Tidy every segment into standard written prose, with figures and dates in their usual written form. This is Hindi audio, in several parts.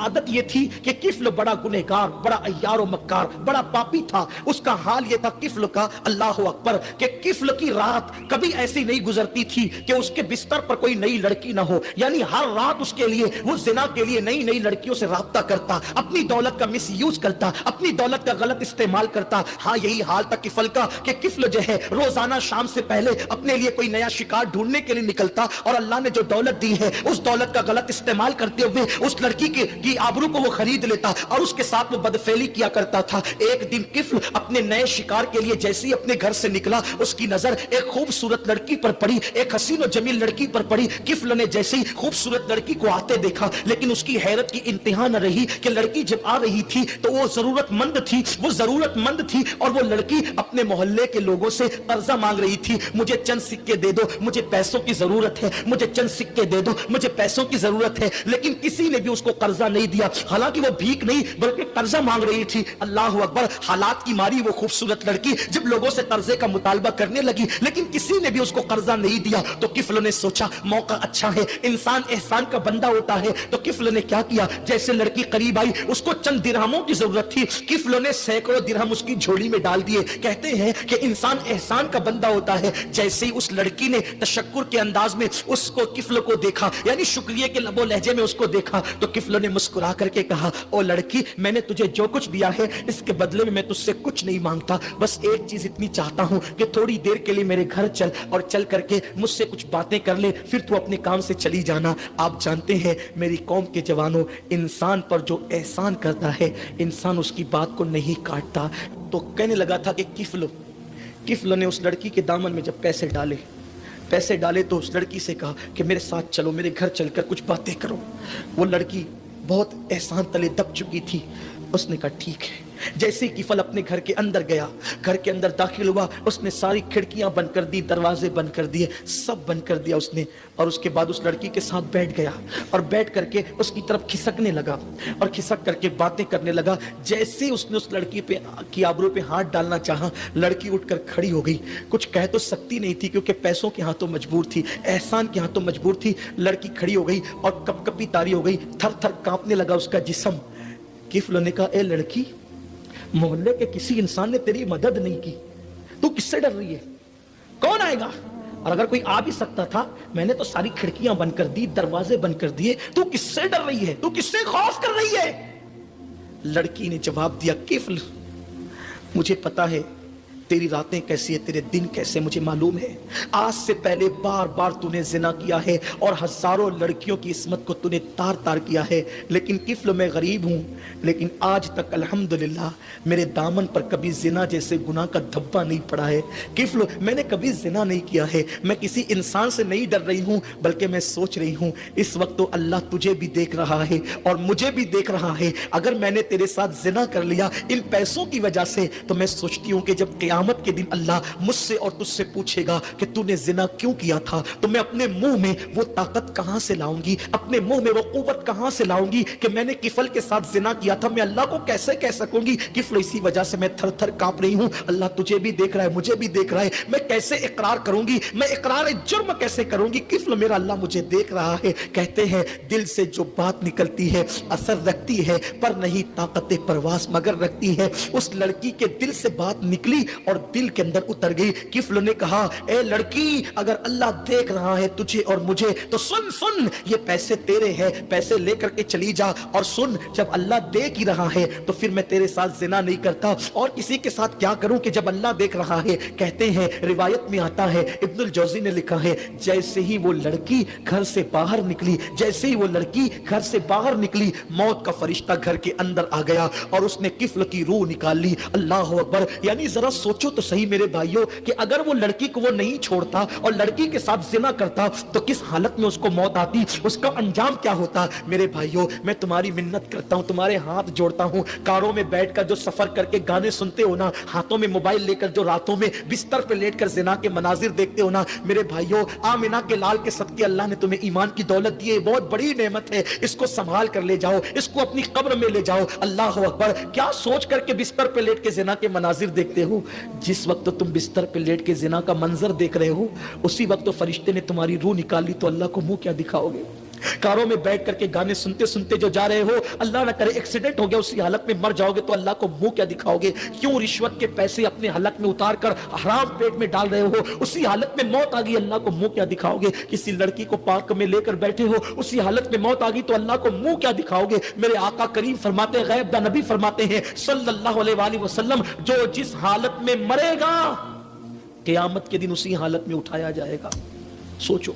आदत ये थी कि किफ्ल बड़ा गुनहगार, बड़ा अय्यार और मक्कार, बड़ा पापी था। उसका हाल ये था किफ्ल का, अल्लाह अकबर, कि किफ्ल की रात कभी ऐसी नहीं गुजरती थी कि उसके बिस्तर पर कोई नई लड़की ना हो। यानी हर रात उसके लिए वो जिना के लिए नई नई लड़कियों से राब्ता करता, अपनी दौलत का मिस यूज करता, अपनी दौलत का गलत इस्तेमाल करता। हाँ, यही हाल था किफल का कि किफ्ल जो है रोजाना शाम से पहले अपने लिए कोई नया शिकार ढूंढने के लिए निकलता और अल्लाह ने जो दौलत दी है उस दौलत का गलत इस्तेमाल करते हुए उस लड़की की आबरू को वो खरीद लेता और उसके साथ वो बदफेली किया करता था। एक दिन किफ्ल अपने नए शिकार के लिए जैसे ही अपने घर से निकला, उसकी नजर एक खूबसूरत लड़की पर पड़ी, एक हसीन और जमील लड़की पर पड़ी। किफ्ल ने जैसे ही खूबसूरत लड़की को आते देखा, लेकिन उसकी हैरत की इंतहा न रही कि लड़की जब आ रही थी तो वो जरूरतमंद थी, वो जरूरतमंद थी और वो लड़की अपने मोहल्ले के लोगों से कर्जा मांग रही थी। मुझे चंद सिक्के दे दो, मुझे पैसों की जरूरत है, मुझे चंद सिक्के दे दो, मुझे पैसों की जरूरत है। लेकिन किसी ने भी उसको कर्जा नहीं दिया। हालांकि वो भीख नहीं बल्कि कर्जा मांग रही थी। अल्लाह अकबर, हालात की मारी वो खूबसूरत लड़की जब लोगों से कर्जे का मुतालबा करने लगी, लेकिन किसी ने भी उसको कर्जा नहीं दिया। तो किफ्ल ने सोचा मौका अच्छा है, इंसान एहसान का बंदा होता है। तो किफ्ल ने क्या किया, जैसे लड़की करीब आई, उसको चंद दिरहमों की जरूरत थी, किफ्ल ने सैकड़ों दिरहम उसकी झोली में डाल दिए। कहते हैं कि इंसान एहसान का बंदा होता है। जैसे ही उस लड़की ने तशक्कुर के अंदाज में उसको किफ्ल को देखा, यानी शुक्रिया के लबो लहजे में उसको देखा, तो किफ्ल ने मुस्कुरा करके कहा, ओ लड़की, मैंने तुझे जो कुछ दिया है इसके बदले में मैं तुझसे कुछ नहीं मांगता, बस एक चीज इतनी चाहता हूं कि थोड़ी देर के लिए मेरे घर चल और चल करके मुझसे कुछ बातें कर ले, फिर तू अपने काम से चली जाना। आप जानते हैं मेरी कौम के जवानों, इंसान पर जो एहसान करता है इंसान उसकी बात को नहीं काटता। तो कहने लगा था कि किफ्ल ने उस लड़की के दामन में जब पैसे डाले तो उस लड़की से कहा कि मेरे साथ चलो, मेरे घर चलकर कुछ बातें करो। वो लड़की बहुत एहसान तले दब चुकी थी। उसने कहा ठीक है। जैसे ही किफल अपने घर के अंदर गया, घर के अंदर दाखिल हुआ, उसने सारी खिड़कियां बंद कर दी, दरवाजे बंद कर दिए, सब बंद कर दिया उसने। और उसके बाद उस लड़की के साथ बैठ गया और बैठ करके उसकी तरफ खिसकने लगा और खिसक करके बातें करने लगा। जैसे ही उसने उस लड़की पे की आबरू पे हाथ डालना चाहा, लड़की उठकर खड़ी हो गई। कुछ कह तो सकती नहीं थी क्योंकि पैसों के हाथों मजबूर थी, एहसान के हाथों मजबूर थी। लड़की खड़ी हो गई और कपकपी तारी हो गई, थर थर कांपने लगा उसका जिस्म। किफ्ल ने कहा, ए लड़की, मोहल्ले के किसी इंसान ने तेरी मदद नहीं की, तू किससे डर रही है? कौन आएगा? और अगर कोई आ भी सकता था, मैंने तो सारी खिड़कियां बंद कर दी, दरवाजे बंद कर दिए, तू किससे डर रही है? तू किससे खौफ कर रही है? लड़की ने जवाब दिया, किफ्ल, मुझे पता है तेरी रातें कैसी है, तेरे दिन कैसे, मुझे मालूम है। आज से पहले बार बार तूने जिना किया है और हजारों लड़कियों की इस्मत को तूने तार तार किया है। लेकिन किफ्ल, मैं गरीब हूं, लेकिन आज तक अल्हम्दुलिल्लाह मेरे दामन पर कभी जिना जैसे गुनाह का धब्बा नहीं पड़ा है। किफ्ल, मैंने कभी जिना नहीं किया है। मैं किसी इंसान से नहीं डर रही हूं, बल्कि मैं सोच रही हूं इस वक्त तो अल्लाह तुझे भी देख रहा है और मुझे भी देख रहा है। अगर मैंने तेरे साथ जिना कर लिया इन पैसों की वजह से, तो मैं सोचती हूं कि जब क़यामत के दिन अल्लाह मुझसे और तुझसे पूछेगा कि तूने जिना क्यों किया था, तो मैं अपने मुंह में वो ताकत कहां से लाऊंगी, अपने मुंह में वो कुव्वत कहां से लाऊंगी कि मैंने किफल के साथ जिना किया था। मैं अल्लाह को कैसे कह सकूंगी? किफल, इसी वजह से मैं थर थर कांप रही हूं। अल्लाह तुझे भी देख रहा है, मुझे भी देख रहा है। मैं कैसे इकरार करूंगी, मैं इकरार जुर्म कैसे करूंगी? किफल, मेरा अल्लाह मुझे देख रहा है। कहते हैं दिल से जो बात निकलती है असर रखती है, पर नहीं ताकत परवास मगर रखती है। उस लड़की के दिल से बात निकली और दिल के अंदर उतर गई। किफ्ल ने कहा, ए लड़की, अगर अल्लाह देख रहा है तुझे और मुझे, तो सुन सुन, ये पैसे तेरे हैं, पैसे लेकर के चली जा। और सुन, जब अल्लाह देख ही रहा है तो फिर मैं तेरे साथ जिना नहीं करता, और किसी के साथ क्या करूं कि जब अल्लाह देख रहा है। कहते हैं, रिवायत में आता है, इब्नुल जौजी ने लिखा है, जैसे ही वो लड़की घर से बाहर निकली, जैसे ही वो लड़की घर से बाहर निकली, मौत का फरिश्ता घर के अंदर आ गया और उसने किफ्ल की रूह निकाल ली। अल्लाह अकबर। यानी जरा सोचो तो सही मेरे भाइयों कि अगर वो लड़की को वो नहीं छोड़ता और लड़की के साथ जिना करता तो किस हालत में उसको मौत आती, उसका अंजाम क्या होता। मेरे भाइयों, मैं तुम्हारी मिन्नत करता हूं, तुम्हारे हाथ जोड़ता हूं, कारों में बैठकर जो सफर करके गाने सुनते हो ना, हाथों में मोबाइल लेकर जो रातों में बिस्तर पे लेटकर जिना के मनाजिर देखते हो ना, मेरे भाइयों, आमिना के लाल के सदके अल्लाह ने तुम्हें ईमान की दौलत दी है, बहुत बड़ी नेमत है, इसको संभाल कर ले जाओ, इसको अपनी कब्र में ले जाओ। अल्लाह अकबर। क्या सोच करके बिस्तर पे लेट के जिना के मनाजिर देखते हो? जिस वक्त तो तुम बिस्तर पे लेट के जिना का मंजर देख रहे हो, उसी वक्त तो फरिश्ते ने तुम्हारी रूह निकाल ली, तो अल्लाह को मुंह क्या दिखाओगे? कारों में बैठ करके गाने सुनते सुनते जो जा रहे हो, अल्लाह ना करे एक्सीडेंट हो गया, उसी हालत में मर जाओगे तो अल्लाह को मुंह क्या दिखाओगे? क्यों रिश्वत के पैसे अपने हलक में उतार कर हराम पेट में डाल रहे हो? उसी हालत में मौत आ गई, अल्लाह को मुंह क्या दिखाओगे? किसी लड़की को पार्क में लेकर बैठे हो, उसी हालत में मौत आ गई तो अल्लाह को मुंह क्या दिखाओगे? मेरे आका करीम फरमाते, गैब दा नबी फरमाते हैं सल्लल्लाहु अलैहि वसल्लम, जो जिस हालत में मरेगा क़यामत के दिन उसी हालत में उठाया जाएगा। सोचो,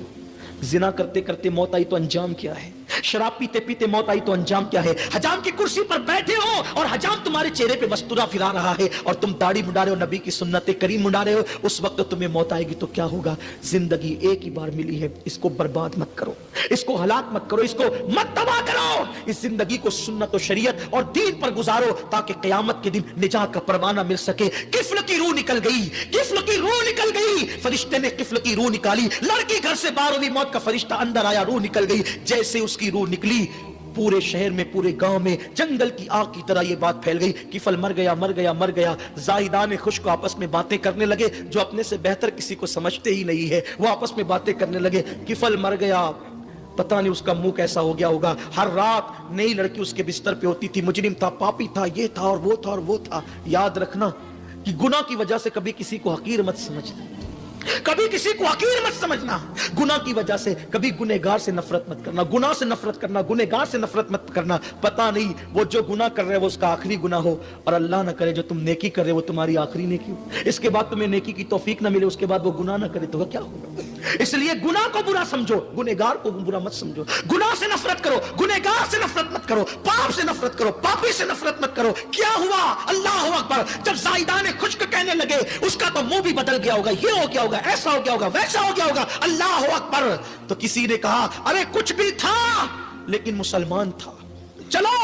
जिना करते करते मौत आई तो अंजाम क्या है? शराब पीते पीते मौत आई तो अंजाम क्या है? हजाम की कुर्सी पर बैठे हो और हजाम तुम्हारे चेहरे पे मस्तूरा फिरा रहा है और तुम दाढ़ी मुंडा रहे हो, नबी की सुन्नते करीम मुंडा रहे हो, उस वक्त तो तुम्हें मौत आएगी तो क्या होगा? जिंदगी एक ही बार मिली है, इसको बर्बाद मत करो, इसको हलाक मत करो, इसको मत तबाह करो। इस जिंदगी को सुन्नत और शरीयत और दीन पर गुजारो ताकि क़यामत के दिन निजात का परवाना मिल सके। किफ्ल की रूह निकल गई, किफ्ल की रूह निकल गई, फरिश्ते ने किफ्ल की रूह निकाली, लड़की घर से बाहर हुई, मौत का फरिश्ता अंदर आया, रूह निकल गई। जैसे उसकी रूह निकली, पूरे शहर में, पूरे गांव में जंगल की आग की तरह यह बात फैल गई, किफल मर गया, मर गया, मर गया। जाहिदान खुश्क आपस में बातें करने लगे, जो अपने से बेहतर किसी को समझते ही नहीं है, वो आपस में बातें करने लगे, किफल मर गया, पता नहीं उसका मुंह कैसा हो गया होगा। हर रात नई लड़की उसके बिस्तर पे होती थी, मुजरिम था, पापी था, ये था और वो था और वो था। याद रखना कि गुनाह की वजह से कभी किसी को हकीर मत समझना, कभी किसी को हकीर मत समझना। गुनाह की वजह से कभी गुनहगार से नफरत मत करना, गुनाह से नफरत करना, गुनहगार से नफरत मत करना। पता नहीं वो जो गुनाह कर रहे हो वो उसका आखिरी गुनाह हो, और अल्लाह ना करे जो तुम नेकी कर रहे हो वो तुम्हारी आखिरी नेकी हो, इसके बाद तुम्हें नेकी की तौफीक ना मिले, उसके बाद वो गुनाह ना करे तो क्या होगा? इसलिए गुनाह को बुरा समझो, गुनहगार को बुरा मत समझो। गुनाह से नफरत करो, गुनहगार से नफरत मत करो, पाप से नफरत करो, पापी से नफरत मत करो। क्या हुआ? अल्लाह अकबर। जब जाहिदान खुश्क कहने लगे, उसका तो मुंह भी बदल गया होगा, ये हो गया होगा, ऐसा हो गया होगा, वैसा हो गया होगा, अल्लाह अकबर। तो किसी ने कहा, अरे कुछ भी था लेकिन मुसलमान था, चलो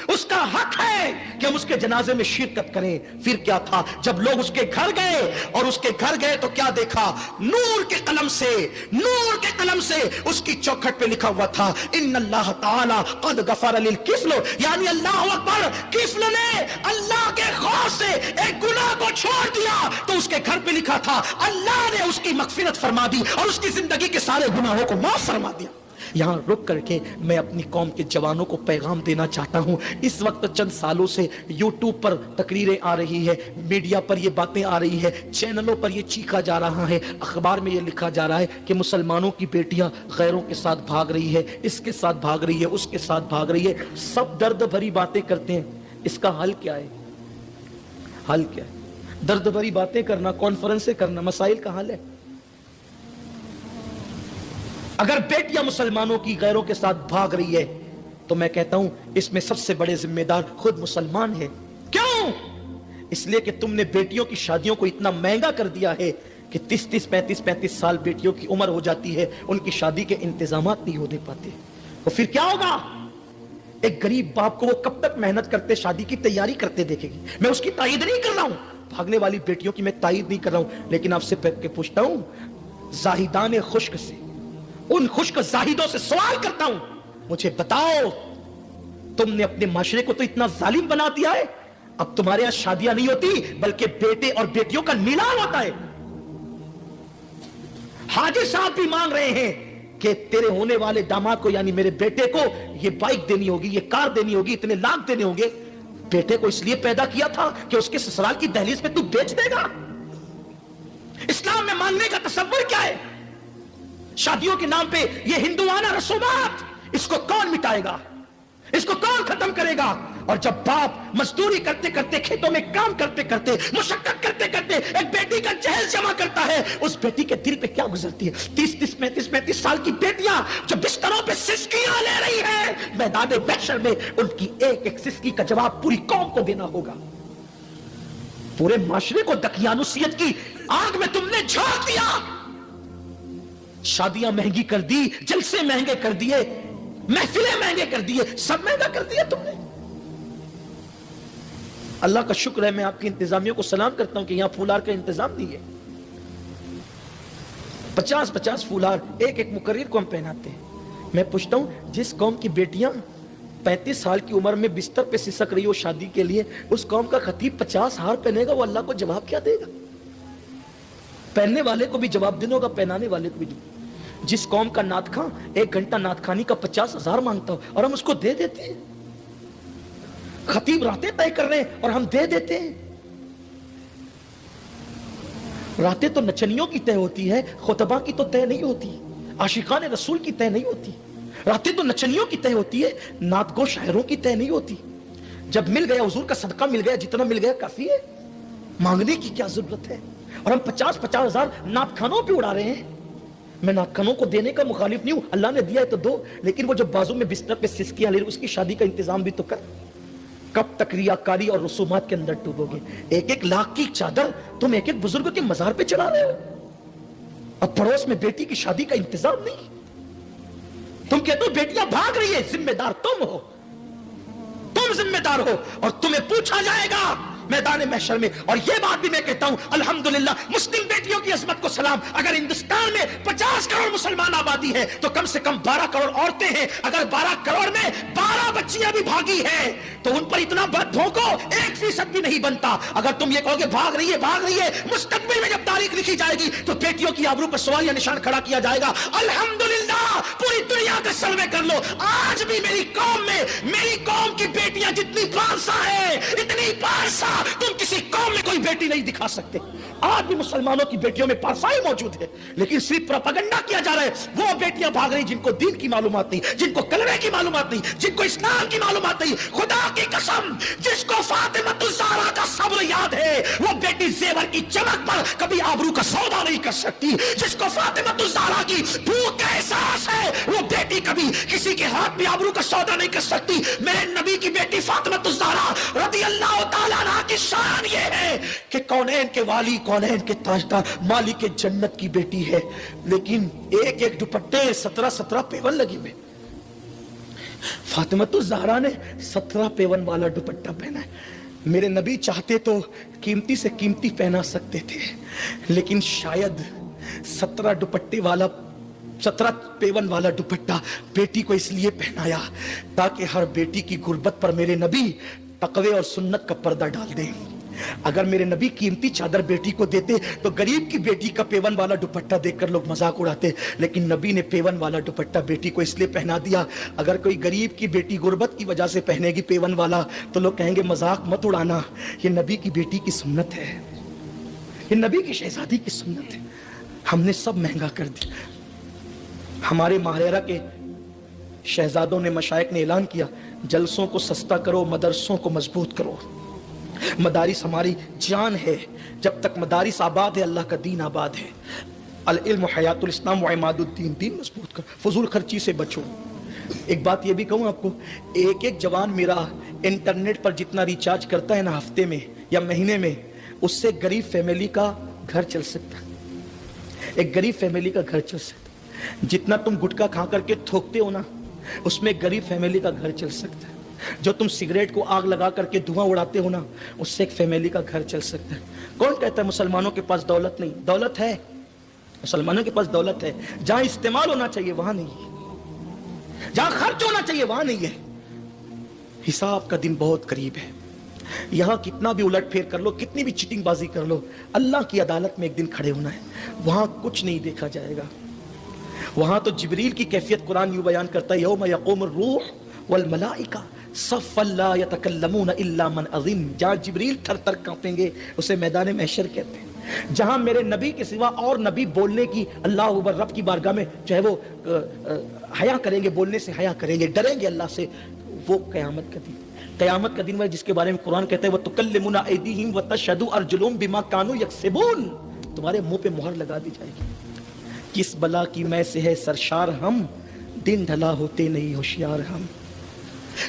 उसका हक है कि हम उसके जनाजे में शिरकत करें। फिर क्या था? जब लोग उसके घर गए, और उसके घर गए तो क्या देखा? नूर के कलम से, नूर के कलम से उसकी चौखट पे लिखा हुआ था, इन्नल्लाह ताला क़द गफ़र लिल किफ़्ल, यानी अल्लाह अकबर, किफ़्ल ने अल्लाह के खौफ से एक गुनाह को छोड़ दिया तो उसके घर पे लिखा था अल्लाह ने उसकी मग़फ़िरत फरमा दी और उसकी जिंदगी के सारे गुनाहों को माफ फरमा दिया। यहां रुक करके मैं अपनी कौम के जवानों को पैगाम देना चाहता हूं। इस वक्त चंद सालों से यूट्यूब पर तकरीरें आ रही है, मीडिया पर ये बातें आ रही है, चैनलों पर ये चीखा जा रहा है, अखबार में ये लिखा जा रहा है कि मुसलमानों की बेटियां गैरों के साथ भाग रही है, इसके साथ भाग रही है, उसके साथ भाग रही है। सब दर्द भरी बातें करते हैं, इसका हल क्या है? हल क्या है? दर्द भरी बातें करना, कॉन्फ्रेंसें करना मसाइल का हल है? अगर बेटियां मुसलमानों की गैरों के साथ भाग रही है तो मैं कहता हूं इसमें सबसे बड़े जिम्मेदार खुद मुसलमान है। क्यों? इसलिए कि तुमने बेटियों की शादियों को इतना महंगा कर दिया है कि 30-30, 35-35 साल बेटियों की उम्र हो जाती है, उनकी शादी के इंतजामात नहीं होने पाते। तो फिर क्या होगा? एक गरीब बाप को वो कब तक मेहनत करते, शादी की तैयारी करते देखेगी। मैं उसकी तायीद नहीं कर रहा हूं, भागने वाली बेटियों की मैं तायीद नहीं कर रहा हूं, लेकिन आपसे पूछता हूं, जाहिदान खुश्क से, उन खुश्क जाहिदों से सवाल करता हूं, मुझे बताओ, तुमने अपने माशरे को तो इतना जालिम बना दिया है, अब तुम्हारे यहां शादियां नहीं होती बल्कि बेटे और बेटियों का मिलान होता है। हाजी साहब भी मांग रहे हैं कि तेरे होने वाले दामाद को, यानी मेरे बेटे को, ये बाइक देनी होगी, ये कार देनी होगी, इतने लाख देने होंगे। बेटे को इसलिए पैदा किया था कि उसके ससुराल की दहलीज पे तू बेच देगा। इस्लाम में मांगने का तसव्वुर क्या है? शादियों के नाम पे ये हिंदुआना रसूमात, इसको कौन मिटाएगा? इसको कौन खत्म करेगा? और जब बाप मजदूरी करते करते, खेतों में काम करते करते, मुशक्कत करते करते एक बेटी का जहल जमा करता है, उस बेटी के दिल पे क्या गुजरती है? 30-30, 35-35 साल की बेटियां जो बिस्तरों पे सिसकियां ले रही है, मैदान महशर में उनकी एक एक सिसकी का जवाब पूरी कौम को देना होगा। पूरे माशरे को दकियानुसियत की आग में तुमने झोंक दिया। शादियां महंगी कर दी, जलसे महंगे कर दिए, महफिलें महंगे कर दिए, सब महंगा कर दिया तुमने। अल्लाह का शुक्र है, मैं आपकी इंतजामियों को सलाम करता हूं कि यहां फूलार का इंतजाम नहीं है। 50-50 फूलार एक एक मुकर्रिर को हम पहनाते हैं। मैं पूछता हूं, जिस कौम की बेटियां 35 साल की उम्र में बिस्तर पे सिसक रही हो शादी के लिए, उस कौम का खतीब 50 हार पहनेगा, वो अल्लाह को जवाब क्या देगा? पहनने वाले को भी जवाब देना होगा, पहनाने वाले को भी। जिस कौम का नात खां 1 घंटा नात खानी का 50,000 मांगता हो और हम उसको दे देते हैं। खतीब रातें तय कर रहे हैं और हम दे देते हैं। रातें तो नचनियों की तय होती है, खुतबा की तो तय नहीं होती, आशिकान रसूल की तय नहीं होती। रातें तो नचनियों की तय होती है, नातगो शायरों की तय नहीं होती। जब मिल गया हुजूर का सदका मिल गया, जितना मिल गया काफी है, मांगने की क्या जरूरत है। और हम 50-50 हजार नात खानों पे उड़ा रहे हैं। मैं नात खानों को देने का मुखालिफ नहीं हूं, अल्लाह ने दिया है तो दो, लेकिन वो जो बाजू में बिस्तर पे सिसकियां ले रही, उसकी शादी का इंतजाम भी तो कर। कब तक रियाकारी और रसूमात के अंदर डूबोगे। 1-1 लाख की चादर तुम 1-1 बुजुर्ग के मजार पे चला रहे हो, अब पड़ोस में बेटी की शादी का इंतजाम नहीं। तुम कहते हो बेटियां भाग रही है, जिम्मेदार तुम हो, तुम जिम्मेदार हो और तुम्हें पूछा जाएगा मैदान महशर में। और यह बात भी मैं कहता हूं, अल्हम्दुलिल्लाह मुस्लिम बेटियों की अजमत को सलाम। अगर हिंदुस्तान में 50 करोड़ मुसलमान आबादी है तो कम से कम 12 करोड़ औरतें हैं। अगर 12 करोड़ में 12 बच्चियां भी भागी हैं तो उन पर इतना बद भोंको 1% भी नहीं बनता। अगर तुम ये कहोगे भाग रही है, मुस्तकबिल में जब तारीख लिखी जाएगी तो बेटियों की आबरू पर सवालिया निशान खड़ा किया जाएगा। अल्हम्दुलिल्लाह पूरी दुनिया का सर्वे कर लो, आज भी मेरी कौम की बेटियां जितनी पारसा है, इतनी पारसा तुम किसी कौम में कोई बेटी नहीं दिखा सकते। आज भी मुसलमानों की बेटियों में पारसाई मौजूद है, लेकिन सिर्फ प्रोपेगेंडा किया जा रहा है। वो बेटियां भाग रही जिनको दीन की मालूमात नहीं, जिनको कलमे की मालूमात नहीं, जिनको इस्लाम की मालूमात नहीं। खुदा की कसम, जिसको फातिमा ज़हरा का सब्र याद है, वो बेटी जेवर की चमक पर कभी आबरू का सौदा नहीं कर सकती। जिसको फातिमा ज़हरा की भूख का एहसास है, वो बेटी कभी किसी के हाथ में आबरू का सौदा नहीं कर सकती। मेरे नबी की बेटी फातिमा ज़हरा रज़ियल्लाहु ताला अन्हा की शान ये है कि कौनैन के वाली, कौनैन के ताजदार, मालिक के जन्नत की बेटी है। लेकिन 1-1 दुपट्टे 17-17 पेवन लगी में। फातिमा ज़हरा ने 17 पेवन वाला दुपट्टा पहना है। मेरे नबी चाहते तो कीमती से कीमती पहना सकते थे, लेकिन शायद 17 पेवन वाला दुपट्टा बेटी को इसलिए पहनाया ताकि हर बेटी की गुर्बत पर मेरे नबी तकवे और सुन्नत का पर्दा डाल दे। अगर मेरे नबी कीमती चादर बेटी को देते तो गरीब की बेटी का पेवन वाला दुपट्टा देखकर लोग मजाक उड़ाते, लेकिन नबी ने पेवन वाला दुपट्टा बेटी को इसलिए पहना दिया। अगर कोई गरीब की बेटी गुर्बत की वजह से पहनेगी पेवन वाला तो लोग कहेंगे मजाक मत उड़ाना, ये नबी की बेटी की सुन्नत है, ये नबी की शहजादी की सुन्नत है। हमने सब महंगा कर दिया। हमारे माहरेरा के शहजादों ने, मशाइख ने ऐलान किया, जलसों को सस्ता करो, मदरसों को मजबूत करो। मदारिस हमारी जान है, जब तक मदारिस आबाद है अल्लाह का दीन आबाद है। अल इल्म हयातुल इस्लाम व इमादुद्दीन, दीन मजबूत कर, फजूल खर्ची से बचो। एक बात ये भी कहूँ आपको, 1-1 जवान मेरा इंटरनेट पर जितना रिचार्ज करता है ना हफ्ते में या महीने में, उससे गरीब फैमिली का घर चल सकता है। एक गरीब फैमिली का घर चल सकता है। जितना तुम गुटखा खा करके थोकते हो ना, उसमें गरीब फैमिली का घर चल सकता है। जो तुम सिगरेट को आग लगा करके धुआं उड़ाते हो ना, उससे एक फैमिली का घर चल सकता है। कौन कहता है मुसलमानों के पास दौलत नहीं? दौलत है, मुसलमानों के पास दौलत है। जहां इस्तेमाल होना चाहिए वहां नहीं है, जहां खर्च होना चाहिए वहां नहीं है। हिसाब का दिन बहुत करीब है। यहां कितना भी उलट फेर कर लो, कितनी भी चिटिंगबाजी कर लो, अल्लाह की अदालत में एक दिन खड़े होना है। वहां कुछ नहीं देखा जाएगा। वहां तो जिब्रील की कैफियत कुरान यूं बयान करता है, यौम यक़ूमुर रूह वल मलाइका सफ़्फ़न ला यतकल्लमून इल्ला मन अज़िम। जहां जिब्रील थर-थर कांपेंगे उसे मैदान महशर कहते हैं। जहां मेरे नबी के सिवा और नबी बोलने की, अल्लाह अकबर, रब की बारगाह में चाहे वो हया करेंगे, बोलने से हया करेंगे, डरेंगे अल्लाह से, वो क़यामत का दिन, क़यामत का दिन वह जिसके बारे में कुरान कहता है, वह तुकल्लिमुना ऐदीहिम व तशहदु अर्जुलुहुम बिमा कानू यक्सिबून। तुम्हारे मुंह पे मुहर लगा दी जाएगी। किस बला की मैं से है सरशार हम, दिन ढला होते नहीं होशियार हम।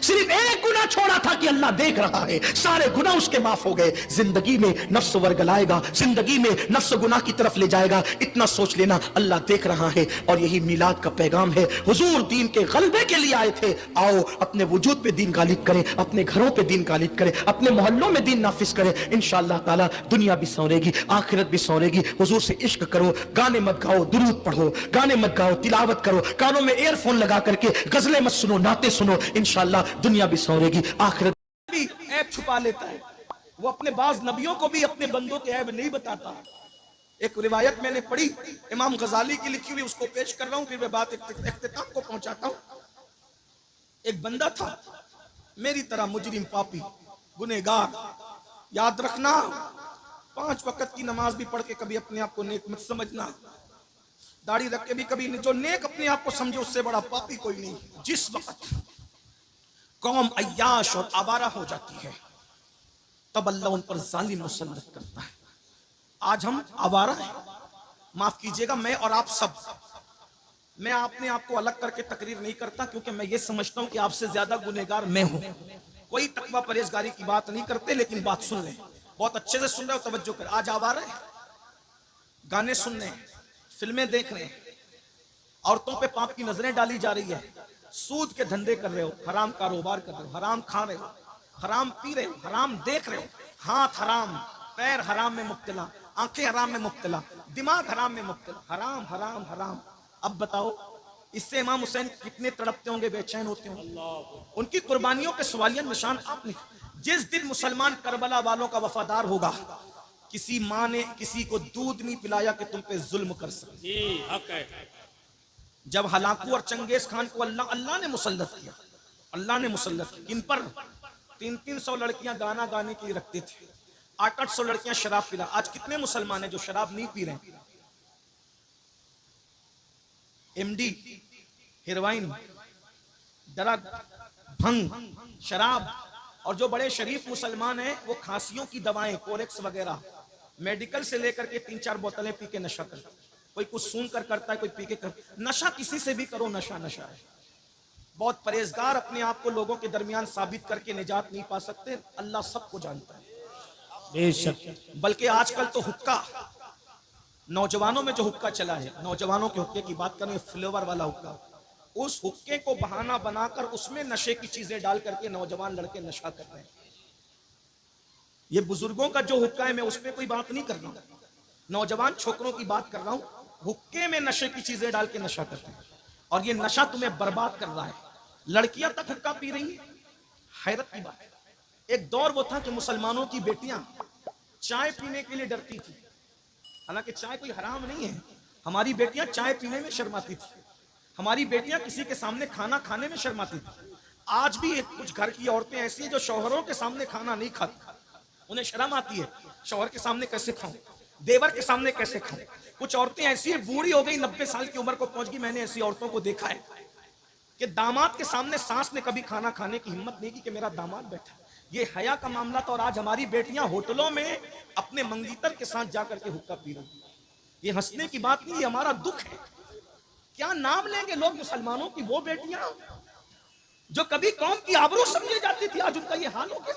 सिर्फ एक गुनाह छोड़ा था कि अल्लाह देख रहा है, सारे गुनाह उसके माफ हो गए। जिंदगी में नफ्स वर्गलाएगा, जिंदगी में नफ्स गुनाह की तरफ ले जाएगा, इतना सोच लेना अल्लाह देख रहा है। और यही मिलाद का पैगाम है। हुजूर दीन के गलबे के लिए आए थे। आओ अपने वजूद पे दीन गालिब करें, अपने घरों पे दीन गालिब करें, अपने मोहल्लों में दीन नाफिज करें। इंशाअल्लाह ताला दुनिया भी संवरेगी, आखिरत भी संवरेगी। हुजूर से इश्क करो, गाने मत गाओ, दुरूद पढ़ो, गाने मत गाओ, तिलावत करो, कानों में एयरफोन लगा करके गजलें मत सुनो, नाते सुनो। इंशाअल्लाह दुनिया भी संवरेगी, आखिरत भी। ऐब छुपा लेता है वो, अपने बाज नबियों को भी अपने बंदों के ऐब नहीं बताता। एक रिवायत मैंने पढ़ी, इमाम गजाली की लिखी हुई, उसको पेश कर रहा हूं, फिर मैं बात इख्तिताम को पहुंचाता हूं। एक बंदा था मेरी तरह, मुजरिम, पापी, गुनहगार। याद रखना, 5 वक्त की नमाज भी पढ़ के कभी अपने आप को नेक मत समझना, दाढ़ी रख के भी कभी नहीं। जो नेक अपने आप को समझे उससे बड़ा पापी कोई नहीं। जिस वक्त कौम अय्याश और आवारा हो जाती है तब अल्लाह उन पर जालिम मुसल्लत करता है। आज हम आवारा हैं, माफ कीजिएगा, मैं और आप सब। मैं अपने आप को अलग करके तकरीर नहीं करता, क्योंकि मैं ये समझता हूं कि आपसे ज्यादा गुनहगार मैं हूं। कोई तकवा परहेजगारी की बात नहीं करते, लेकिन बात सुन लें, बहुत अच्छे से सुन रहे हो, तवज्जो कर। आज आवारा है, गाने सुन रहे हैं, फिल्में देख रहे हैं, औरतों पे पाप की नजरें डाली जा रही है, सूद के धंधे कर रहे हो, हराम कारोबार कर रहे हो, हराम खा रहे हो, हराम पी रहे हो, हराम देख रहे हो, हाथ हराम, पैर हराम में मुब्तला, आंखें हराम में मुब्तला, दिमाग हराम में मुब्तला, हराम हराम हराम। अब बताओ, इससे इमाम हुसैन कितने तड़पते होंगे, बेचैन होते होंगे। उनकी कुर्बानियों के सवालिया निशान आपने। जिस दिन मुसलमान करबला वालों का वफादार होगा, किसी माँ ने किसी को दूध नहीं पिलाया कि तुम पे जुल्म कर सके। जब हलाकू और चंगेज खान को अल्लाह ने मुसल्लत किया, अल्लाह ने मुसल्लत किया, किन पर? 300 लड़कियां गाना गाने के लिए रखते थे, 800 लड़कियां शराब पिला। आज कितने मुसलमान हैं जो शराब नहीं पी रहे? एमडी, हेरोइन, ड्रग, भंग, शराब। और जो बड़े शरीफ मुसलमान हैं वो खांसियों की दवाएं, कोरेक्स वगैरह, मेडिकल से लेकर के 3-4 बोतलें पी के नशा करता है। कोई कुछ सुन कर करता है, कोई पी के कर। नशा किसी से भी करो, नशा नशा है। बहुत परहेजगार अपने आप को लोगों के दरमियान साबित करके निजात नहीं पा सकते, अल्लाह सबको जानता है बेशक। बल्कि आजकल तो हुक्का, नौजवानों में जो हुक्का चला है, नौजवानों के हुक्के की बात करें, फ्लेवर वाला हुक्का, उस हुक्के को बहाना बनाकर उसमें नशे की चीजें डाल करके नौजवान लड़के नशा कर रहे हैं। ये बुजुर्गों का जो हुक्का है, मैं उस पर कोई बात नहीं कर रहा हूं, नौजवान छोकरों की बात कर रहा हूं। हुक्के में नशे की चीजें डाल के नशा करते हैं, और ये नशा तुम्हें बर्बाद कर रहा है। लड़कियां तक हुक्का पी रही हैं, हैरत की बात है। एक दौर वो था कि मुसलमानों की बेटियां चाय पीने के लिए डरती थी, हालांकि चाय कोई हराम नहीं है। हमारी बेटियां चाय पीने में शर्माती थी, हमारी बेटियां किसी के सामने खाना खाने में शर्माती थी। आज भी कुछ घर की औरतें ऐसी हैं जो शौहरों के सामने खाना नहीं खाती, उन्हें शर्म आती है, शौहर के सामने कैसे खाऊं, देवर के सामने कैसे खाऊं। कुछ औरतें ऐसी है, बूढ़ी हो गई, 90 साल की उम्र को पहुंच गई, मैंने ऐसी औरतों को देखा है कि दामाद के सामने सास ने कभी खाना खाने की हिम्मत नहीं की कि मेरा दामाद बैठा। ये हया का मामला था। और आज हमारी बेटियां होटलों में अपने मंगीतर के साथ जाकर के हुक्का पी रही। ये हंसने की बात नहीं, ये हमारा दुख है। क्या नाम लेंगे लोग मुसलमानों की वो बेटियां जो कभी कौम की आबरू समझी जाती थी, आज उनका ये हाल हो गया।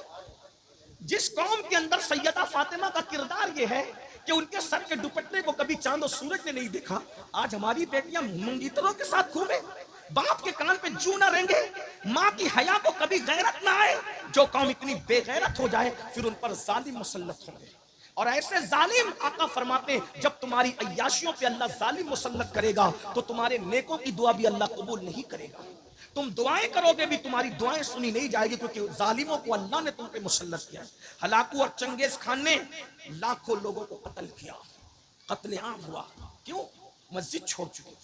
जिस कौम के अंदर सैयदा फातिमा का किरदार ये है कि उनके सर के दुपट्टे को कभी चांद और सूरज ने नहीं देखा, आज हमारी बेटियां मंगीतरों के साथ घूमे, बाप के कान पे जू ना रेंगे, माँ की हया को कभी गैरत ना आए। जो कौम इतनी बेगैरत हो जाए फिर उन पर जालिम मुसल्लत होंगे। और ऐसे जालिम, आका फरमाते जब तुम्हारी अय्याशियों पे अल्लाह जालिम मुसल्लत करेगा तो तुम्हारे नेकों की दुआ भी अल्लाह कबूल नहीं करेगा। तुम दुआएं करोगे भी तुम्हारी दुआएं सुनी नहीं जाएगी, क्योंकि जालिमों को अल्लाह ने तुम पे मुसल्लत किया है। हलाकू और चंगेज खान ने लाखों लोगों को कत्ल किया, कत्लेआम हुआ। क्यों? मस्जिद छोड़ चुके,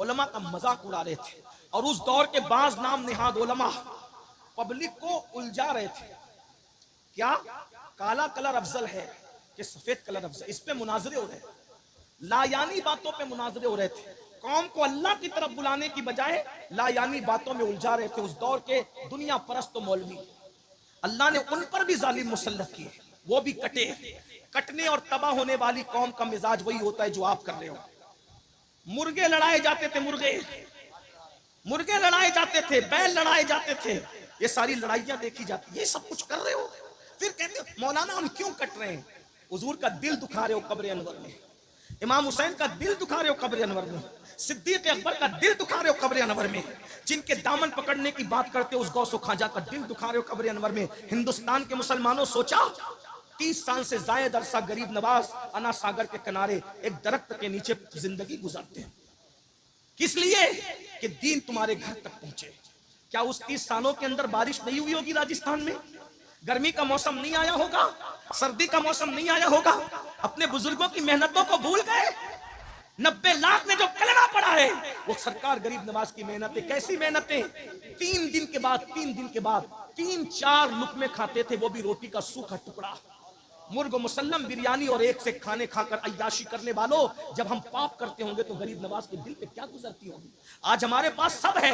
उलमा का मजाक उड़ा रहे थे। और उस दौर के बाज नाम निहाद उलमा पब्लिक को उलझा रहे थे। क्या काला कलर अफजल है कि सफेद कलर अफजल? इस पे मुनाजरे हो रहे, लायानी बातों पे मुनाजरे हो रहे थे। कौम को अल्लाह की तरफ बुलाने की बजाय लायानी बातों में उलझा रहे थे। उस दौर के दुनिया परस्त मौलवी, अल्लाह ने उन पर भी जालिम मुसल्लत किए, वो भी कटे। कटने और तबाह होने वाली कौम का मिजाज वही होता है जो आप कर रहे हो। मुर्गे लड़ाए जाते थे, मुर्गे लड़ाए जाते थे, बैल लड़ाए जाते थे, ये सारी लड़ाइयां देखी जाती, ये सब कुछ कर रहे हो। फिर कहते हो मौलाना हम क्यों कट रहे हैं? हुजूर का दिल दुखा रहे हो कब्र अनवर में, इमाम हुसैन का दिल दुखा रहे हो कब्र अनवर में, सिद्दीक अकबर का दिल दुखा रहे हो कब्र अनवर में, जिनके दामन पकड़ने की बात करते हो उस गौसो खाजा का दिल दुखा रहे हो कब्र अनवर में। हिंदुस्तान के मुसलमानों, सोचा 30 साल से जायद अरसा गरीब नवाज अना सागर के किनारे एक दरख्त के नीचे जिंदगी गुजारते हैं, किस लिए? कि दीन तुम्हारे घर तक पहुंचे। क्या उस 30 सालों के अंदर बारिश नहीं हुई होगी राजस्थान में? गर्मी का मौसम नहीं आया होगा, सर्दी का मौसम नहीं आया होगा, अपने बुजुर्गों की मेहनतों को भूल गए। 90 लाख ने जो कलमा पड़ा है वो सरकार गरीब नवाज की मेहनतें। कैसी मेहनतें? 3 दिन के बाद 3-4 लुकमे खाते थे, वो भी रोटी का सूखा टुकड़ा। मुर्ग मुसल्लम बिरयानी और एक से खाने खाकर अय्याशी करने वालों, जब हम पाप करते होंगे तो गरीब नवाज के दिल पे क्या गुजरती होगी। आज हमारे पास सब है,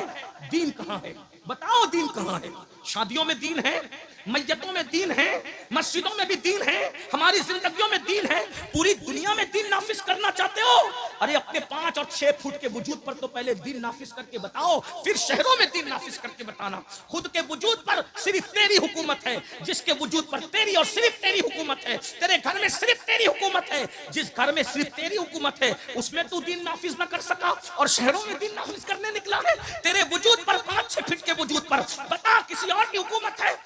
दीन कहां है? बताओ दीन कहां है? शादियों में दीन है, मैयतों में दीन है, मस्जिदों में भी दीन है, हमारी जिंदगियों में दीन है। पूरी दुनिया में दीन नाफिज करना चाहते हो? अरे अपने 5 और 6 फुट के वजूद पर तो पहले दीन नाफिज करके बताओ, फिर शहरों में दीन नाफिज करके बताना। खुद के वजूद पर सिर्फ तेरी हुकूमत है, जिसके वजूद पर तेरी और सिर्फ तेरी हुकूमत है। तेरे घर में सिर्फ तेरी हुकूमत है, जिस घर में सिर्फ तेरी हुकूमत है उसमें तू दीन नाफिज न कर सका और शहरों में दीन नाफिज करने निकला है। तेरे वजूद पर 5-6 फीट के वजूद पर बता किसी और की हुकूमत है?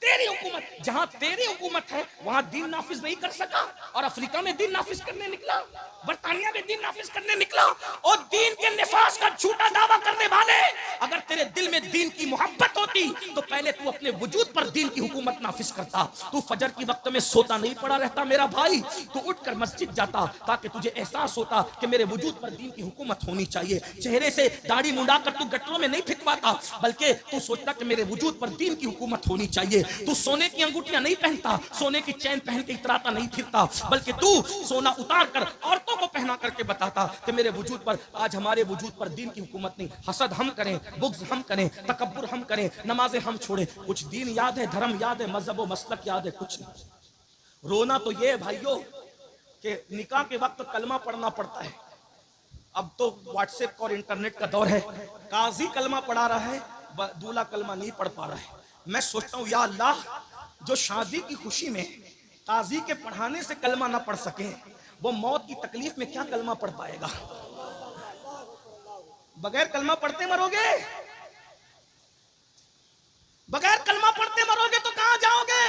तेरी हुकूमत, जहां तेरी हुकूमत है वहां दीन नाफिज नहीं कर सका और अफ्रीका में दीन नाफिज करने निकला, बरतानिया में दीन नाफिज करने निकला। और दीन के निफास का झूठा दावा करने वाले, अगर तेरे दिल में दीन की मोहब्बत होती तो पहले तू अपने वजूद पर दीन की हुकूमत नाफिज करता। तू फजर की वक्त में सोता नहीं पड़ा रहता मेरा भाई, तू उठकर मस्जिद जाता ताकि तुझे एहसास होता कि मेरे वजूद पर दीन की हुकूमत होनी चाहिए। चेहरे से दाढ़ी मुंडाकर तू गटरों में नहीं फिकवाता, बल्कि तू सोचता कि मेरे वजूद पर दीन की हुकूमत होनी चाहिए। तू सोने की अंगूठियां नहीं पहनता, सोने की चैन पहन के इतराता नहीं फिरता, बल्कि तू सोना उतार कर औरतों को पहना करके बताता कि मेरे वजूद पर, आज हमारे वजूद पर दीन की हुकूमत नहीं। हसद हम करें, बुग़्ज़ हम करें, तकब्बुर हम करें, नमाजें हम छोड़े, कुछ दीन याद है, धर्म याद है, मजहब व मसलक याद है? कुछ नहीं। रोना तो ये है भाइयों कि निकाह के वक्त कलमा पढ़ना पड़ता है। अब तो व्हाट्सएप और इंटरनेट का दौर है, काजी कलमा पढ़ा रहा है, दूल्हा कलमा नहीं पढ़ पा रहा है। मैं सोचता हूं या अल्लाह, जो शादी की खुशी में काजी के पढ़ाने से कलमा ना पढ़ सके, वो मौत की तकलीफ में क्या कलमा पढ़ पाएगा? बगैर कलमा पढ़ते मरोगे, बगैर कलमा पढ़ते मरोगे तो कहां जाओगे?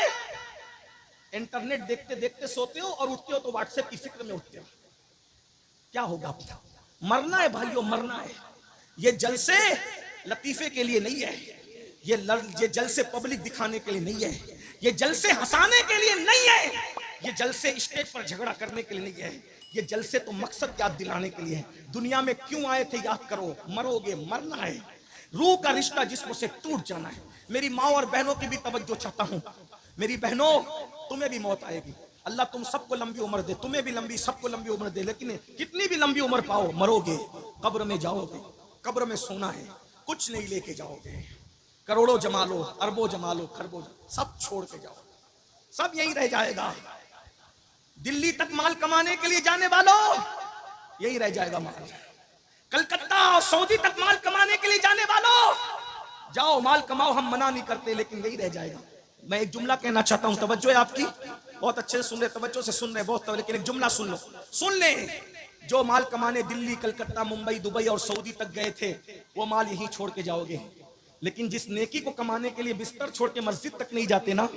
इंटरनेट देखते देखते सोते हो और उठते हो तो व्हाट्सएप की फिक्र में उठते हो। क्या होगा? मरना है भाइयों, मरना है। ये जलसे लतीफे के लिए नहीं है, ये जलसे पब्लिक दिखाने के लिए नहीं है, ये जलसे हंसाने के लिए नहीं है, ये जलसे स्टेज पर झगड़ा करने के लिए नहीं है, ये जलसे तो मकसद याद दिलाने के लिए है। दुनिया में क्यों आए थे याद करो, मरोगे, मरना है। रूह का रिश्ता जिस्म से टूट जाना है। मेरी माँ और बहनों की भी तवज्जो चाहता हूँ। मेरी बहनों, तुम्हें भी मौत आएगी। अल्लाह तुम सबको लंबी उम्र दे, तुम्हें भी लंबी, सबको लंबी उम्र दे, लेकिन कितनी भी लंबी उम्र पाओ, मरोगे, कब्र में जाओगे, कब्र में सोना है, कुछ नहीं लेके जाओगे। करोड़ों जमा लो, अरबों जमा लो, खरबों सब छोड़ के जाओ, सब यही रह जाएगा। दिल्ली तक माल कमाने के लिए जाने वालों, यही रह जाएगा माल। कलकत्ता और सऊदी तक माल कमाने के लिए जाने वालों, जाओ माल कमाओ, हम मना नहीं करते, लेकिन यही रह जाएगा। मैं एक जुमला कहना चाहता हूं, तवज्जो है आपकी, बहुत अच्छे से सुन रहे, तवज्जो से सुन रहे बहुत, लेकिन एक जुमला सुन लो, सुन ले। जो माल कमाने दिल्ली, कलकत्ता, मुंबई, दुबई और सऊदी तक गए थे, वो माल यहीं छोड़ के जाओगे। लेकिन जिस नेकी को कमाने के लिए बिस्तर छोड़ के मस्जिद तक नहीं जाते ना,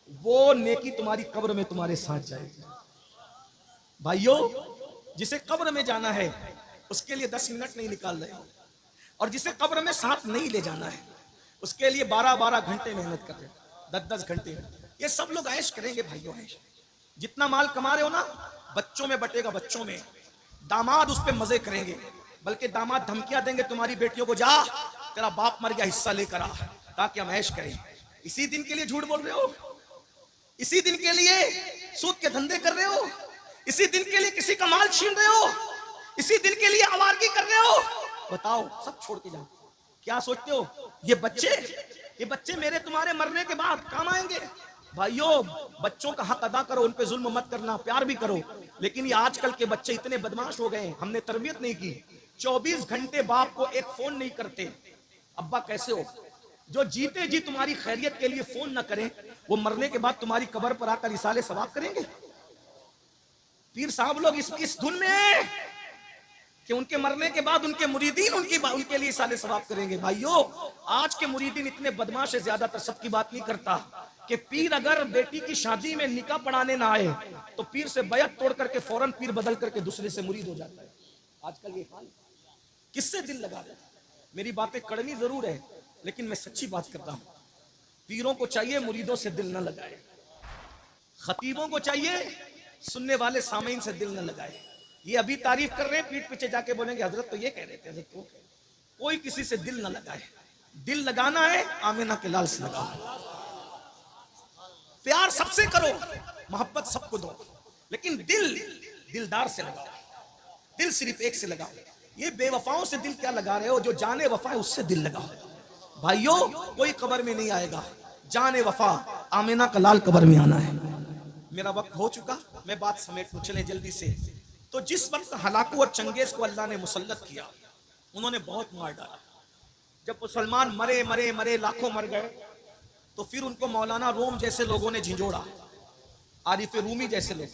वो नेकी तुम्हारी कब्र में तुम्हारे साथ जाएगी। भाइयों, जिसे कब्र में जाना है उसके लिए 10 मिनट नहीं निकाल रहे हो, और जिसे कब्र में साथ नहीं ले जाना है उसके लिए 12-12 घंटे मेहनत कर रहे हो, 10-10 घंटे। ये सब लोग ऐश करेंगे भाइयों, ऐश। जितना माल कमा रहे हो ना, बच्चों में बटेगा, बच्चों में। दामाद उस पर मजे करेंगे, बल्कि दामाद धमकियां देंगे तुम्हारी बेटियों को, जा तेरा बाप मर गया, हिस्सा लेकर आ, ताकि हम ऐश करें। इसी दिन के लिए झूठ बोल रहे हो, इसी दिन के लिए सूद के धंधे कर रहे हो, इसी दिन के लिए किसी का माल छीन रहे हो, इसी दिन के लिए आवारगी कर रहे हो। बताओ, सब छोड़ के जाओ। क्या सोचते हो ये बच्चे मेरे तुम्हारे मरने के बाद काम आएंगे? भाइयों, बच्चों का हक अदा करो, उन पे जुल्म मत करना, प्यार भी करो। लेकिन ये आजकल के बच्चे इतने बदमाश हो गए, हमने तरबियत नहीं की। 24 घंटे बाप को एक फोन नहीं करते, अब्बा कैसे हो? जो जीते जी तुम्हारी खैरियत के लिए फोन ना करें, वो मरने के बाद तुम्हारी कब्र पर आकर इसाले सवाब करेंगे। पीर साहब लोग इस धुन में कि उनके मरने के बाद उनके मुरीदीन उनके लिए इसाले सवाब करेंगे। भाइयों, आज के मुरीदीन इतने बदमाश है, ज्यादातर सबकी बात नहीं करता, कि पीर अगर बेटी की शादी में निकाह पढ़ाने ना आए तो पीर से बैत तोड़ करके फौरन पीर बदल करके दूसरे से मुरीद हो जाता है। आजकल ये हाल, किससे दिल लगा रहे? मेरी बातें कड़वी जरूर है, लेकिन मैं सच्ची बात करता हूं। पीरों को चाहिए मुरीदों से दिल न लगाए, खतीबों को चाहिए सुनने वाले सामीन से दिल न लगाए। ये अभी तारीफ कर रहे हैं, पीठ पीछे जाके बोलेंगे हजरत तो ये कह रहे थे, हजरत तो कोई किसी से दिल न लगाए। दिल लगाना है आमिना के लाल से लगाओ, प्यार सबसे करो, मोहब्बत सबको दो, लेकिन दिल दिलदार से लगाओ, दिल सिर्फ एक से लगाओ। ये बेवफाओं से दिल क्या लगा रहे हो? जो जाने वफा है उससे दिल लगाओ। भाइयों कोई कब्र में नहीं आएगा, जाने वफा आमिना का लाल कब्र में आना है। मेरा वक्त हो चुका, मैं बात समेट लूं, चले जल्दी से। तो जिस वक्त हलाकू और चंगेज को अल्लाह ने मुसल्लत किया, उन्होंने बहुत मार डाला। जब मुसलमान मरे मरे मरे लाखों मर गए, तो फिर उनको मौलाना रोम जैसे लोगों ने झिंझोड़ा, आरिफ रूमी जैसे लोग,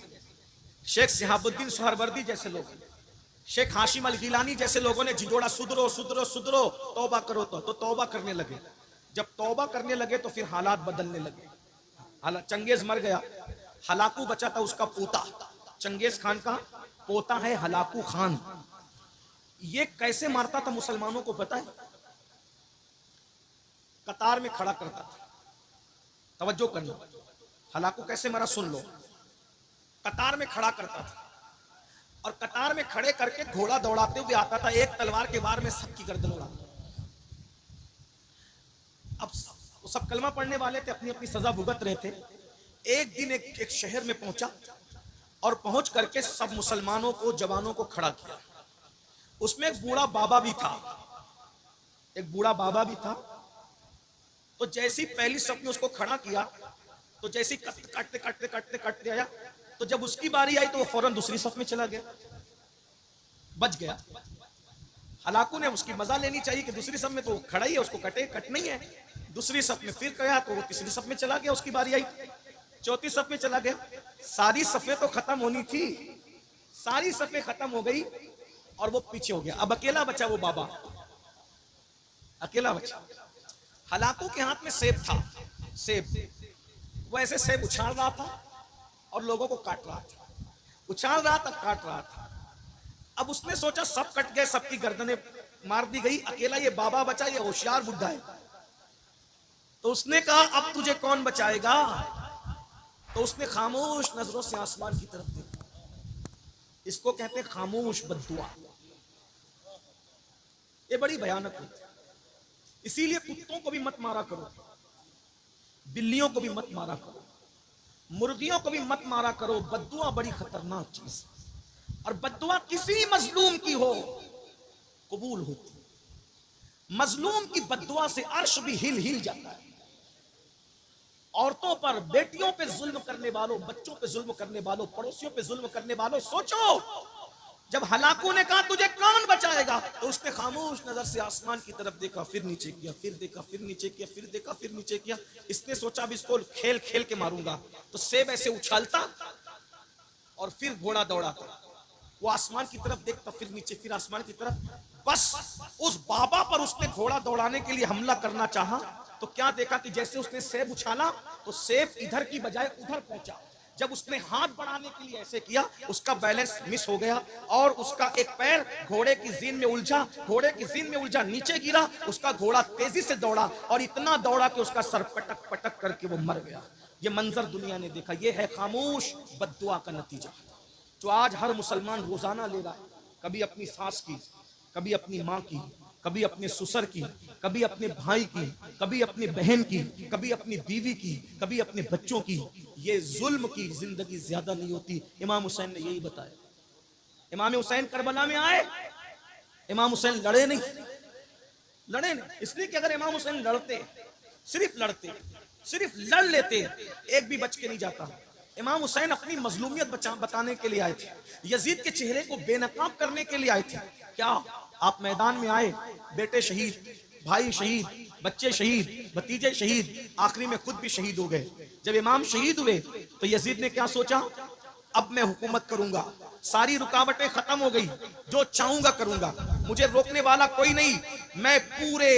शेख सिहाबुद्दीन सुहरवर्दी जैसे लोग, शेख हाशिम अल गिलानी जैसे लोगों ने झिंझोड़ा, सुधरो सुधरो सुधरो, तौबा करो। तो तौबा करने लगे। जब तौबा करने लगे तो फिर हालात बदलने लगे। चंगेज मर गया, हलाकू बचा था उसका पोता, चंगेज खान का पोता है हलाकू खान। ये कैसे मारता था मुसलमानों को पता है? कतार में खड़ा करता था। तवज्जो करना, हलाकू कैसे मरा सुन लो। कतार में खड़ा करता था और कतार में खड़े करके घोड़ा दौड़ाते हुए आता था, एक तलवार के वार में सबकी गर्दन उड़ाता। अब सब कलमा पढ़ने वाले थे, अपनी अपनी सजा भुगत रहे थे। एक दिन एक शहर में पहुंचा और पहुंच करके सब मुसलमानों को, जवानों को खड़ा किया। उसमें एक बूढ़ा बाबा भी था, एक बूढ़ा बाबा भी था। तो जैसी पहली सब ने उसको खड़ा किया, तो जैसी काटते काटते काटते काटते आया, तो जब उसकी बारी आई तो वो फौरन दूसरी सफ में चला गया, बच गया। हलाकू ने उसकी मजा लेनी चाहिए कि दूसरी सफ में तो खड़ा ही है, उसको कट नहीं है। दूसरी सफ में फिर गया तो वो तीसरी सफ में चला गया, उसकी बारी आई, चौथी सफ में चला गया। सारी सफे तो खत्म होनी थी, सारी सफे खत्म हो गई और वो पीछे हो गया। अब अकेला बचा वो बाबा, अकेला बचा। हलाकू के हाथ में सेब था, सेब वो ऐसे सेब उछाल रहा था और लोगों को काट रहा था, उछाल रहा था, काट रहा था। अब उसने सोचा सब कट गए, सबकी गर्दनें मार दी गई, अकेला ये बाबा बचा, ये होशियार बुड्ढा है। तो उसने कहा अब तुझे कौन बचाएगा? तो उसने खामोश नजरों से आसमान की तरफ देखा। इसको कहते हैं खामोश बद्दुआ। ये बड़ी भयानक होती है। इसीलिए कुत्तों को भी मत मारा करो, बिल्लियों को भी मत मारा करो, मुर्गियों को भी मत मारा करो। बद्दुआ बड़ी खतरनाक चीज, और बद्दुआ किसी मजलूम की हो कबूल होती। मजलूम की बद्दुआ से अर्श भी हिल हिल जाता है। औरतों पर, बेटियों पे जुल्म करने वालों, बच्चों पे जुल्म करने वालों, पड़ोसियों पे जुल्म करने वालों, सोचो जब हलाकू ने कहा तुझे कौन बचाएगा, तो उसने खामोश नजर से आसमान की तरफ देखा, फिर नीचे किया, फिर देखा, फिर नीचे किया, फिर देखा, फिर नीचे किया। इसने सोचा अब इसको खेल खेल के मारूंगा। तो सेब ऐसे उछालता और फिर घोड़ा दौड़ाता, वो आसमान की तरफ देखता, फिर नीचे, फिर आसमान की तरफ। बस उस बाबा पर उसने घोड़ा दौड़ाने के लिए हमला करना चाहा, तो क्या देखा कि जैसे उसने सेब उछाला तो सेब इधर की बजाय उधर पहुंचा। जब उसने हाथ बढ़ाने के लिए ऐसे किया, उसका बैलेंस मिस हो गया और उसका एक पैर घोड़े की जीन में उलझा, घोड़े की जीन में उलझा, नीचे गिरा। उसका घोड़ा तेजी से दौड़ा और इतना दौड़ा कि उसका सर पटक पटक करके वो मर गया। ये मंजर दुनिया ने देखा। ये है खामोश बद्दुआ का नतीजा, जो आज हर मुसलमान रोजाना ले रहा है। कभी अपनी सास की, कभी अपनी माँ की, कभी अपने ससुर की, कभी अपने भाई की, कभी अपनी बहन की, कभी अपनी बीवी की, कभी अपने बच्चों की। ये जुल्म की जिंदगी ज्यादा नहीं होती। इमाम हुसैन ने यही बताया। इमाम हुसैन करबला में आए, इमाम हुसैन लड़े नहीं, इसलिए कि अगर इमाम हुसैन लड़ते, सिर्फ लड़ते, सिर्फ लड़ लेते, एक भी बच के नहीं जाता। इमाम हुसैन अपनी मजलूमियत बताने के लिए आए थे, यजीद के चेहरे को बेनकाब करने के लिए आए थे। क्या आप मैदान में आए, बेटे शहीद, भाई शहीद, बच्चे शहीद, भतीजे शहीद, आखिरी में खुद भी शहीद हो गए। जब इमाम शहीद हुए तो यजीद ने क्या सोचा? अब मैं हुकूमत करूंगा, सारी रुकावटें खत्म हो गई, जो चाहूंगा करूंगा, मुझे रोकने वाला कोई नहीं, मैं पूरे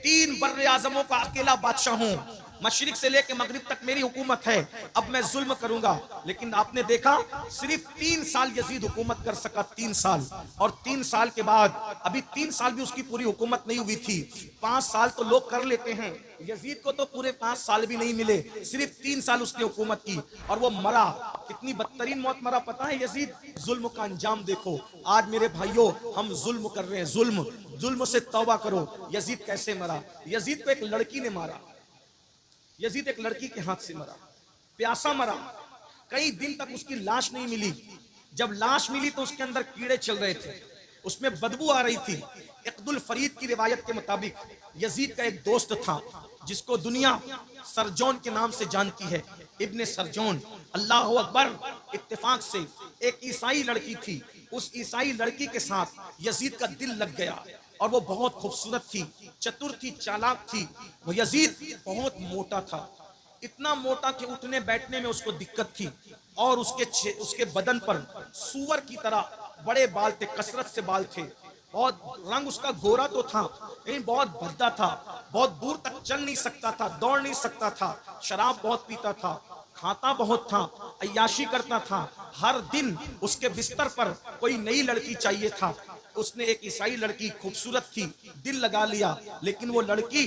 3 बर्रे आजमों का अकेला बादशाह हूं। मशरिक से लेकर मगरिब तक मेरी हुकूमत है, अब मैं जुल्म करूंगा। लेकिन आपने देखा सिर्फ 3 साल यजीद हुकूमत कर सका, 3 साल। और 3 साल के बाद अभी 3 साल भी उसकी पूरी हुकूमत नहीं हुई थी। 5 साल तो लोग कर लेते हैं, यजीद को तो पूरे 5 साल भी नहीं मिले, सिर्फ 3 साल उसने हुकूमत की और वो मरा। कितनी बदतरीन मौत मरा पता है यजीद? जुल्म का अंजाम देखो। आज मेरे भाइयों हम जुल्म कर रहे हैं, जुल्म, जुल्म से तौबा करो। यजीद कैसे मरा? यजीद को एक लड़की ने मारा, यजीद एक लड़की के हाथ से मरा, प्यासा मरा। कई दिन तक उसकी लाश नहीं मिली। जब लाश मिली तो उसके अंदर कीड़े चल रहे थे, उसमें बदबू आ रही थी। इक़दुल फरीद की रिवायत के मुताबिक यजीद का एक दोस्त था जिसको दुनिया सरजोन के नाम से जानती है, इब्ने सरजोन। अल्लाह अकबर। इत्तेफाक से एक ईसाई लड़की थी, उस ईसाई लड़की के साथ यजीद का दिल लग गया और वो बहुत खूबसूरत थी, चतुर थी, चालाक थी। वो यजीद बहुत मोटा था, इतना मोटा कि उठने बैठने में उसको दिक्कत थी और उसके बदन पर सूअर की तरह बड़े बाल थे, कसरत से बाल थे। बहुत रंग उसका गोरा तो था लेकिन बहुत भद्दा था, बहुत दूर तक चल नहीं सकता था, दौड़ नहीं सकता था, शराब बहुत पीता था, खाता बहुत था, अय्याशी करता था। हर दिन उसके बिस्तर पर कोई नई लड़की चाहिए था। उसने एक ईसाई लड़की खूबसूरत थी, दिल लगा लिया, लेकिन वो लड़की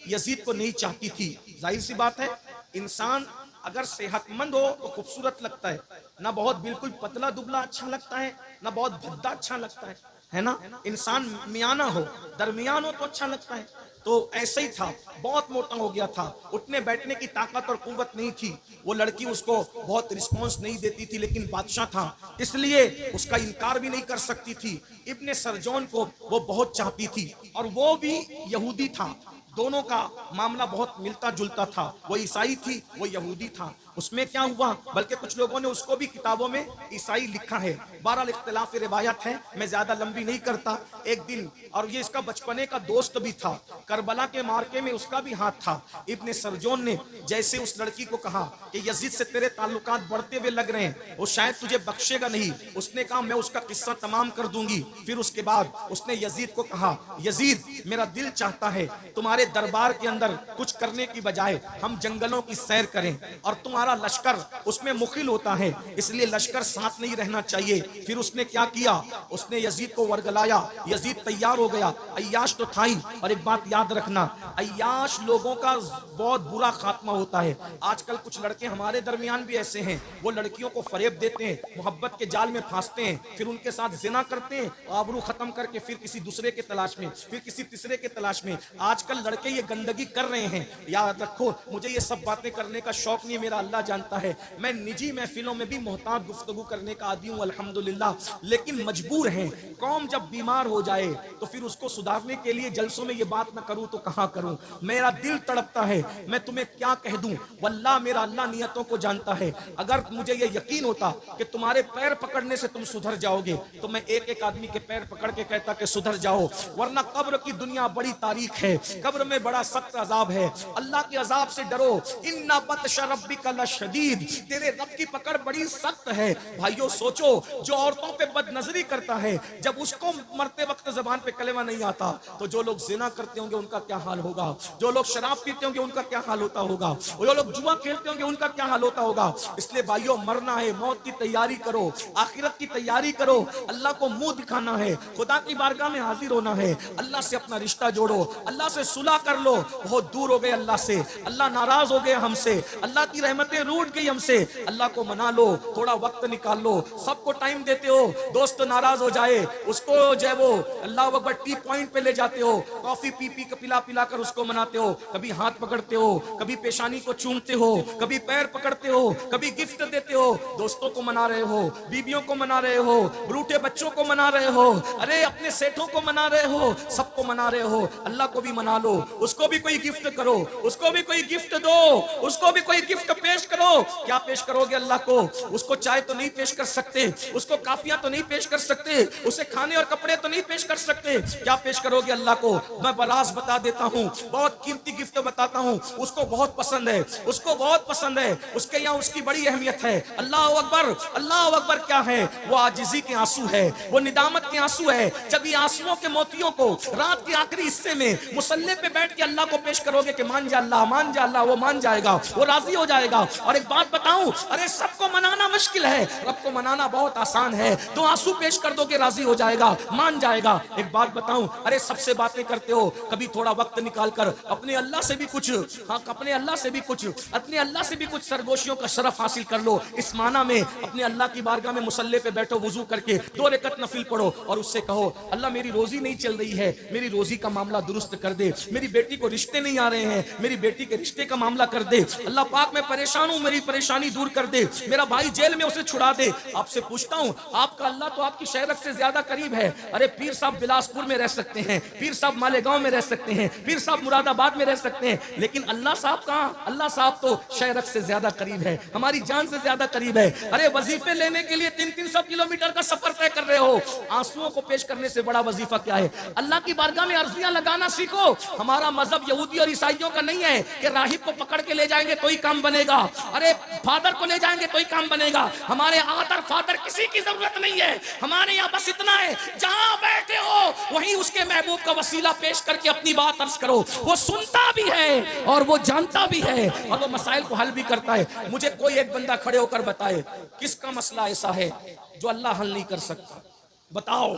यजीद को नहीं चाहती थी। जाहिर सी बात है, इंसान अगर सेहतमंद हो तो खूबसूरत लगता है ना, बहुत बिल्कुल पतला दुबला अच्छा लगता है ना, बहुत भद्दा अच्छा लगता है ना। इंसान मियाना हो, दरमियान हो तो अच्छा लगता है। तो ऐसे ही था, बहुत मोटा हो गया था, उठने बैठने की ताकत और कुव्वत नहीं थी। वो लड़की उसको बहुत रिस्पॉन्स नहीं देती थी, लेकिन बादशाह था इसलिए उसका इनकार भी नहीं कर सकती थी। इब्ने सरजोन को वो बहुत चाहती थी और वो भी यहूदी था। दोनों का मामला बहुत मिलता जुलता था, वो ईसाई थी, वो यहूदी था। उसमें क्या हुआ, बल्कि कुछ लोगों ने उसको भी किताबों में ईसाई लिखा है। बहरहाल इख्तिलाफ रिवायत है, मैं ज्यादा लंबी नहीं करता। एक दिन, और ये इसका बचपने का दोस्त भी था, करबला के मार्के में उसका भी हाथ था। इब्ने सरजोन ने जैसे उस लड़की को कहा कि यजीद से तेरे ताल्लुकात बढ़ते हुए लग रहे हैं, वो शायद तुझे बख्शेगा नहीं। उसने कहा मैं उसका किस्सा तमाम कर दूंगी। फिर उसके बाद उसने यजीद को कहा, यजीद मेरा दिल चाहता है तुम्हारे दरबार के अंदर कुछ करने की बजाय हम जंगलों की सैर करें, और तुम्हारा लश्कर उसमें मुखिल होता है, इसलिए लश्कर साथ नहीं रहना चाहिए। फिर उसने क्या किया, उसने यजीद को वर्गलाया, यजीद तैयार हो गया। अय्याश तो था ही, और एक बात याद रखना, अय्याश लोगों का बहुत बुरा खात्मा होता है। आजकल कुछ लड़के हमारे दरमियान भी ऐसे हैं, वो लड़कियों को फरेब देते हैं, मोहब्बत के जाल में फांसते हैं, फिर उनके साथ जिना करते हैं, आबरू खत्म करके फिर किसी दूसरे के तलाश में, फिर किसी तीसरे के तलाश में। आजकल लड़के ये गंदगी कर रहे हैं। याद रखो, मुझे ये सब बातें करने का शौक नहीं है, मेरा अल्लाह जानता है। मैं निजी महफिलों में भी मोहतात गुफ्तगू करने का आदी हूँ अल्हम्दुलिल्लाह, लेकिन मजबूर हैं। कौम जब बीमार हो जाए तो फिर उसको सुधारने के लिए जलसों में ये बात ना करूं तो कहां करूं। मेरा दिल तड़पता है, मैं तुम्हें क्या कह दूं। वल्लाह मेरा अल्लाह नियतों को जानता है। अगर मुझे ये यकीन होता कि तुम्हारे पैर पकड़ने से तुम सुधर जाओगे तो मैं एक एक आदमी के पैर पकड़ के कहता कि सुधर जाओ, वरना कब्र की दुनिया बड़ी तारीख है, कब्र में बड़ा सख्त अजाब है। अल्लाह के अजाब से डरो, इन्ना बत्श रब्बिका लशदीद, तेरे रब की पकड़ बड़ी सख्त है। भाइयों सोचो, जो औरतों पे बदनजरी करता है, जब उसको मरते वक्त जबान पे कलेमा नहीं आता, तो जो लोग जिना करते होंगे उनका क्या हाल होगा, जो लोग शराब पीते होंगे उनका क्या हाल होता होगा, जो लोग जुआ खेलते होंगे उनका क्या हाल होता होगा। इसलिए भाइयों, मरना है, मौत की तैयारी करो, आखिरत की तैयारी करो, अल्लाह को मुंह दिखाना है, खुदा की बारगाह में हाजिर होना है, अल्लाह से अपना रिश्ता जोड़ो, अल्लाह से सुलह कर लो। बहुत दूर हो गए अल्लाह से, अल्लाह नाराज हो गए हमसे, अल्लाह की रहमतें रूठ गई हमसे। अल्लाह को मना लो, थोड़ा वक्त निकाल लो। सबको टाइम देते हो, दोस्त नाराज हो जाए उसको जो है वो अल्लाह अकबर टी पॉइंट पे ले जाते हो, कॉफी पी पी पिला पिला कर उसको मनाते हो। कभी हाथ पकड़ते हो, कभी पेशानी को चूमते हो, कभी पैर पकड़ते हो, कभी गिफ्ट देते हो। दोस्तों को मना रहे हो, बीबियों को मना रहे हो, रूठे बच्चों को मना रहे हो, अरे अपने सेठों को मना रहे हो, सबको मना रहे हो। अल्लाह को भी मना लो, उसको भी कोई गिफ्ट करो, उसको भी कोई गिफ्ट दो, उसको भी कोई गिफ्ट पेश करो। क्या पेश करोगे अल्लाह को? उसको चाय तो नहीं पेश कर सकते, उसको काफिया तो नहीं पेश कर सकते, उसे खाने और कपड़े तो नहीं पेश कर सकते। क्या पेश करोगे अल्लाह को? मैं बरास बता देता हूँ, बहुत कीमती गिफ्ट बताता हूँ, उसको बहुत पसंद है, उसको बहुत पसंद है, उसके यहाँ उसकी बड़ी अहमियत है। अल्लाह अकबर, अल्लाह अकबर क्या है? वो आजिजी के आंसू है, वो निदामत के आंसू है। जब ये आंसुओं के मोतियों को रात के आखिरी हिस्से में मुसल्ले पे बैठ के अल्लाह को पेश करोगे कि मान जा अल्लाह, मान जा अल्लाह, वो मान जाएगा, वो राजी हो जाएगा। और एक बात बताऊं, अरे सबको मनाना मुश्किल है, रब को मनाना बहुत आसान है। तो आंसू पेश कर दो कि राजी हो जाएगा, मान जाएगा। एक बात बताऊं, अरे सबसे बातें करते हो, कभी थोड़ा वक्त निकाल कर अपने अल्लाह से भी कुछ, हाँ अपने अल्लाह से भी कुछ, अपने अल्लाह से भी कुछ सरगोशियों का शरफ हासिल कर लो। इस माना में अपने अल्लाह की बारगाह में मुसल्ले पे बैठो, वुजू करके 2 रकअत नफिल पढ़ो और उससे कहो अल्लाह मेरी रोजी नहीं चल रही है, मेरी रोजी का मामला दुरुस्त कर दे, मेरी बेटी को रिश्ते नहीं आ रहे हैं, मेरी बेटी के रिश्ते का मामला कर दे, अल्लाह पाक मैं परेशान हूं, मेरी परेशानी दूर कर दे, मेरा भाई जेल में उसे छुड़ा दे। आपसे पूछता हूं, आपका अल्लाह तो आपकी शहरत से ज्यादा करीब है। अरे पीर साहब बिलासपुर में रह सकते हैं, पीर साहब मालेगांव में रह सकते हैं, पीर साहब मुरादाबाद में रह सकते हैं, लेकिन अल्लाह साहब कहां? अल्लाह साहब तो शहरत से ज्यादा करीब है, हमारी जान से ज्यादा करीब है। अरे वजीफे लेने के लिए 300-300 किलोमीटर का सफर तय कर रहे हो, आंसुओं को पेश करने से बड़ा वजीफा क्या है? अल्लाह की बारगाह में अर्जियां लगाना सीखो। हमारा मजहब यहूदी और ईसाइयों का नहीं है कि राहिब को पकड़ के ले जाएंगे तो ही काम बनेगा, अरे फादर को ले जाएंगे तो ही काम बनेगा। हमारे आदर फादर किसी की जरूरत नहीं है, हमारे यहाँ बस इतना है, जहां बैठे हो वहीं उसके महबूब का वसीला पेश करके अपनी बात अर्ज करो। वो सुनता भी है और वो जानता भी है और वो मसाइल को हल भी करता है। मुझे कोई एक बंदा खड़े होकर बताए किसका मसला ऐसा है जो अल्लाह हल नहीं कर सकता? बताओ,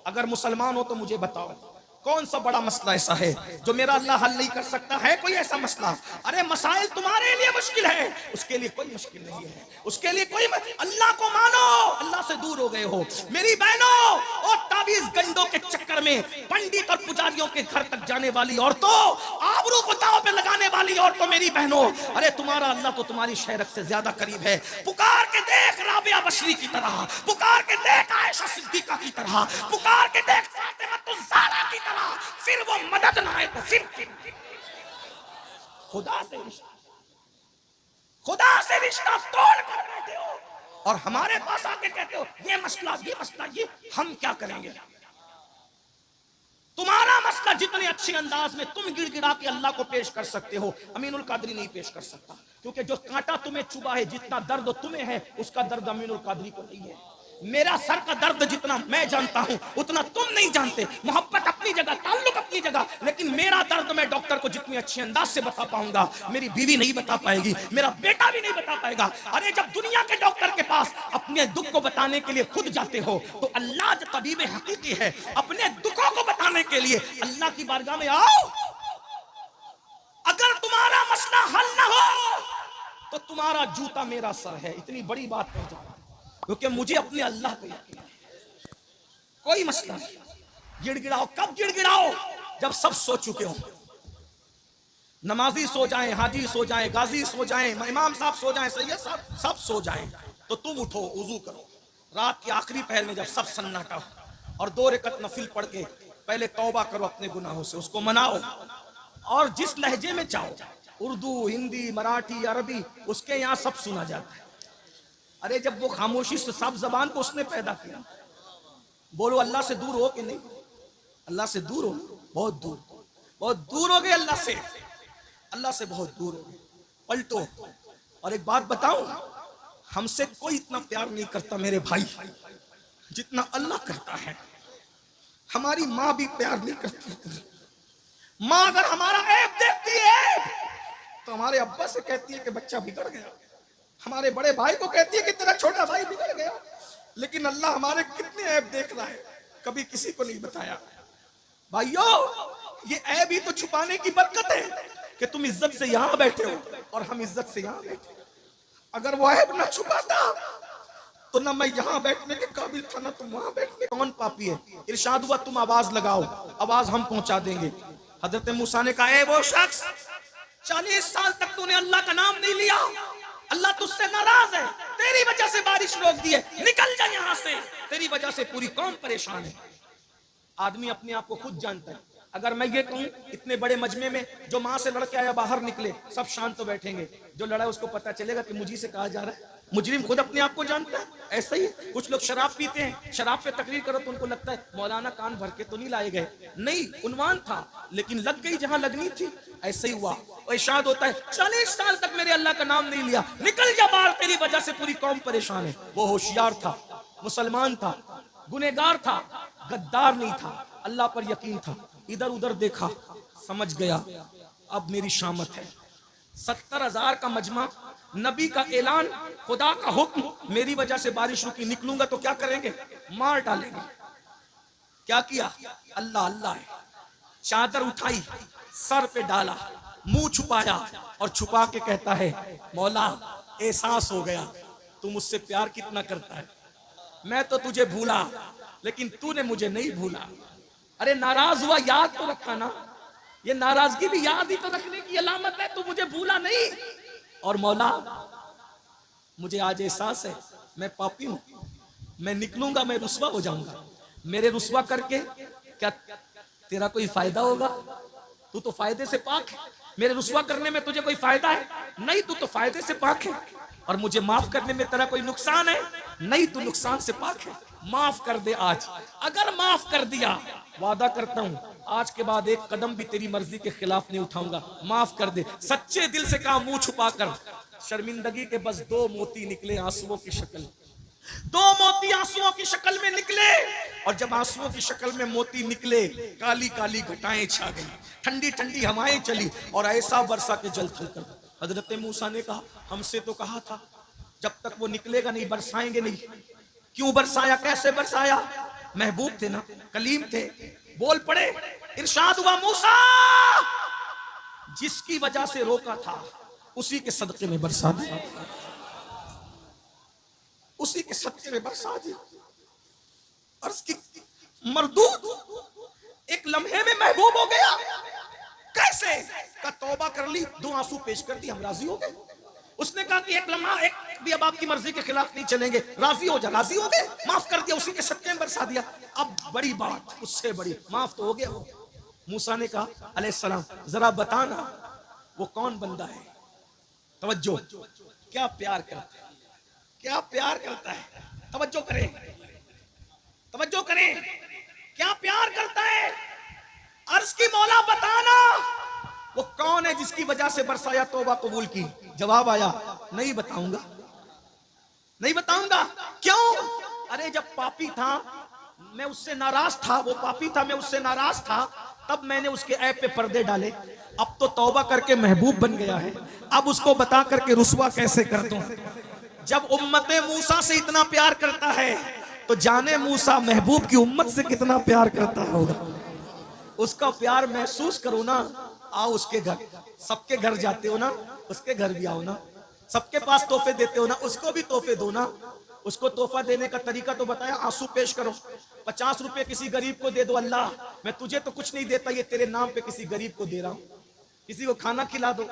अगर मुसलमान हो तो मुझे बताओ कौन सा बड़ा मसला ऐसा है जो मेरा अल्लाह हल नहीं कर सकता? है कोई ऐसा मसला? अरे मसाइल तुम्हारे लिए मुश्किल है, उसके लिए कोई मुश्किल नहीं है, उसके लिए कोई अल्लाह को मानो, अल्लाह से दूर हो गए हो मेरी बहनों। और ताबीज गंडों के चक्कर में पंडित और पुजारियों के घर तक जाने वाली औरतों, आबरू को दांव पे लगाने वाली औरतों, मेरी बहनों, अरे तुम्हारा अल्लाह तो तुम्हारी शहरत से ज्यादा करीब है। पुकार के देख राबिया बशरी की तरह, पुकार के देख आयशा सिद्दीका की तरह, पुकार के देख फातिमा ज़हरा की तरह, फिर वो मदद ना आए तो फिर खुदा से रिश्ता तोड़ कर बैठे हो और हमारे पास आके कहते हो ये मसला ये हम क्या करेंगे? तुम्हारा मसला जितने अच्छे अंदाज में तुम गिड़गिड़ा के अल्लाह को पेश कर सकते हो, अमीनुल कादरी नहीं पेश कर सकता, क्योंकि जो कांटा तुम्हें चुभा है, जितना दर्द तुम्हें है, उसका दर्द अमीनुल कादरी को नहीं है। मेरा सर का दर्द जितना मैं जानता हूं उतना तुम नहीं जानते। मोहब्बत अपनी जगह, ताल्लुक अपनी जगह, लेकिन मेरा दर्द मैं डॉक्टर को जितनी अच्छे अंदाज से बता पाऊंगा, मेरी बीवी नहीं बता पाएगी, मेरा बेटा भी नहीं बता पाएगा। अरे जब दुनिया के डॉक्टर के पास अपने दुख को बताने के लिए खुद जाते हो तो अल्लाह जो तबीब हकीकी है, अपने दुखों को बताने के लिए अल्लाह की बारगाह में आओ। अगर तुम्हारा मसला हल ना हो तो तुम्हारा जूता मेरा सर है, इतनी बड़ी बात कह जा, क्योंकि मुझे अपने अल्लाह पे यकीन है। कोई मसला नहीं। गिड़गिड़ाओ, कब गिड़गिड़ाओ? जब सब सो चुके हो, नमाजी सो जाएं, हाजी सो जाएं, गाजी सो जाएं, इमाम साहब सो जाएं, सैयद साहब सब सो जाएं, तो तुम उठो, वुजू करो। रात के आखिरी पहर में जब सब सन्नाटा हो और 2 रकअत नफिल पढ़ के पहले तौबा करो अपने गुनाहों से, उसको मनाओ और जिस लहजे में चाहो, उर्दू, हिंदी, मराठी, अरबी, उसके यहाँ सब सुना जाता है। अरे जब वो खामोशी से सब जबान को उसने पैदा किया, बोलो अल्लाह से दूर हो कि नहीं? अल्लाह से दूर हो, बहुत दूर हो गए अल्लाह से बहुत दूर हो गए। पलटो। और एक बात बताऊं, हमसे कोई इतना प्यार नहीं करता मेरे भाई जितना अल्लाह करता है। हमारी माँ भी प्यार नहीं करती। माँ अगर हमारा ऐब देखती है तो हमारे अब्बा से कहती है कि बच्चा बिगड़ गया, हमारे बड़े भाई को कहती है कि तेरा छोटा भाई बिगड़ गया। लेकिन अल्लाह हमारे कितने ऐब देख रहा है, कभी किसी को नहीं बताया। भाइयों, ये ऐब ही तो छुपाने की बरकत है कि तुम इज्जत से यहां बैठे हो और हम इज्जत से यहां बैठे। अगर वो ऐब ना छुपाता तो ना मैं यहां बैठने के काबिल था, ना तुम वहां बैठने। कौन पापी है? इरशाद हुआ तुम आवाज लगाओ, आवाज हम पहुंचा देंगे। हजरत मूसा ने कहा, वो शख्स 40 साल तक तूने अल्लाह का नाम नहीं लिया, अल्लाह तुझसे नाराज है, तेरी वजह से बारिश रोक दी है, निकल जा यहां से, तेरी वजह से पूरी कौम परेशान है। आदमी अपने आप को खुद जानता है। अगर मैं ये कहूं इतने बड़े मजमे में जो मां से लड़के आया बाहर निकले, सब शांत तो बैठेंगे, जो लड़ा उसको पता चलेगा कि मुझी से कहा जा रहा है। मुजरिम खुद अपने आप को जानता है। ऐसा ही कुछ लोग शराब पीते हैं, शराब पे तकरीर करो तो उनको लगता है मौलाना कान भर के तो नहीं लाए गए, नहीं, उन्वान था लेकिन लग गई जहां लगनी थी। ऐसे ही हुआ। और इरशाद होता है 40 साल तक मेरे अल्लाह का नाम नहीं लिया, निकल जा बाहर, तेरी वजह से पूरी कौम परेशान है। वो होशियार था, मुसलमान था, गुनहगार था, गद्दार नहीं था, अल्लाह पर यकीन था। इधर उधर देखा, समझ गया अब मेरी शामत है। 70,000 का मजमा, नबी का ऐलान, खुदा का हुक्म, मेरी वजह से बारिश रुकी, निकलूंगा तो क्या करेंगे? मार डालेंगे। क्या किया? अल्लाह अल्लाह है। चादर उठाई, सर पे डाला, मुंह छुपाया और छुपा के कहता है, मौला एहसास हो गया तू मुझसे प्यार कितना करता है। मैं तो तुझे भूला लेकिन तूने मुझे नहीं भूला। अरे नाराज हुआ, याद तो रखा ना। ये नाराजगी भी याद ही तो रखने की अलामत है। तू मुझे भूला नहीं। और मौला मुझे आज एहसास है मैं पापी हूं, मैं निकलूंगा, मैं रुस्वा हो जाऊंगा। मेरे रुस्वा करके क्या तेरा कोई फायदा होगा? तू तो फायदे से पाक है। मेरे रुस्वा करने में तुझे कोई फायदा है? नहीं, तू तो फायदे से पाक है। और मुझे माफ करने में तेरा कोई नुकसान है? नहीं, तू नुकसान से पाक है। माफ कर दे आज। अगर माफ कर दिया, वादा करता हूं आज के बाद एक कदम भी तेरी मर्जी के खिलाफ नहीं उठाऊंगा। माफ कर दे। सच्चे दिल से कहा, मुंह छुपाकर। शर्मिंदगी के बस 2 मोती निकले आंसुओं की शक्ल। 2 मोती आंसुओं की शक्ल में निकले। और जब आंसुओं की शक्ल में मोती निकले, काली काली घटाएं छा गई, ठंडी ठंडी हवाएं चली और ऐसा बरसा के जल थल कर। हजरत मूसा ने कहा, हमसे तो कहा था जब तक वो निकलेगा नहीं बरसाएंगे नहीं। क्यों बरसाया? कैसे बरसाया? महबूब थे ना, कलीम थे, बोल पड़े। इरशाद हुआ, मूसा जिसकी वजह से रोका था उसी के सदके में बरसा दिया, उसी के सदके में बरसा दिया। अर्ज की मरदूद एक लम्हे में महबूब हो गया। कैसे? का तौबा कर ली, 2 आंसू पेश कर दी, हम राजी हो गए। उसने कहा कि एक लम्हा, एक भी अब आपकी मर्जी के खिलाफ नहीं चलेंगे, राजी हो जा। राजी हो गए, माफ कर दिया, उसी के सदके में बरसा दिया। अब बड़ी बात, उससे बड़ी, माफ तो हो गया। मूसा ने कहा अलैहिस्सलाम, जरा बताना वो कौन बंदा है? तवज्जो, क्या प्यार करता है, क्या प्यार करता है। तवज्जो करें, तवज्जो करें, क्या प्यार करता है। अर्ज की मौला बताना वो कौन है जिसकी वजह से बरसाया, तौबा कबूल की। जवाब आया, नहीं बताऊंगा, नहीं बताऊंगा। क्यों? अरे जब पापी था मैं उससे नाराज था, वो पापी था मैं उससे नाराज था, तब मैंने उसके ऐब पे पर्दे डाले। अब तो तौबा करके महबूब बन गया है, अब उसको बता करके रुसवा कैसे कर दूं। जब उम्मते मूसा से इतना प्यार करता है तो जाने मूसा महबूब की उम्मत से कितना प्यार करता होगा। उसका प्यार महसूस करो ना। आओ उसके घर, सबके घर जाते हो ना, उसके घर भी आओ ना। सबके पास तोहफे देते हो ना, उसको भी तोहफे दो ना। उसको तोहफा देने का तरीका तो बताया, आंसू पेश करो। 50 रुपए किसी गरीब को दे दो, अल्लाह मैं तुझे तो कुछ नहीं देता, ये तेरे नाम पे किसी गरीब को दे रहा हूँ। किसी को खाना खिला दो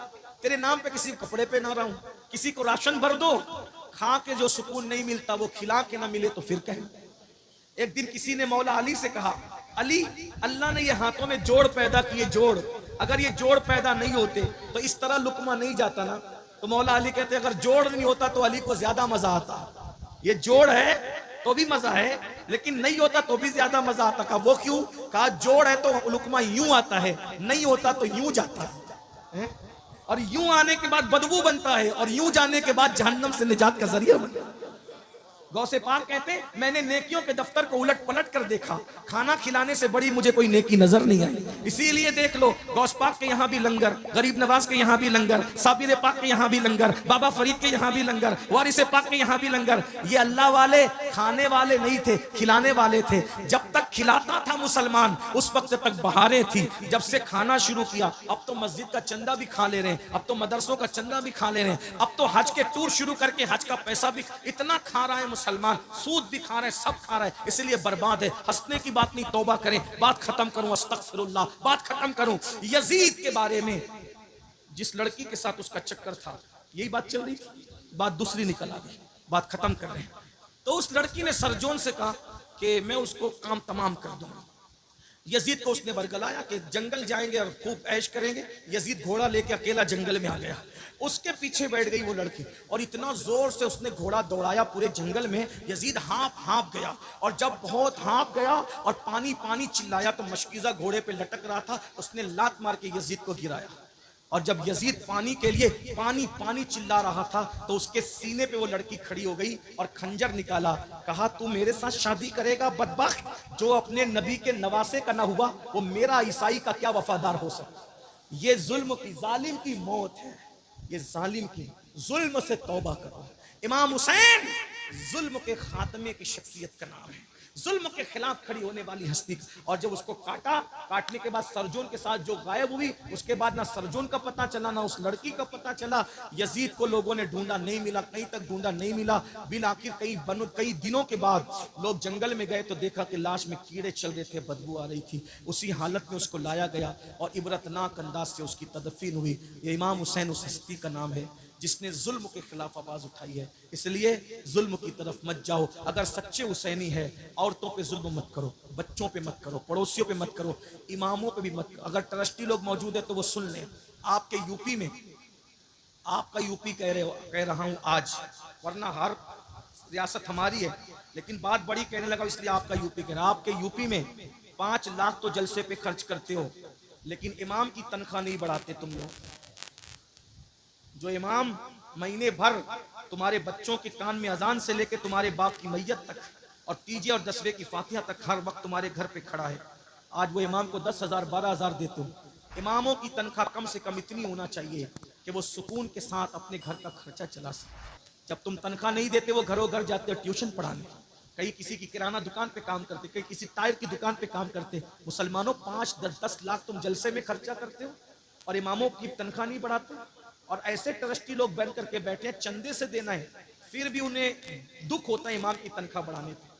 तेरे नाम पे, किसी को कपड़े पहना रहा हूँ, किसी को राशन भर दो। खा के जो सुकून नहीं मिलता वो खिला के ना मिले तो फिर कहें। एक दिन किसी ने मौला अली से कहा, अली अल्लाह ने ये हाथों में जोड़ पैदा किए, जोड़, अगर ये जोड़ पैदा नहीं होते तो इस तरह लुकमा नहीं जाता ना। तो मौला अली कहते अगर जोड़ नहीं होता तो अली को ज्यादा मजा आता। ये जोड़ है तो भी मजा है, लेकिन नहीं होता तो भी ज्यादा मजा आता। कहा वो क्यों? कहा जोड़ है तो लुकमा यूं आता है, नहीं होता तो यूं जाता है, और यूं आने के बाद बदबू बनता है, और यूं जाने के बाद जहन्नम से निजात का जरिया बनता है। गौसे पाक कहते मैंने नेकियों के दफ्तर को उलट पलट कर देखा, खाना खिलाने से बड़ी मुझे कोई नेकी नजर नहीं आई। इसीलिए देख लो, गौस पाक के यहाँ भी लंगर, गरीब नवाज के यहाँ भी लंगर, साबिर पाक के यहाँ भी लंगर, बाबा फरीद के यहाँ भी लंगर, वारिस पाक के यहाँ भी लंगर। ये अल्लाह वाले खाने वाले नहीं थे, खिलाने वाले थे। जब तक खिलाता था मुसलमान उस वक्त तक बहारें थी। जब से खाना शुरू किया, अब तो मस्जिद का चंदा भी खा ले रहे हैं, अब तो मदरसों का चंदा भी खा ले रहे हैं, अब तो हज के टूर शुरू करके हज का पैसा भी इतना खा रहा है मुसलमान, सूद भी खा रहे हैं, सब खा रहे हैं, इसलिए बर्बाद है। हंसने की बात नहीं, तौबा करें। बात खत्म करूं, अस्तगफिरुल्लाह, बात खत्म करूं। यजीद के बारे में, जिस लड़की के साथ उसका चक्कर था, यही बात चल रही थी, बात दूसरी निकल आ गई, बात खत्म कर रहे हैं। तो उस लड़की ने सरजोन से कहा कि मैं उसको काम तमाम कर दूंगा। यजीद को उसने बरगलाया कि जंगल जाएंगे और खूब ऐश करेंगे। यजीद घोड़ा लेके अकेला जंगल में आ गया, उसके पीछे बैठ गई वो लड़की, और इतना जोर से उसने घोड़ा दौड़ाया पूरे जंगल में। यजीद हाँप गया, और जब बहुत हाँप गया और पानी पानी चिल्लाया तो मशकीज़ा घोड़े पे लटक रहा था, उसने लात मार के यजीद को गिराया। और जब यजीद पानी के लिए पानी पानी चिल्ला रहा था तो उसके सीने पे वो लड़की खड़ी हो गई और खंजर निकाला। कहा तू मेरे साथ शादी करेगा बदबख्त, जो अपने नबी के नवासे का ना हुआ वो मेरा ईसाई का क्या वफादार हो सकता। ये जुल्म की, जालिम की मौत है, ये जालिम की, जुल्म से तौबा करो। इमाम हुसैन जुल्म के खात्मे की शख्सियत का नाम है, जुल्म के खिलाफ खड़ी होने वाली हस्ती। और जब उसको काटा, काटने के बाद सरजोन के साथ जो गायब हुई, उसके बाद ना सरजोन का पता चला ना उस लड़की का पता चला। यजीद को लोगों ने ढूंढा, नहीं मिला, कहीं तक ढूंढा, नहीं मिला। बिल आखिर कई दिनों के बाद लोग जंगल में गए तो देखा कि लाश में कीड़े चल रहे थे, बदबू आ रही थी। उसी हालत में उसको लाया गया और इबरतनाक अंदाज से उसकी तदफीन हुई। ये इमाम हुसैन उस हस्ती का नाम है जिसने जुल्म के खिलाफ आवाज उठाई है। इसलिए जुल्म की तरफ मत जाओ। अगर सच्चे हुसैनी है, औरतों पे जुल्म मत करो, बच्चों पे मत करो, पड़ोसियों पे मत करो, इमामों पे भी मत करो। अगर ट्रस्टी लोग मौजूद है तो वो सुन लें। आपके यूपी में, आपका यूपी कह रहा हूं आज, वरना हर रियासत हमारी है, लेकिन बात बड़ी कहने लगा इसलिए आपका यूपी कह रहा। आपके यूपी में 5 लाख तो जलसे पे खर्च करते हो, लेकिन इमाम की तनख्वाह नहीं बढ़ाते तुम लोग। जो इमाम महीने भर तुम्हारे बच्चों के कान में अजान से लेकर तुम्हारे बाप की मैयत तक और तीजे और दसवें की फातिहा तक हर वक्त तुम्हारे घर पे खड़ा है, आज वो इमाम को 10,000 12,000 देते हो। इमामों की तनख्वाह कम से कम इतनी होना चाहिए कि वो सुकून के साथ अपने घर का खर्चा चला सके। जब तुम तनख्वाह नहीं देते, वो घरों घर जाते हो ट्यूशन पढ़ाने, कहीं किसी की किराना दुकान पे काम करते, कहीं किसी टायर की दुकान पे काम करते। मुसलमानों 5-10 लाख तुम जलसे में खर्चा करते हो और इमामों की तनख्वाह नहीं बढ़ाते। और ऐसे ट्रस्टी लोग बन करके बैठे हैं, चंदे से देना है, फिर भी उन्हें दुख होता है इमाम की तनख्वाह बढ़ाने पे।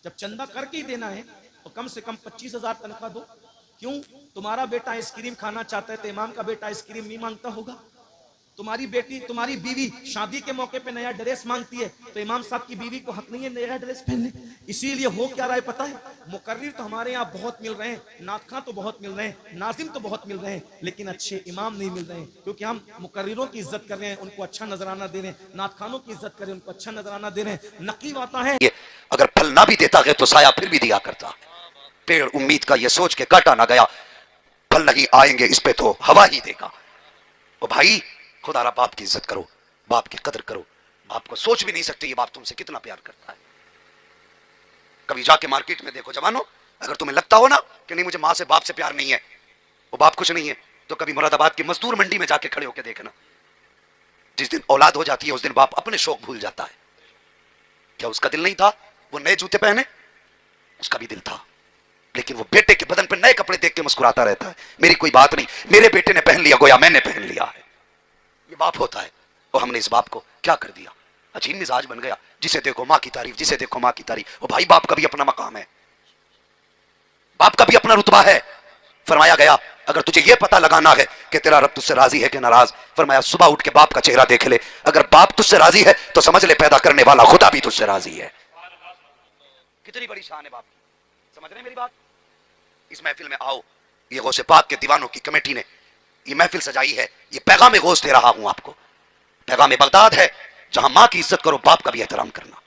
जब चंदा करके ही देना है तो कम से कम 25,000 तनख्वाह दो। क्यों? तुम्हारा बेटा आइसक्रीम खाना चाहता है तो इमाम का बेटा आइसक्रीम नहीं मांगता होगा? तुम्हारी बेटी, तुम्हारी बीवी शादी के मौके पे नया ड्रेस मांगती है तो इमाम साहब की बीवी को हक नहीं है नया ड्रेस पहनने? इसीलिए हो क्या रहा है पता है? मुकर्रिर तो हमारे यहाँ बहुत मिल रहे हैं, नातखां तो बहुत मिल रहे हैं, नाजिम तो बहुत मिल रहे हैं, लेकिन अच्छे इमाम नहीं मिल रहे हैं। क्योंकि हम मुकर्रिरों की इज्जत कर रहे हैं, उनको अच्छा नजराना दे रहे हैं, नातखानों की इज्जत कर रहे हैं, उनको अच्छा नजराना दे रहे हैं। नकीब आता है, अगर फल ना भी देता है तो साया फिर भी दिया करता। पेड़ उम्मीद का ये सोच के काटा ना गया, फल नहीं आएंगे इस पे तो हवा ही देगा। ओ भाई, खुदा रा बाप की इज्जत करो, बाप की कदर करो। बाप को सोच भी नहीं सकते ये बाप तुमसे कितना प्यार करता है। कभी जाके मार्केट में देखो जवानों, अगर तुम्हें लगता हो ना कि नहीं मुझे माँ से बाप से प्यार नहीं है, वो बाप कुछ नहीं है, तो कभी मुरादाबाद की मजदूर मंडी में जाके खड़े होकर देखना। जिस दिन औलाद हो जाती है उस दिन बाप अपने शौक भूल जाता है। क्या उसका दिल नहीं था वो नए जूते पहने? उसका भी दिल था, लेकिन वो बेटे के बदन पर नए कपड़े देख के मुस्कुराता रहता है, मेरी कोई बात नहीं, मेरे बेटे ने पहन लिया गोया मैंने पहन लिया है। ये बाप होता है। और हमने इस बाप को क्या कर दिया? अजीब मिजाज बन गया, जिसे देखो माँ की तारीफ, जिसे देखो माँ की तारीफ। और भाई, बाप का भी अपना मकाम है, बाप का भी अपना रुतबा है। फरमाया गया अगर तुझे यह पता लगाना है कि तेरा रब तुझसे राजी है कि नाराज, फरमाया सुबह उठ के बाप का चेहरा देख ले, अगर बाप तुझसे राजी है तो समझ ले पैदा करने वाला खुदा भी तुझसे राजी है। कितनी बड़ी शान है बाप की, समझ रहे मेरी बात? इस महफिल में आओ, ये गौसे पाक के दीवानों की कमेटी ने ये महफिल सजाई है, ये पैगाम गौस दे रहा हूं आपको। पैगाम बगदाद है, जहां मां की इज्जत करो, बाप का भी एहतराम करना,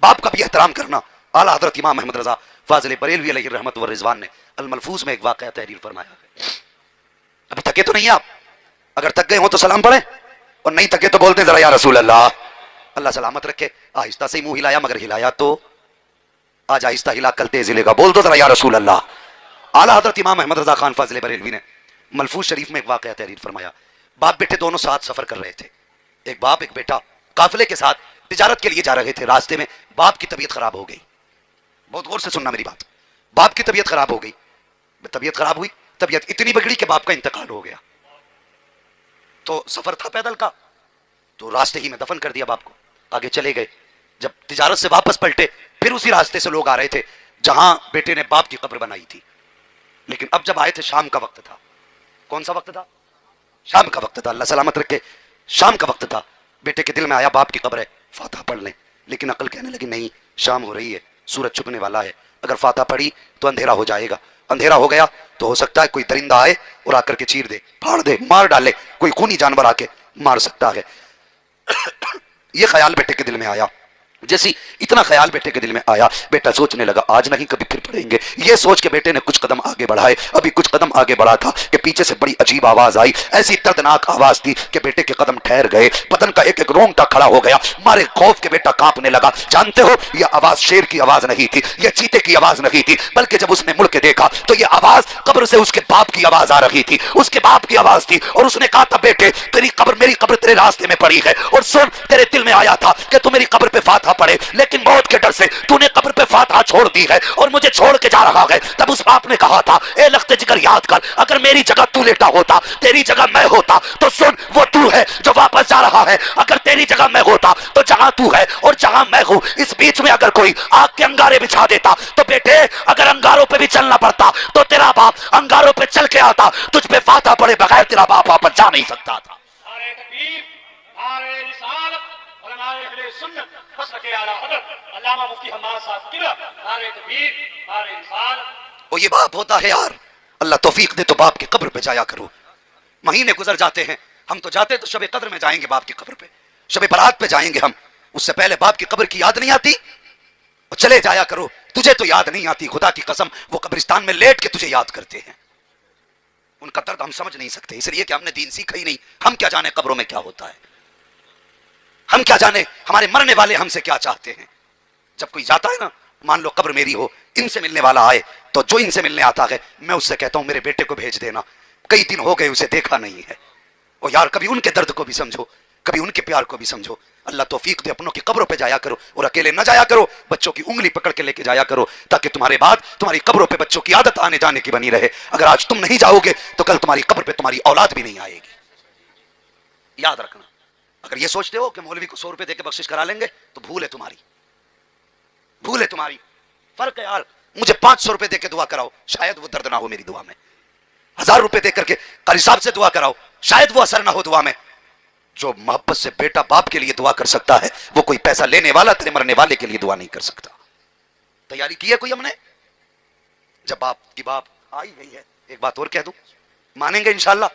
बाप का भी एहतराम करना। आला हजरत इमाम अहमद रजा फाजिल बरेलवी अलैहि रहमत व रिजवान ने अल मलफूज में एक वाकया तहरीर फरमाया है। अभी थके तो नहीं आप? अगर थक गए हो तो सलाम पढ़े, और नहीं थके तो बोलते जरा या रसूल अल्लाह। अल्लाह सलामत रखे। आहिस्ता से मुंह हिलाया, मगर हिलाया तो आज आहिस्ता हिला, कल तेज हिलेगा, बोल दो जरा या रसूल अल्लाह। आला हजरत इमाम अहमद रजा खान फाजिल बरेलवी ने मलफूज शरीफ में एक वाकया तहरीर फरमाया। बाप बेटे दोनों साथ सफर कर रहे थे, एक बाप एक बेटा काफिले के साथ तिजारत के लिए जा रहे थे। रास्ते में बाप की तबीयत खराब हो गई। बहुत गौर से सुनना मेरी बात। बाप की तबीयत खराब हो गई, तबीयत खराब हुई, तबीयत इतनी बिगड़ी कि बाप का इंतकाल हो गया। तो सफर था पैदल का, तो रास्ते ही में दफन कर दिया बाप को, आगे चले गए। जब तिजारत से वापस पलटे, फिर उसी रास्ते से लोग आ रहे थे जहां बेटे ने बाप की कब्र बनाई थी। लेकिन अब जब आए थे शाम का वक्त था। कौन सा वक्त था? शाम का वक्त था। अल्लाह सलामत रखे, शाम का वक्त था। बेटे के दिल में आया बाप की कब्र है, फातिहा पढ़ लें। लेकिन अकल कहने लगी नहीं, शाम हो रही है, सूरज छुपने वाला है, अगर फातिहा पढ़ी तो अंधेरा हो जाएगा। अंधेरा हो गया तो हो सकता है कोई दरिंदा आए और आकर के चीर दे, फाड़ दे, मार डाले, कोई खूनी जानवर आके मार सकता है। ये ख्याल बेटे के दिल में आया। जैसी इतना ख्याल बेटे के दिल में आया, बेटा सोचने लगा आज नहीं कभी फिर पढ़ेंगे। ये सोच के बेटे ने कुछ कदम आगे बढ़ाए। अभी कुछ कदम आगे बढ़ा था कि पीछे से बड़ी अजीब आवाज आई। ऐसी दर्दनाक आवाज थी कि बेटे के कदम ठहर गए, बदन का एक एक रोंगटा खड़ा हो गया। मारे खौफ के बेटा कांपने लगा। जानते हो, यह आवाज शेर की आवाज नहीं थी, यह चीते की आवाज नहीं थी, बल्कि जब उसने मुड़ के देखा तो यह आवाज कब्र से उसके बाप की आवाज आ रही थी। उसके बाप की आवाज थी और उसने कहा था, बेटे तेरी कब्र, मेरी कब्र तेरे रास्ते में पड़ी है, और सुन, तेरे दिल में आया था कि तू मेरी कब्र पे फातिहा पढ़े, लेकिन मौत के डर से तूने कब्र पे फातिहा छोड़ दी है और मुझे छोड़ के जा रहा है। तब उस बाप ने कहा था, ए लख्ते जिगर याद कर, अगर मेरी जगह तू लेटा होता, तेरी जगह मैं होता, तो सुन, वो तू है जो वापस जा रहा है। अगर तेरी जगह मैं होता तो जहां तू है और जहां मैं हूं, इस बीच में अगर कोई आग के अंगारे बिछा देता, तो बेटे अगर अंगारों पे भी चलना पड़ता तो तेरा बाप अंगारों पे चल के आता, तुझ पे फातिहा पढ़े बगैर तेरा बाप वापस जा नहीं सकता था। वो ये बाप होता है यार, अल्लाह तौफीक दे तो बाप की कब्र पे जाया करो। महीने गुजर जाते हैं, हम तो जाते तो शब कद्र में जाएंगे, बाप की कब्र पे, शब बरात पे जाएंगे हम, उससे पहले बाप की कब्र की याद नहीं आती? और चले जाया करो, तुझे तो याद नहीं आती, खुदा की कसम वो कब्रिस्तान में लेट के तुझे याद करते हैं। उनका दर्द हम समझ नहीं सकते, इसलिए कि हमने दीन सीखा ही नहीं। हम क्या जाने कब्रों में क्या होता है, हम क्या जाने हमारे मरने वाले हमसे क्या चाहते हैं। जब कोई जाता है ना, मान लो कब्र मेरी हो, इनसे मिलने वाला आए, तो जो इनसे मिलने आता है मैं उससे कहता हूं मेरे बेटे को भेज देना, कई दिन हो गए उसे देखा नहीं है। और यार कभी उनके दर्द को भी समझो, कभी उनके प्यार को भी समझो। अल्लाह तौफीक दे, अपनों की कब्रों पे जाया करो और अकेले न जाया करो, बच्चों की उंगली पकड़ के लेके जाया करो, ताकि तुम्हारे बाद तुम्हारी कब्रों पे बच्चों की आदत आने जाने की बनी रहे। अगर आज तुम नहीं जाओगे तो कल तुम्हारी कब्र पे तुम्हारी औलाद भी नहीं आएगी। याद रखना, अगर ये सोचते हो कि मौलवी को 100 रुपए देकर बख्शिश करा लेंगे तो भूल है तुम्हारी, भूल है तुम्हारी। फर्क है यार, मुझे 500 रुपए देकर दुआ कराओ, शायद वो दर्द ना हो मेरी दुआ में। 1000 रुपए देकर के कारी साहब से दुआ कराओ, शायद वो असर ना हो दुआ में। जो मोहब्बत से बेटा बाप के लिए दुआ कर सकता है, वो कोई पैसा लेने वाला तेरे मरने वाले के लिए दुआ नहीं कर सकता। तैयारी की है कोई हमने? जब बाप की बाप आई गई है, एक बात और कह दूं, मानेंगे इंशाल्लाह?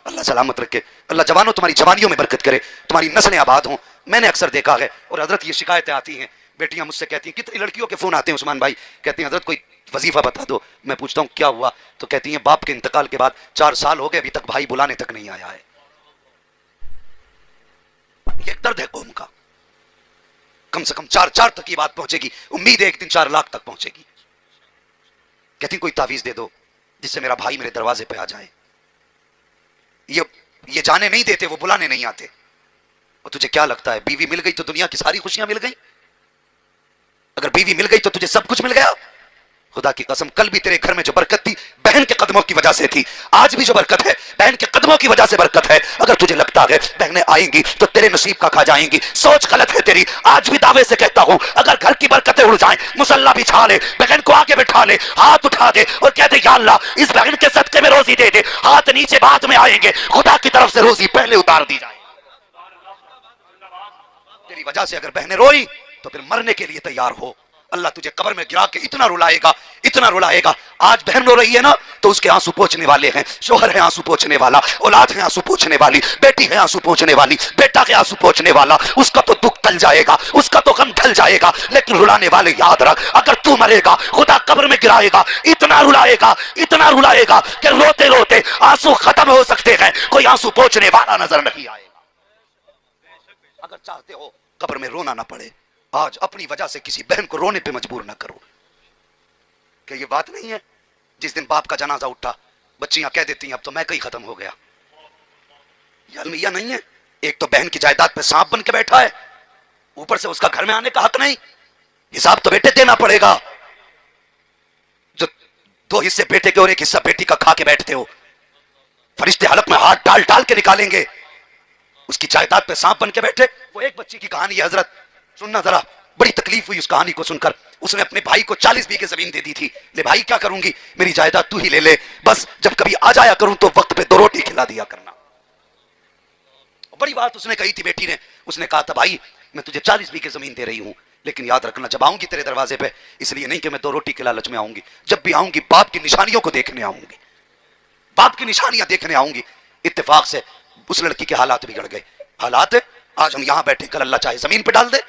अल्लाह सलामत रखे, अल्लाह जवानों तुम्हारी जवानियों में बरकत करे, तुम्हारी नस्लें आबाद हों। मैंने अक्सर देखा है, और हजरत ये शिकायतें आती हैं, बेटियां मुझसे कहती हैं, कितनी लड़कियों के फोन आते हैं उस्मान भाई, कहती हैं हजरत कोई वजीफा बता दो। मैं पूछता हूं क्या हुआ, तो कहती हैं बाप के इंतकाल के बाद 4 साल हो गए, अभी तक भाई बुलाने तक नहीं आया है। ये दर्द है कौम का। कम से कम 4 तक ये बात पहुंचेगी, उम्मीद है एक दिन 4 लाख तक पहुंचेगी। कहती कोई तावीज दे दो जिससे मेरा भाई मेरे दरवाजे पे आ जाए। ये जाने नहीं देते, वो बुलाने नहीं आते। और तुझे क्या लगता है बीवी मिल गई तो दुनिया की सारी खुशियां मिल गई? अगर बीवी मिल गई तो तुझे सब कुछ मिल गया? खुदा की कसम, कल भी तेरे घर में जो बरकत थी बहन के कदमों की वजह से थी, आज भी जो बरकत है बहन के कदमों की वजह से बरकत है। अगर तुझे लगता है बहनें आएंगी तो तेरे नसीब का खा जाएंगी, सोच गलत है तेरी। आज भी दावे से कहता हूं, अगर घर की बरकतें उड़ जाएं, मुसल्ला बिछा ले, बहन को आगे बैठा ले, हाथ उठा दे और कह दे या अल्लाह इस बहन के सदके में रोजी दे दे। हाथ नीचे बाद में आएंगे, खुदा की तरफ से रोजी पहले उतार दी जाए। तेरी वजह से अगर बहनें रोई तो फिर मरने के लिए तैयार हो। अल्लाह तुझे कब्र में गिरा के इतना रुलाएगा, इतना रुलाएगा। आज बहन रो रही है ना, तो उसके आंसू पोंछने वाले हैं, शोहर है आंसू पोंछने वाला, औलाद है आंसू पोंछने वाली, बेटी है आंसू पोंछने वाली, बेटा है आंसू पोंछने वाला। उसका तो दुख टल जाएगा, उसका तो गम ढल जाएगा, लेकिन रुलाने वाले याद रख, अगर तू मरेगा खुदा कब्र में गिराएगा, इतना रुलाएगा कि रोते रोते आंसू खत्म हो सकते हैं, कोई आंसू पोंछने वाला नजर नहीं आएगा। अगर चाहते हो कब्र में रोना ना पड़े, आज अपनी वजह से किसी बहन को रोने पे मजबूर ना करो। क्या ये बात नहीं है? जिस दिन बाप का जनाजा उठा, बच्चियां कह देती हैं अब तो मैं कहीं खत्म हो गया। ये अलमिया नहीं है। एक तो बहन की जायदाद पे सांप बन के बैठा है, ऊपर से उसका घर में आने का हक नहीं। हिसाब तो बेटे देना पड़ेगा। जो 2 हिस्से बेटे के और 1 हिस्सा बेटी का खा के बैठते हो, फरिश्ते हलक में हाथ डाल डाल के निकालेंगे। उसकी जायदाद पे सांप बन के बैठे। वो एक बच्ची की कहानी है हजरत, सुनना जरा, बड़ी तकलीफ हुई उस कहानी को सुनकर। उसने अपने भाई को 40 बीघे जमीन दे दी थी। ले भाई क्या करूंगी, मेरी जायदाद तू ही ले ले, बस जब कभी आ जाया करूं तो वक्त पे 2 रोटी खिला दिया करना। बड़ी बात उसने कही थी बेटी ने। उसने कहा था भाई मैं तुझे 40 बीघे जमीन दे रही हूं, लेकिन याद रखना जब आऊंगी तेरे दरवाजे पे, इसलिए नहीं कि मैं 2 रोटी के लालच में आऊंगी, जब भी आऊंगी बाप की निशानियों को देखने आऊंगी, बाप की निशानियां देखने आऊंगी। इत्तेफाक से उस लड़की के हालात बिगड़ गए। हालात आज हम यहां बैठे, कल अल्लाह चाहे जमीन पे डाल दे।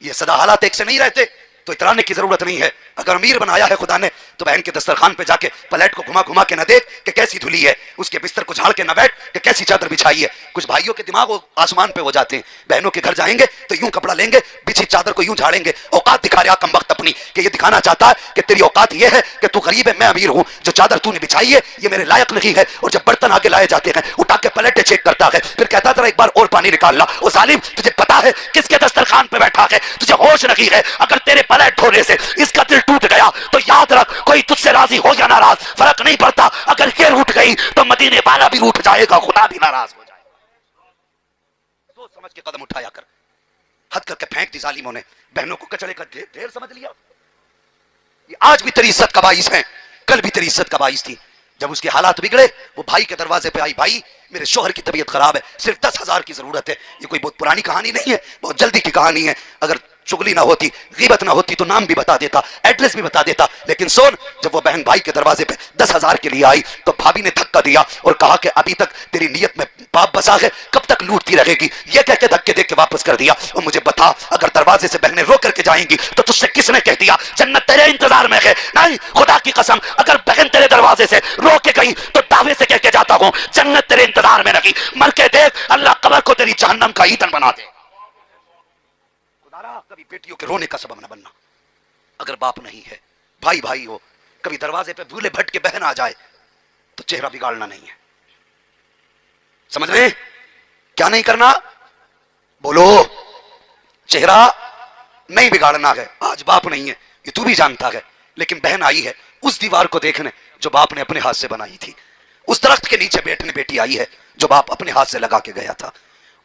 ये सदा हालात एक से नहीं रहते, तो इतराने की जरूरत नहीं है। अगर अमीर बनाया है खुदा ने तो बहन के दस्तरखान पे जाके प्लेट को घुमा घुमा के न देख कि कैसी धुली है, उसके बिस्तर को झाड़ के न बैठ कि कैसी चादर बिछाई है। कुछ भाइयों के दिमाग आसमान पे हो जाते हैं, बहनों के घर जाएंगे तो यूं कपड़ा लेंगे, बिछी चादर को यूं झाड़ेंगे। औकात दिखा रहा कम वक्त अपनी, कि ये दिखाना चाहता है कि तेरी औकात ये है कि तू गरीब है, मैं अमीर हूं, जो चादर तूने बिछाई है ये मेरे लायक नहीं है। और जब बर्तन आगे लाए जाते हैं उठा के प्लेटें चेक करता है, फिर कहता था एक बार और पानी निकाल ला। ओ जालिम, तुझे पता है किसके दस्तरखान पे बैठा है, तुझे होश नहीं है। अगर तेरे प्लेट धोने से इसका दिल टूट गया तो याद रख, कोई तुझसे राजी हो या नाराज फर्क नहीं पड़ता। अगर ये रूठ गई तो मदीने वाला भी रूठ जाएगा, खुदा भी नाराज हो जाएगा। सोच समझ के कदम उठाया कर। हद करके फेंक दी जालिमों ने, बहनों को कचड़े का ढेर समझ लिया। ये आज भी तेरी इज्जत का बाइस है, कल भी तेरी इज्जत का बाइस थी। जब उसके हालात बिगड़े वो भाई के दरवाजे पे आई, भाई मेरे शोहर की तबीयत खराब है, सिर्फ 10,000 की जरूरत है। ये कोई बहुत पुरानी कहानी नहीं है, बहुत जल्दी की कहानी है। अगर चुगली ना होती, गीबत ना होती तो नाम भी बता देता, एड्रेस भी बता देता। लेकिन सुन, जब वो बहन भाई के दरवाजे पे 10,000 के लिए आई तो भाभी ने धक्का दिया और कहा कि अभी तक तेरी नीयत में पाप बसा है, कब तक लूटती रहेगी। ये कह के धक्के दे के वापस कर दिया। और मुझे बता, अगर दरवाजे से बहनें रो करके जाएंगी तो तुझसे किसने कह दिया जन्नत तेरे इंतजार में है? नहीं, खुदा की कसम, अगर बहन तेरे दरवाजे से रो के गई तो दावे से कह के जाता हूं जन्नत तेरे इंतजार में नहीं। मर के देख, अल्लाह कब्र को तेरी जहन्नम का ईंधन बना दे। कभी बेटियों के रोने का सबब न बनना। अगर बाप नहीं है, भाई भाई हो, कभी दरवाजे पे भूले भट के बहन आ जाए तो चेहरा बिगाड़ना नहीं है। समझ रहे? क्या नहीं करना? बोलो। चेहरा नहीं बिगाड़ना है। आज बाप नहीं है, ये तू भी जानता है, लेकिन बहन आई है उस दीवार को देखने जो बाप ने अपने हाथ से बनाई थी। उस दरख्त के नीचे बैठने बेटी आई है जो बाप अपने हाथ से लगा के गया था।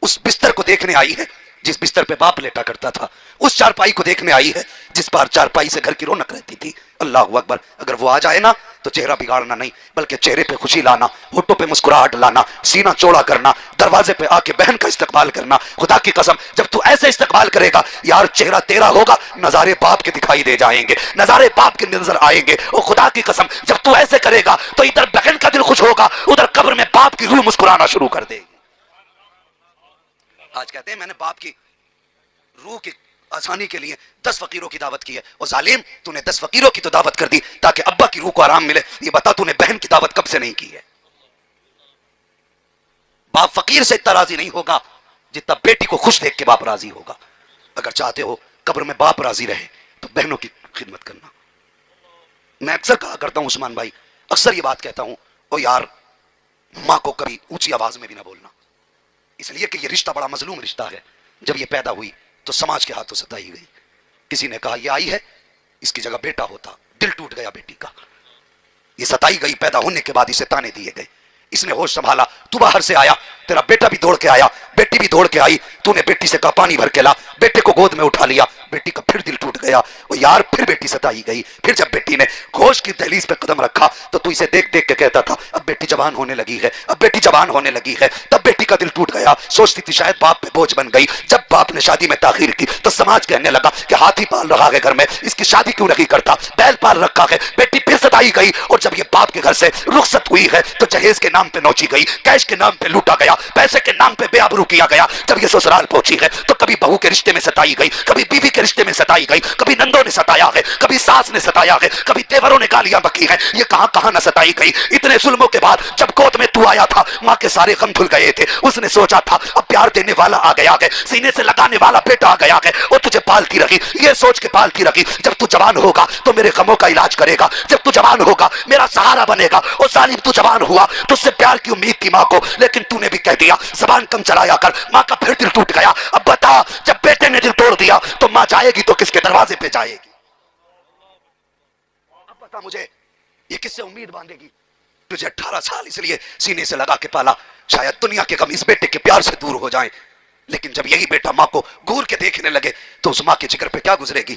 उस बिस्तर को देखने आई है जिस बिस्तर पे बाप लेटा करता था। उस चारपाई को देखने आई है जिस पर चारपाई से घर की रौनक रहती थी। अल्लाह अकबर। अगर वो आ जाए ना तो चेहरा बिगाड़ना नहीं, बल्कि चेहरे पे खुशी लाना, होठों पे मुस्कुराहट लाना, सीना चौड़ा करना, दरवाजे पे आके बहन का इस्तकबाल करना। खुदा की कसम, जब तू ऐसे इस्तकबाल करेगा यार, चेहरा तेरा होगा, नजारे बाप के दिखाई दे जाएंगे, नजारे बाप के नजर आएंगे। और खुदा की कसम, जब तू ऐसे करेगा तो इधर बहन का दिल खुश होगा, उधर कब्र में बाप की रूह मुस्कुराना शुरू कर देगी। आज कहते हैं मैंने बाप की रूह की आसानी के लिए 10 फकीरों की दावत की है। और जालिम, तूने 10 फकीरों की तो दावत कर दी ताकि अब्बा की रूह को आराम मिले। ये बता, तूने बहन की दावत कब से नहीं की है? बाप फकीर से इतना राजी नहीं होगा जितना बेटी को खुश देख के बाप राजी होगा। अगर चाहते हो कब्र में बाप राजी रहे तो बहनों की खिदमत करना। मैं अक्सर कहा करता हूं उस्मान भाई, अक्सर ये बात कहता हूं, ओ यार, मां को कभी ऊंची आवाज में भी ना बोलना, इसलिए कि ये रिश्ता बड़ा मजलूम रिश्ता है। जब ये पैदा हुई तो समाज के हाथों सताई गई। किसी ने कहा ये आई है, इसकी जगह बेटा होता, दिल टूट गया बेटी का। ये सताई गई, पैदा होने के बाद इसे ताने दिए गए, इसने होश संभाला। तू बाहर से आया, तेरा बेटा भी दौड़ के आया, बेटी भी दौड़ के आई, तूने बेटी से कहा पानी भर के ला, बेटे को गोद में उठा लिया, बेटी का फिर दिल टूट गया। वो यार, फिर बेटी सताई गई। फिर जब बेटी ने होश की दहलीज पे कदम रखा तो तू इसे देख देख के कहता था अब बेटी जवान होने लगी है, अब बेटी जवान होने लगी है। तब बेटी का दिल टूट गया, सोचती थी शायद बाप पे बोझ बन गई। जब बाप ने शादी में ताखीर की तो समाज कहने लगा कि हाथी पाल रहा है घर में, इसकी शादी क्यों नहीं करता, बैल पाल रखा है। बेटी फिर सताई गई और जब ये बाप के घर से रुखसत हुई है तो जहेज के नाम पे नोची गई, कैश के नाम पे लूटा गया, पैसे के नाम पे बेआबरू किया गया। जब ये ससुराल पहुंची है तो कभी बहू के रिश्ते में सताई गई, कभी बीवी के रिश्ते में सताई गई, कभी नंदों ने सताया है, कभी सास ने सताया है, कभी देवरों ने गालियां बकी है। ये कहां कहां न सताई गई। इतने जुल्मों के बाद जब गोद में तू आया था, मां के सारे गम धुल गए थे। उसने सोचा था अब प्यार देने वाला आ गया है, सीने से लगाने वाला बेटा आ गया है, और तुझे पालती रही, ये सोच के पालती रही जब तू जवान होगा तो मेरे गमों का इलाज करेगा, जब तू जवान होगा मेरा सहारा बनेगा। और सालिम, तू जवान हुआ, तुझसे प्यार की उम्मीद थी मां को, लेकिन तूने भी कह दिया जबान कम चलाया कर। मां का फिर दिल टूट गया। अब बता, जब बेटे ने दिल तोड़ दिया तो मां जाएगी तो किसके दरवाजे पे जाएगी? अब बता मुझे, ये किससे उम्मीद बांधेगी? तुझे 18 साल इसलिए सीने से लगा के पाला, शायद दुनिया के गम इस बेटे के प्यार से दूर हो जाएं। लेकिन जब यही बेटा मां को घूर के देखने लगे तो उस मां के जिगर पे क्या गुजरेगी?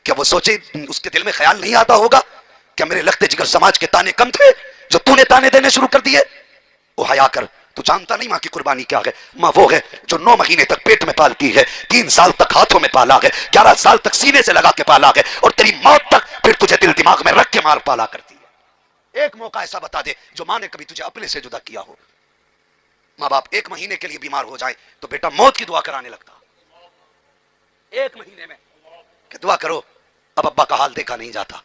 क्या वो सोचे, उसके दिल में ख्याल नहीं आता होगा क्या मेरे लगते जिगर समाज के ताने कम थे जो तूने ताने देने शुरू कर दिए? वो हया कर, तू जानता नहीं मां की कुर्बानी क्या है। मां वो है जो 9 महीने तक पेट में पालती है, 3 साल तक हाथों में पाला है, 11 साल तक सीने से लगा के पाला है, और तेरी मौत तक फिर तुझे दिल दिमाग में रख के मार पाला करती है। एक मौका ऐसा बता दे जो मां ने कभी तुझे अपने से जुदा किया हो। मां बाप 1 महीने के लिए बीमार हो जाए तो बेटा मौत की दुआ कराने लगता, 1 महीने में कि दुआ करो, अब अब्बा का हाल देखा नहीं जाता,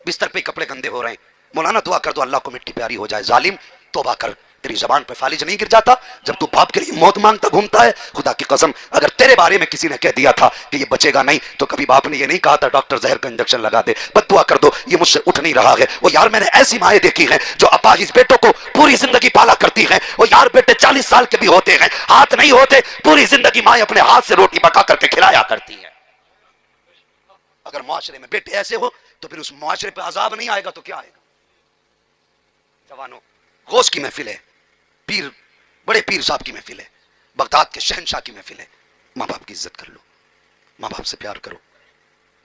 बिस्तर पे कपड़े गंदे हो रहे हैं, मौलाना दुआ कर दो अल्लाह को मिट्टी प्यारी हो जाए। जालिम तौबा कर, तेरी जबान पे फालिज नहीं गिर जाता जब तू बाप के लिए मौत मांगता घूमता है? खुदा की कसम, अगर तेरे बारे में किसी ने कह दिया था कि ये बचेगा नहीं, तो कभी बाप ने ये नहीं कहा था डॉक्टर जहर का इंजेक्शन लगा दे। बस दुआ कर दो, ये मुझसे उठ नहीं रहा है। वो यार मैंने ऐसी माएं देखी हैं जो अपाहिज बेटों को पूरी जिंदगी पाला करती हैं। वो यार बेटे 40 साल के भी होते हैं, हाथ नहीं होते, पूरी जिंदगी माएं अपने हाथ से रोटी पका करके खिलाया करती है। अगर मुआशरे में बेटे ऐसे हो तो फिर उस मुआशरे पे अजाब नहीं आएगा तो क्या आएगा? जवानों, गौस की महफिल है, पीर, बड़े पीर साहब की महफिल है, बगदाद के शहनशाह की महफिल है। माँ बाप की इज्जत कर लो, माँ बाप से प्यार करो।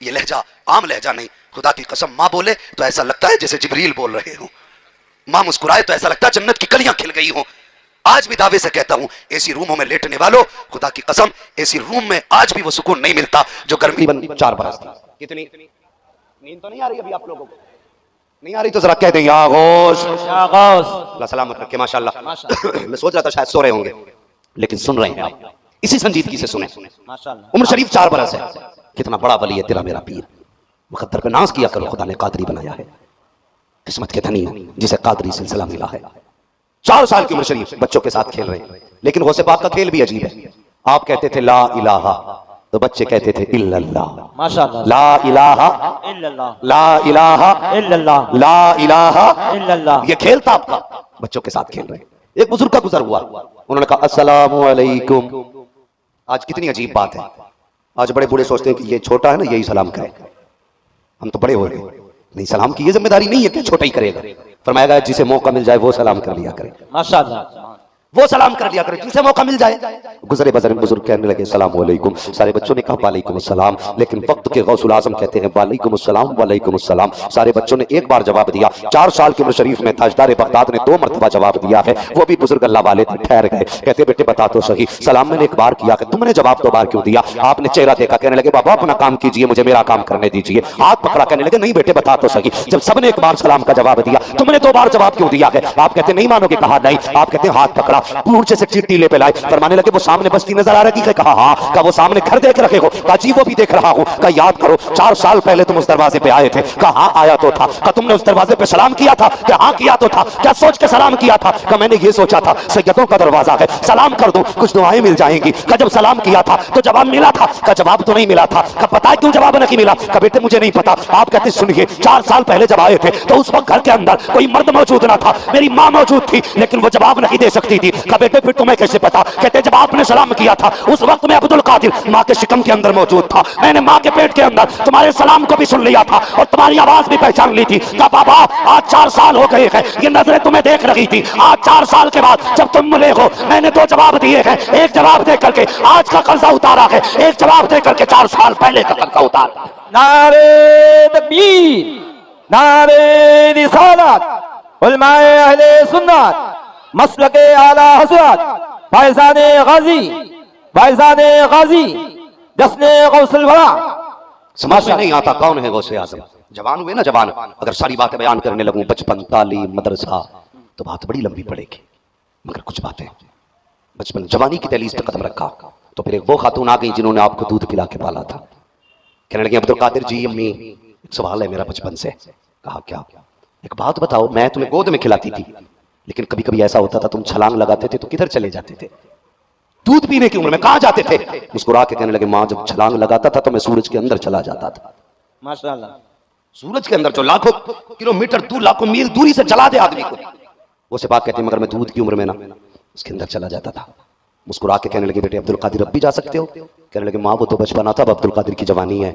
ये लहजा आम लहजा नहीं, खुदा की कसम माँ बोले तो ऐसा लगता है जैसे जिब्रील बोल रहे हो, माँ मुस्कुराए तो ऐसा लगता है जन्नत की कलियां खिल गई हो। आज भी दावे से कहता हूं, एसी रूमों में लेटने वालों, खुदा की कसम एसी रूम में आज भी वो सुकून नहीं मिलता जो गर्मी 4 बरस थी। कितनी नींद तो नहीं आ रही अभी आप लोगों को? नहीं आ रही तो जरा कह दें या गौस, अल्लाह सलामत रखे। माशाअल्लाह। मैं सोच रहा था शायद सो रहे होंगे, लेकिन सुन रहे हैं आप, इसी संजीदगी से सुने। उम्र शरीफ 4 बरस है। कितना बड़ा वली है तेरा मेरा पीर। मुकद्दर पे नाज किया करो, खुदा ने कादरी बनाया है, किस्मत के धनी जिसे कादरी सिलसिला मिला है। 4 साल की उम्र शरीफ बच्चों के साथ खेल रहे हैं, लेकिन गौसे पाक का खेल भी अजीब है। आप कहते थे ला इलाहा, तो बच्चे कहते थे इल्लल्लाह। माशाअल्लाह। ला इलाहा इल्लल्लाह, ला इलाहा इल्लल्लाह, ला इलाहा इल्लल्लाह। ये खेल था आपका, बच्चों के साथ खेल रहे हैं। एक बुजुर्ग का गुजर हुआ, उन्होंने कहा अस्सलामु अलैकुम। आज कितनी अजीब बात है, आज बड़े बूढ़े सोचते हैं कि ये छोटा है ना यही सलाम करे, हम तो बड़े हो गए। नहीं, सलाम की ये जिम्मेदारी नहीं है कि छोटा ही करेगा। फरमाया जिसे मौका मिल जाए वो सलाम कर लिया करे। माशाअल्लाह, वो सलाम कर लिया करे जिसे मौका मिल जाए। गुजरे बुजुर्ग कहने लगे सलाम वालेकुम। सारे बच्चों ने कहा वालेकुम अस्सलाम, लेकिन वक्त के गौसुल आजम कहते हैं वालेकुम अस्सलाम वालेकुम अस्सलाम। सारे बच्चों ने एक बार जवाब दिया। 4 साल की उम्र शरीफ में ताजदार बगदाद ने 2 मरतबा जवाब दिया है। वो भी बुजुर्ग अल्लाह वाले थे, ठहर गए। कहते बेटे बता तो सही, सलाम मैंने एक बार किया है, तुमने जवाब 2 बार क्यों दिया? आपने चेहरा देखा, कहने लगे बाबा अपना काम कीजिए, मुझे मेरा काम करने दीजिए। हाथ पकड़ा, कहने लगे नहीं बेटे बता तो सही, जब सबने एक बार सलाम का जवाब दिया, तुमने 2 बार जवाब क्यों दिया है? आप कहते नहीं मानोगे, कहा नहीं। आप कहते हाथ पकड़ा, पूछे से चिट्ठी ले पे लाए, फरमाने लगे वो सामने बस्ती नजर आ रही है? कहा हाँ। कहा वो सामने घर देख रखे हो? कहा जी वो भी देख रहा हूं। कहा याद करो 4 साल पहले तुम उस दरवाजे पे आए थे? कहा हाँ आया तो था। कहा तुमने उस दरवाजे पे सलाम किया था? क्या हाँ किया तो था। क्या सोच के सलाम किया था? कहा मैंने ये सोचा था सैयदों का दरवाजा है, सलाम कर दूं कुछ दुआएं मिल जाएंगी। कहा जब सलाम किया था तो जवाब मिला था? कहा जवाब तो नहीं मिला था। कहा पता है क्यों जवाब नहीं मिला? कहा बेटे मुझे नहीं पता। आप कहते सुनिए 4 साल पहले जब आए थे तो उस वक्त घर के अंदर कोई मर्द मौजूद ना था, मेरी माँ मौजूद थी, लेकिन वो जवाब नहीं दे सकती थी। कहा बेटे फिर तुम्हें कैसे पता? कहते जब आपने सलाम किया था उस वक्त में अब्दुल कादिर माँ के शिकम के अंदर मौजूद था, मैंने माँ के पेट के अंदर तुम्हारे सलाम को भी सुन लिया था और तुम्हारी आवाज भी पहचान ली थी। कहा बाबा आज 4 साल हो गए हैं, ये नजरें तुम्हें देख रही थी। आज 4 साल के बाद जब तुम मिले हो मैंने 2 जवाब दिए हैं, एक जवाब दे करके आज का कर्जा उतारा है, एक जवाब दे करके 4 साल पहले का कर्जा उतारा। नारे तकबीर, नारे रिसालत, उलमाए अहले सुन्नत, मसलके आला हज़रत फैज़ाने गाजी, फैज़ाने गाजी, जश्ने गौसुल वरा। समझ में नहीं आता कौन है गौसे आज़म। जवान हुए ना जवान, अगर सारी बातें बयान करने लगूं, बचपन, तालीम, मदरसा, तो बात बड़ी लंबी पड़ेगी। मगर कुछ बातें बचपन जवानी की दहलीज पे कदम रखा तो फिर एक वो खातून आ गई जिन्होंने आपको दूध पिला के पाला था। कहने लगे अब्दुल कादिर जी अम्मी एक सवाल है मेरा बचपन से। कहा क्या? एक बात बताओ, मैं तुम्हें गोद में खिलाती थी, लेकिन कभी कभी ऐसा होता था तुम छलांग लगाते थे तो किधर चले जाते थे? दूध पीने की उम्र में कहां जाते थे? मुस्कुरा के कहने लगे माँ जब छलांग लगाता था तो मैं सूरज के अंदर चला जाता था। माशाअल्लाह। सूरज के अंदर जो लाखों किलोमीटर दूर, लाखों मील दूरी से चला दे आदमी को, वो से बात कहते हैं मगर मैं दूध की उम्र में ना उसके अंदर चला जाता था। मुस्कुरा के कहने लगे बेटे अब्दुल कादिर अब भी जा सकते हो? कहने लगे माँ वो तो बचपन था, अब अब्दुल कादिर की जवानी है।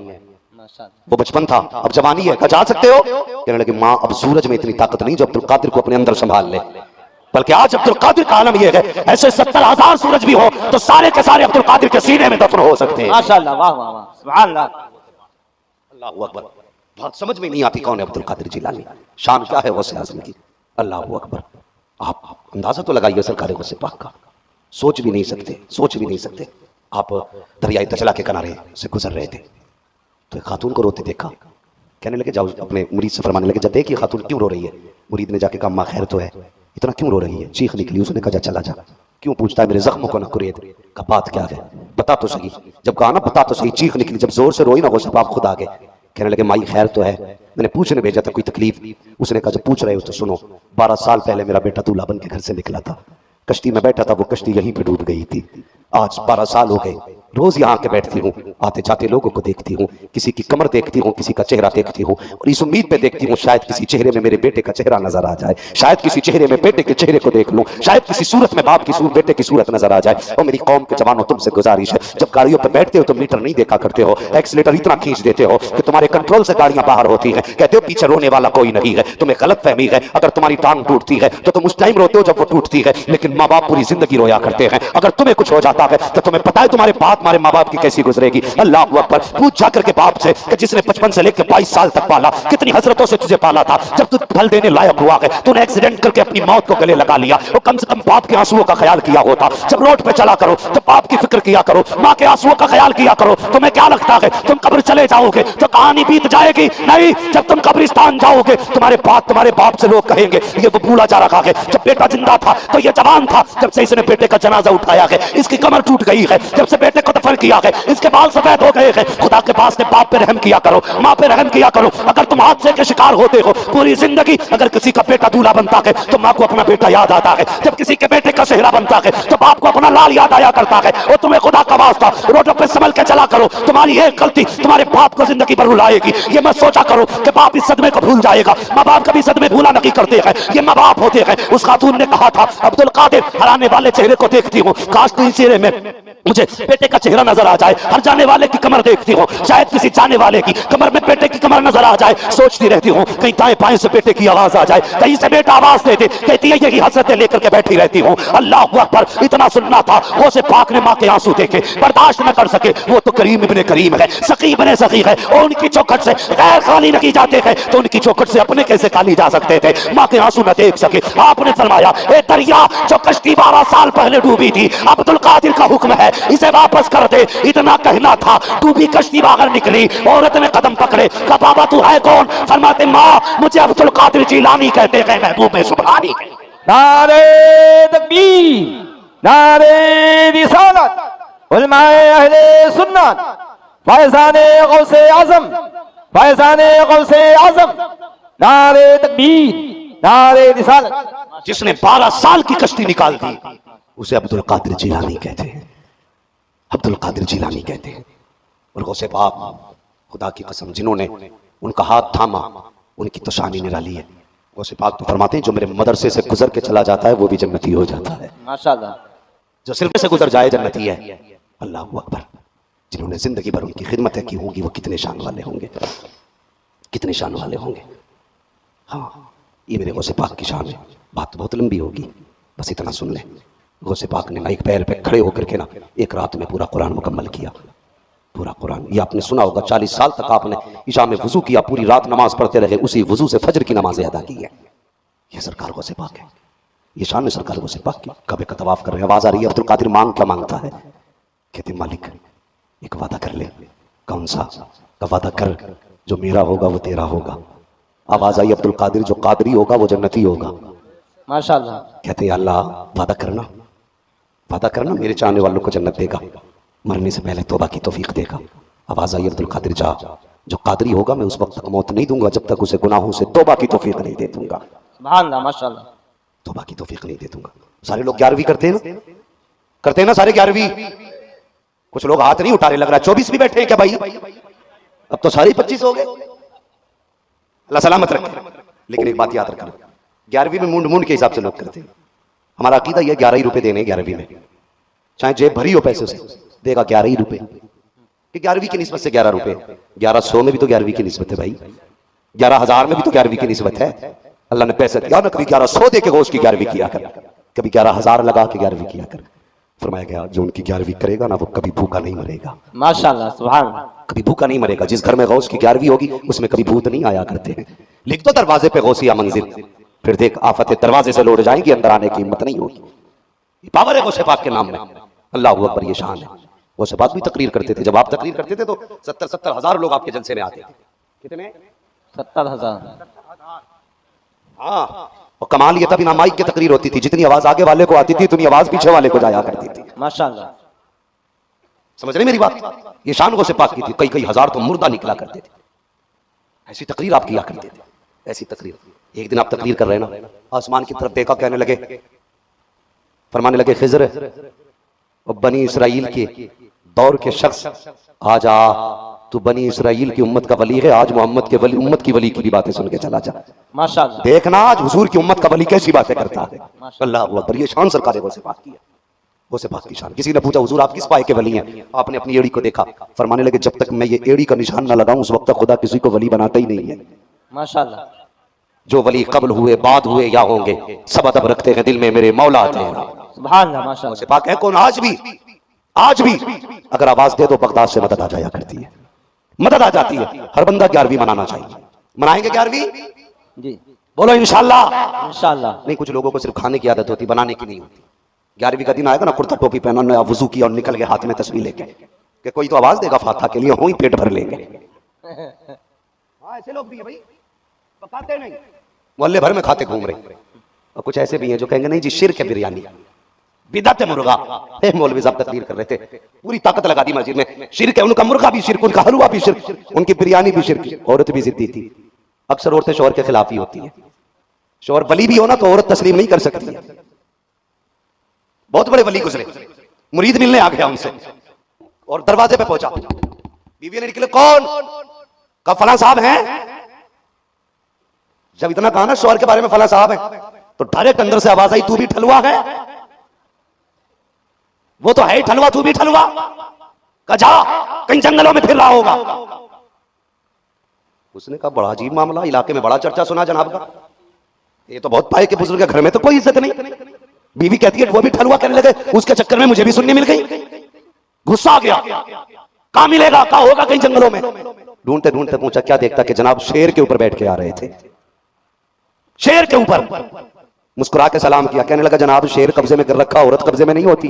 वो बचपन था अब जवानी है, जा सकते हो? कहने लगे माँ अब सूरज में इतनी ताकत नहीं जो अब्दुल कादिर को अपने अंदर संभाल ले, बल्कि आज अब्दुल कादिर का आलम यह है ऐसे 70,000 सूरज भी हो तो सारे के सारे अब्दुल कादिर के सीने में दफन हो सकते हैं। माशाअल्लाह, वाह वाह वाह, सुभान अल्लाह, अल्लाहू अकबर। बात समझ में नहीं आती कौन है अब्दुल कादिर जिलानी, शान क्या है गौसे आज़म की। अल्लाहू अकबर। आप अंदाजा तो लगाइए सरकार गौसे पाक का, सोच भी नहीं सकते, सोच भी नहीं सकते। आप दरियाई तचला के किनारे से गुजर रहे थे तो एक खातून को रोते देखा। कहने लगे जाओ अपने मुरीद से फरमाने लगे जब देखिए खातून क्यों रो रही है। मुरीद ने जाके कहा माँ खैर तो है, इतना क्यों रो रही है? चीख निकली, उसने कहा चला जा क्यों पूछता है मेरे जख्मों को न कुरेद? का बात क्या है बता तो सही। जब कहा ना बता तो सही, चीख निकली। जब जोर से रोई ना गौसे पाक खुद आ गए, कहने लगे माई खैर तो है, मैंने पूछने भेजा था कोई तकलीफ? उसने कहा जब पूछ रहे हो तो सुनो, 12 साल पहले मेरा बेटा दूल्हा बन के घर से निकला था, कश्ती में बैठा था, वो कश्ती यहीं पे डूब गई थी। आज 12 साल हो गए, रोज यहाँ के बैठती हूँ, आते जाते लोगों को देखती हूँ, किसी की कमर देखती हूँ, किसी का चेहरा देखती हूँ, और इस उम्मीद पे देखती हूँ शायद किसी चेहरे में मेरे बेटे का चेहरा नजर आ जाए, शायद किसी चेहरे में बेटे के चेहरे को देख लूं, शायद किसी सूरत में बाप की सूरत बेटे की सूरत नजर आ जाए। और मेरी कौम के जवानों तुमसे गुजारिश है, जब गाड़ियों पर बैठते हो तो मीटर नहीं देखा करते हो, एक्सीलेटर इतना खींच देते हो कि तुम्हारे कंट्रोल से गाड़ियां बाहर होती हैं, कहते हो पीछे रोने वाला कोई नहीं है, तुम्हें गलत फहमी है। अगर तुम्हारी टांग टूटती है तो तुम उस टाइम रोते हो जब वो टूटती है, लेकिन माँ बाप पूरी जिंदगी रोया करते हैं। अगर तुम्हें कुछ हो जाता है तो तुम्हें पता है तुम्हारे बाप तुम्हारे माँ बाप की कैसी गुजरेगी। अल्लाह अकबर। पूछ जाकर के बाप से कि जिसने 55 से लेकर 22 साल तक पाला, कितनी हजरतों से तुझे पाला था, जब तू फल देने लायक हुआ है तूने एक्सीडेंट करके अपनी मौत को गले लगा लिया, वो कम से कम बाप के आंसुओं का ख्याल किया होता। जब रोड पे चला करो तो बाप की फिक्र किया करो, माँ के आंसुओं का ख्याल किया करो। तुम्हें क्या लगता है तुम कब्र चले जाओगे तो कहानी बीत जाएगी? नहीं, जब तुम कब्रिस्तान जाओगे तुम्हारे बाप से लोग कहेंगे ये वो भूला जा रखा है, जब बेटा जिंदा था तो ये जवान था, जब से इसने बेटे का जनाजा उठाया है इसकी कमर टूट गई है, जब से बेटे को दफन किया है इसके बाल सफेद हो गए हैं। खुदा के पास ने बाप पे रहम किया करो, माँ पे रहम किया करो। अगर तुम हादसे के शिकार होते हो पूरी जिंदगी, अगर किसी का बेटा दूल्हा बनता है तो माँ को अपना बेटा याद आता है, जब किसी के बेटे का सेहरा बनता है तो बाप को अपना लाल याद आया करता है। और तुम्हें खुदा का वास्ता रोडों पे संभल के चला करो, तुम्हारी एक गलती तुम्हारे बाप को जिंदगी भर रुलाएगी। ये मत सोचा करो कि बाप इस सदमे को भूल जाएगा, माँ बाप कभी सदमे भूला नहीं करते हैं, ये माँ बाप होते हैं। उस खातून ने कहा था अब्दुल कादिर हराने वाले चेहरे को देखती हूँ, काश तो इस चेहरे में मुझे बेटे का चेहरा नजर आ जाए। हर जाने वाले की कमर देखती हूँ, शायद किसी जाने वाले की कमर में बेटे की कमर नजर आ जाए। सोचती रहती हूँ कहीं दाएं बाएं से बेटे की आवाज आ जाए, कहीं से बेटा आवाज दे दे, कहती है यही हसरतें लेकर के बैठी रहती हूँ। अल्लाह अकबर। इतना सुनना था, वो से पाक ने माँ के आंसू देखे, बर्दाश्त न कर सके। वो तो करीम इब्ने करीम है, सकी इब्ने सकी है, और उनकी चौखट से गैर खाली नहीं जाते थे तो उनकी चौखट से अपने कैसे खाली जा सकते थे? माँ के आंसू न देख सके। आपने फरमाया ए दरिया जो कश्ती 12 साल पहले डूबी थी, अब्दुल कादिर का हुक्म है इसे वापस कर दे। इतना कहना था, डूबी कश्ती बाहर निकली, औरत ने कदम पकड़े, कहा बाबा तू है कौन? फरमाते माँ मुझे अब्दुल कादिर जिलानी कहते हैं, महबूब सुभानी। नारे तकबीर, नारे रिसालत, उलमाए अहले सुन्नत, फैज़ाने गौसे आज़म, फैज़ाने गौसे आज़म, नारे तकबीर, नारे रिसालत। जिसने 12 साल की कश्ती निकाल दी उसे अब्दुल कादिर जिलानी कहते हैं, अब्दुल कादिर जिलानी कहते हैं। और गौसे पाक खुदा की कसम जिन्होंने उनका हाथ थामा उनकी तो शान ही निराली है। गौसे पाक तो फरमाते हैं जो मेरे मदरसे से गुजर के चला जाता है वो भी जन्नती हो जाता है। माशाअल्लाह। जो सिर्फ से गुजर जाए जन्नती है। अल्लाह अकबर। जिन्होंने जिंदगी भर उनकी खिदमतें की होंगी वो कितने शान वाले होंगे, कितने शान वाले होंगे। हाँ, ये मेरे गौसे पाक की शान है। बात तो बहुत लंबी होगी, बस इतना सुन लें। गौसे पाक ने एक पैर पे खड़े होकर के ना एक रात में पूरा कुरान मुकम्मल किया, पूरा कुरान। ये आपने सुना होगा, 40 साल तक आपने इशा में वजू किया, पूरी रात नमाज पढ़ते रहे, उसी वजू से फजर की नमाजें अदा की है। ये सरकार गौसे पाक है, ये शान है सरकार गौसे पाक की। कबे का तवाफ कर रहे हैं, आवाज आ रही है अब्दुल कादिर मांग क्या मांगता है? कहते मालिक एक वादा कर ले। कौन सा? का वादा कर जो मेरा होगा वो तेरा होगा। आवाज आई अब्दुल कादिर जो कादरी होगा वो जन्नती होगा। माशाअल्लाह। कहते हैं अल्लाह वादा करना, वादा करना मेरे चाहने वालों को जन्नत देगा, मरने से पहले तौबा की तौफीक देगा। आवाज आई अब्दुल कादिर जा जो कादरी होगा मैं उस वक्त तक मौत नहीं दूंगा जब तक उसे गुनाहों से तौबा की तौफीक नहीं दे दूंगा। सुभान अल्लाह, माशाअल्लाह। तौबा की तौफीक नहीं दे दूंगा। सारे लोग 11वीं करते हैं ना, करते हैं ना सारे 11वीं। कुछ लोग हाथ नहीं उठा रहे, लग रहा है 24 भी बैठे हैं क्या भाई? अब तो सारे 25 हो गए। अल्लाह सलामत रखे। लेकिन एक बात याद रखना, 11वीं में मुंड मुंड के हिसाब से लोग करते हैं। हमारा अकीदा यह 11 ही रुपए देने 11वीं में, चाहे जेब भरी हो पैसे से देगा 11 ही रुपए। 11वीं की निस्बत से 11 रुपए, 1100 में भी तो 11वीं की निस्बत है भाई, 11,000 में भी तो 11वीं की निस्बत है। अल्लाह ने पैसे दिया ना, कभी 1100 दे के गोश्त की 11वीं किया कर, कभी 11,000 लगा के 11वीं किया कर। फरमाया गया जो उनकी 11वीं करेगा ना वो कभी भूखा नहीं मरेगा। माशाअल्लाह, सुभान अल्लाह। कभी भूखा नहीं मरेगा। जिस घर में गौस की 11वीं होगी उसमें कभी भूत नहीं आया करते हैं। लिख दो दरवाजे पे गौसिया मंजिल, फिर देख आफतें दरवाजे से लौट जाएंगी, अंदर आने की हिम्मत नहीं होगी। पावर है गौसे पाक के नाम में। अल्लाह अकबर, ये शान है। गौसे पाक भी तकरीर करते थे, जब आप तकरीर करते थे तो 70-70 हजार लोग आपके जलसे में आते थे। कितने? 70,000। हाँ, और कमाल ये तभी ना माइक की तकरीर होती थी, जितनी आवाज आगे वाले को आती थी उतनी आवाज पीछे वाले को जाया करती थी। माशाल्लाह। समझ रहे मेरी बात? ये शान को से पाक की थी। कई कई हजार तो मुर्दा निकला करते थे। ऐसी तकरीर आप किया करते थे, ऐसी तकरीर। एक दिन आप तकरीर कर रहे ना, आसमान की तरफ देखा, कहने लगे, फरमाने लगे, खिज़र और बनी इसराइल के दौर के शख्स, आज आ, तू बनी इसराइल की उम्मत का वली है, आज मोहम्मद के वली, उम्मत की वली की भी बातें सुन के चला जा। माशाल्लाह। देखना आज हुजूर की उम्मत का वली कैसी बातें करता है। अल्लाह अकबर, ये शान सरकार है, वो से बात की है, वो से बात की शान। किसी ने पूछा, हुजूर आप किस पाए के वली हैं? आपने अपनी एड़ी को देखा, फरमाने लगे, जब तक मैं ये एड़ी का निशान ना लगाऊं उस वक्त तक खुदा किसी को वली बनाता ही नहीं है। माशाल्लाह। जो वली कब्ल हुए, बाद हुए या होंगे, सब अदब रखते हैं दिल में मेरे मौला तेरा। सुभान अल्लाह। माशाल्लाह। से पाक है कौन? आज भी अगर आवाज दे दो बगदाद से मदद आ जाया करती है, मदद आ जाती है। हर बंदा 11वीं मनाना चाहिए। मनाएंगे 11वीं? जी बोलो इंशाल्लाह। इंशाल्लाह। नहीं, कुछ लोगों को सिर्फ खाने की आदत होती, बनाने की नहीं होती। 11वीं का दिन आएगा ना, कुर्ता टोपी पहना, नया वुजू किया और निकल गए हाथ में तस्वीर लेके कि कोई तो आवाज देगा फातिहा के लिए, हो ही पेट भर लेंगे। हाँ, ऐसे लोग भी है भाई, पकाते नहीं, मोहल्ले भर में खाते घूम रहे। और कुछ ऐसे भी हैं जो कहेंगे नहीं जी शिर्क है बिरयानी, बिदअत है मुर्गा। मौलवी साहब तकरीर कर रहे थे, पूरी ताकत लगा दी मस्जिद में। शिर्क है, उनका मुर्गा भी शिर्क, उनका हलवा भी शिर्क, उनकी बिरयानी भी शिर्क। औरत भी जिद्दी थी। अक्सर औरतें शौहर के खिलाफ ही होती है। शौहर वली भी हो ना तो औरत तस्लीम नहीं कर सकती है। बहुत बड़े वली गुजरे, मुरीद मिलने आ गया उनसे और दरवाजे पे पहुंचा, बीवी ने निकले, कौन? कब? फला साहब हैं। जब इतना कहा ना शौहर के बारे में फला साहब है, तो डायरेक्ट अंदर से आवाज आई, तू भी ठलुआ है? वो तो है ही ठलुआ, तू भी ठलुआ? जा कहीं जंगलों में फिर रहा होगा। उसने कहा, बड़ा अजीब मामला, इलाके में बड़ा चर्चा सुना जनाब का, ये तो बहुत पाए के बुजुर्ग के घर में तो कोई इज्जत नहीं। बीवी कहती है वो भी ठलुआ करने लगे, उसके चक्कर में मुझे भी सुनने मिल गई। गुस्सा आ गया, कहां मिलेगा, कहां होगा, कहीं जंगलों में। ढूंढते ढूंढते पहुंचा, क्या देखता कि जनाब शेर के ऊपर बैठ के आ रहे थे, शेर के ऊपर। मुस्कुरा के सलाम किया, कहने लगा, जनाब शेर कब्जे में कर रखा, औरत कब्जे में नहीं होती।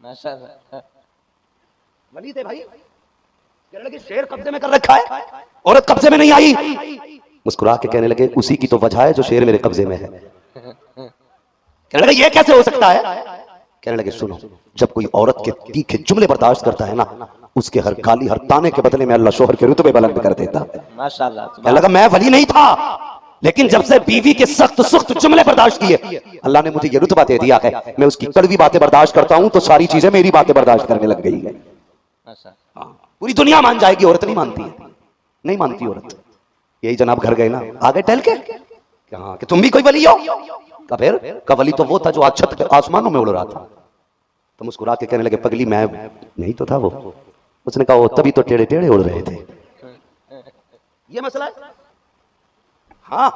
माशाल्लाह। वली थे भाई, कहने लगे शेर कब्जे में कर रखा है, औरत कब्जे में नहीं आई। मुस्कुरा के कहने लगे, उसी की तो वजह है जो शेर मेरे कब्जे में है। कहने लगे, ये कैसे हो सकता है? कहने लगे, सुनो, जब कोई औरत के तीखे जुमले बर्दाश्त करता है ना, उसके हर गाली, हर ताने के बदले में अल्लाह शोहर के रुतबे बुलंद कर देता है। माशाल्लाह। कहने लगा, मैं वली नहीं था, लेकिन जब से बीवी के सख्त सख्त जुमले बर्दाश्त किए, अल्लाह ने मुझे ये रुतबा दे दिया है, मैं उसकी कड़वी बातें बर्दाश्त करता हूं तो सारी चीजें मेरी बातें बर्दाश्त करने लग गई है। पूरी दुनिया मान जाएगी, औरत नहीं मानती है, नहीं मानती औरत। यही जनाब घर गए ना, आगे टहल के, हाँ कि तुम भी कोई वली हो? का फिर का वली तो वो था जो आज छत पे आसमानों में उड़ रहा था। तो मुस्कुरा के कहने लगे, पगली मैं नहीं तो था वो। उसने कहा, वो तभी तो टेढ़े टेढ़े उड़ रहे थे। ये मसला है। हाँ,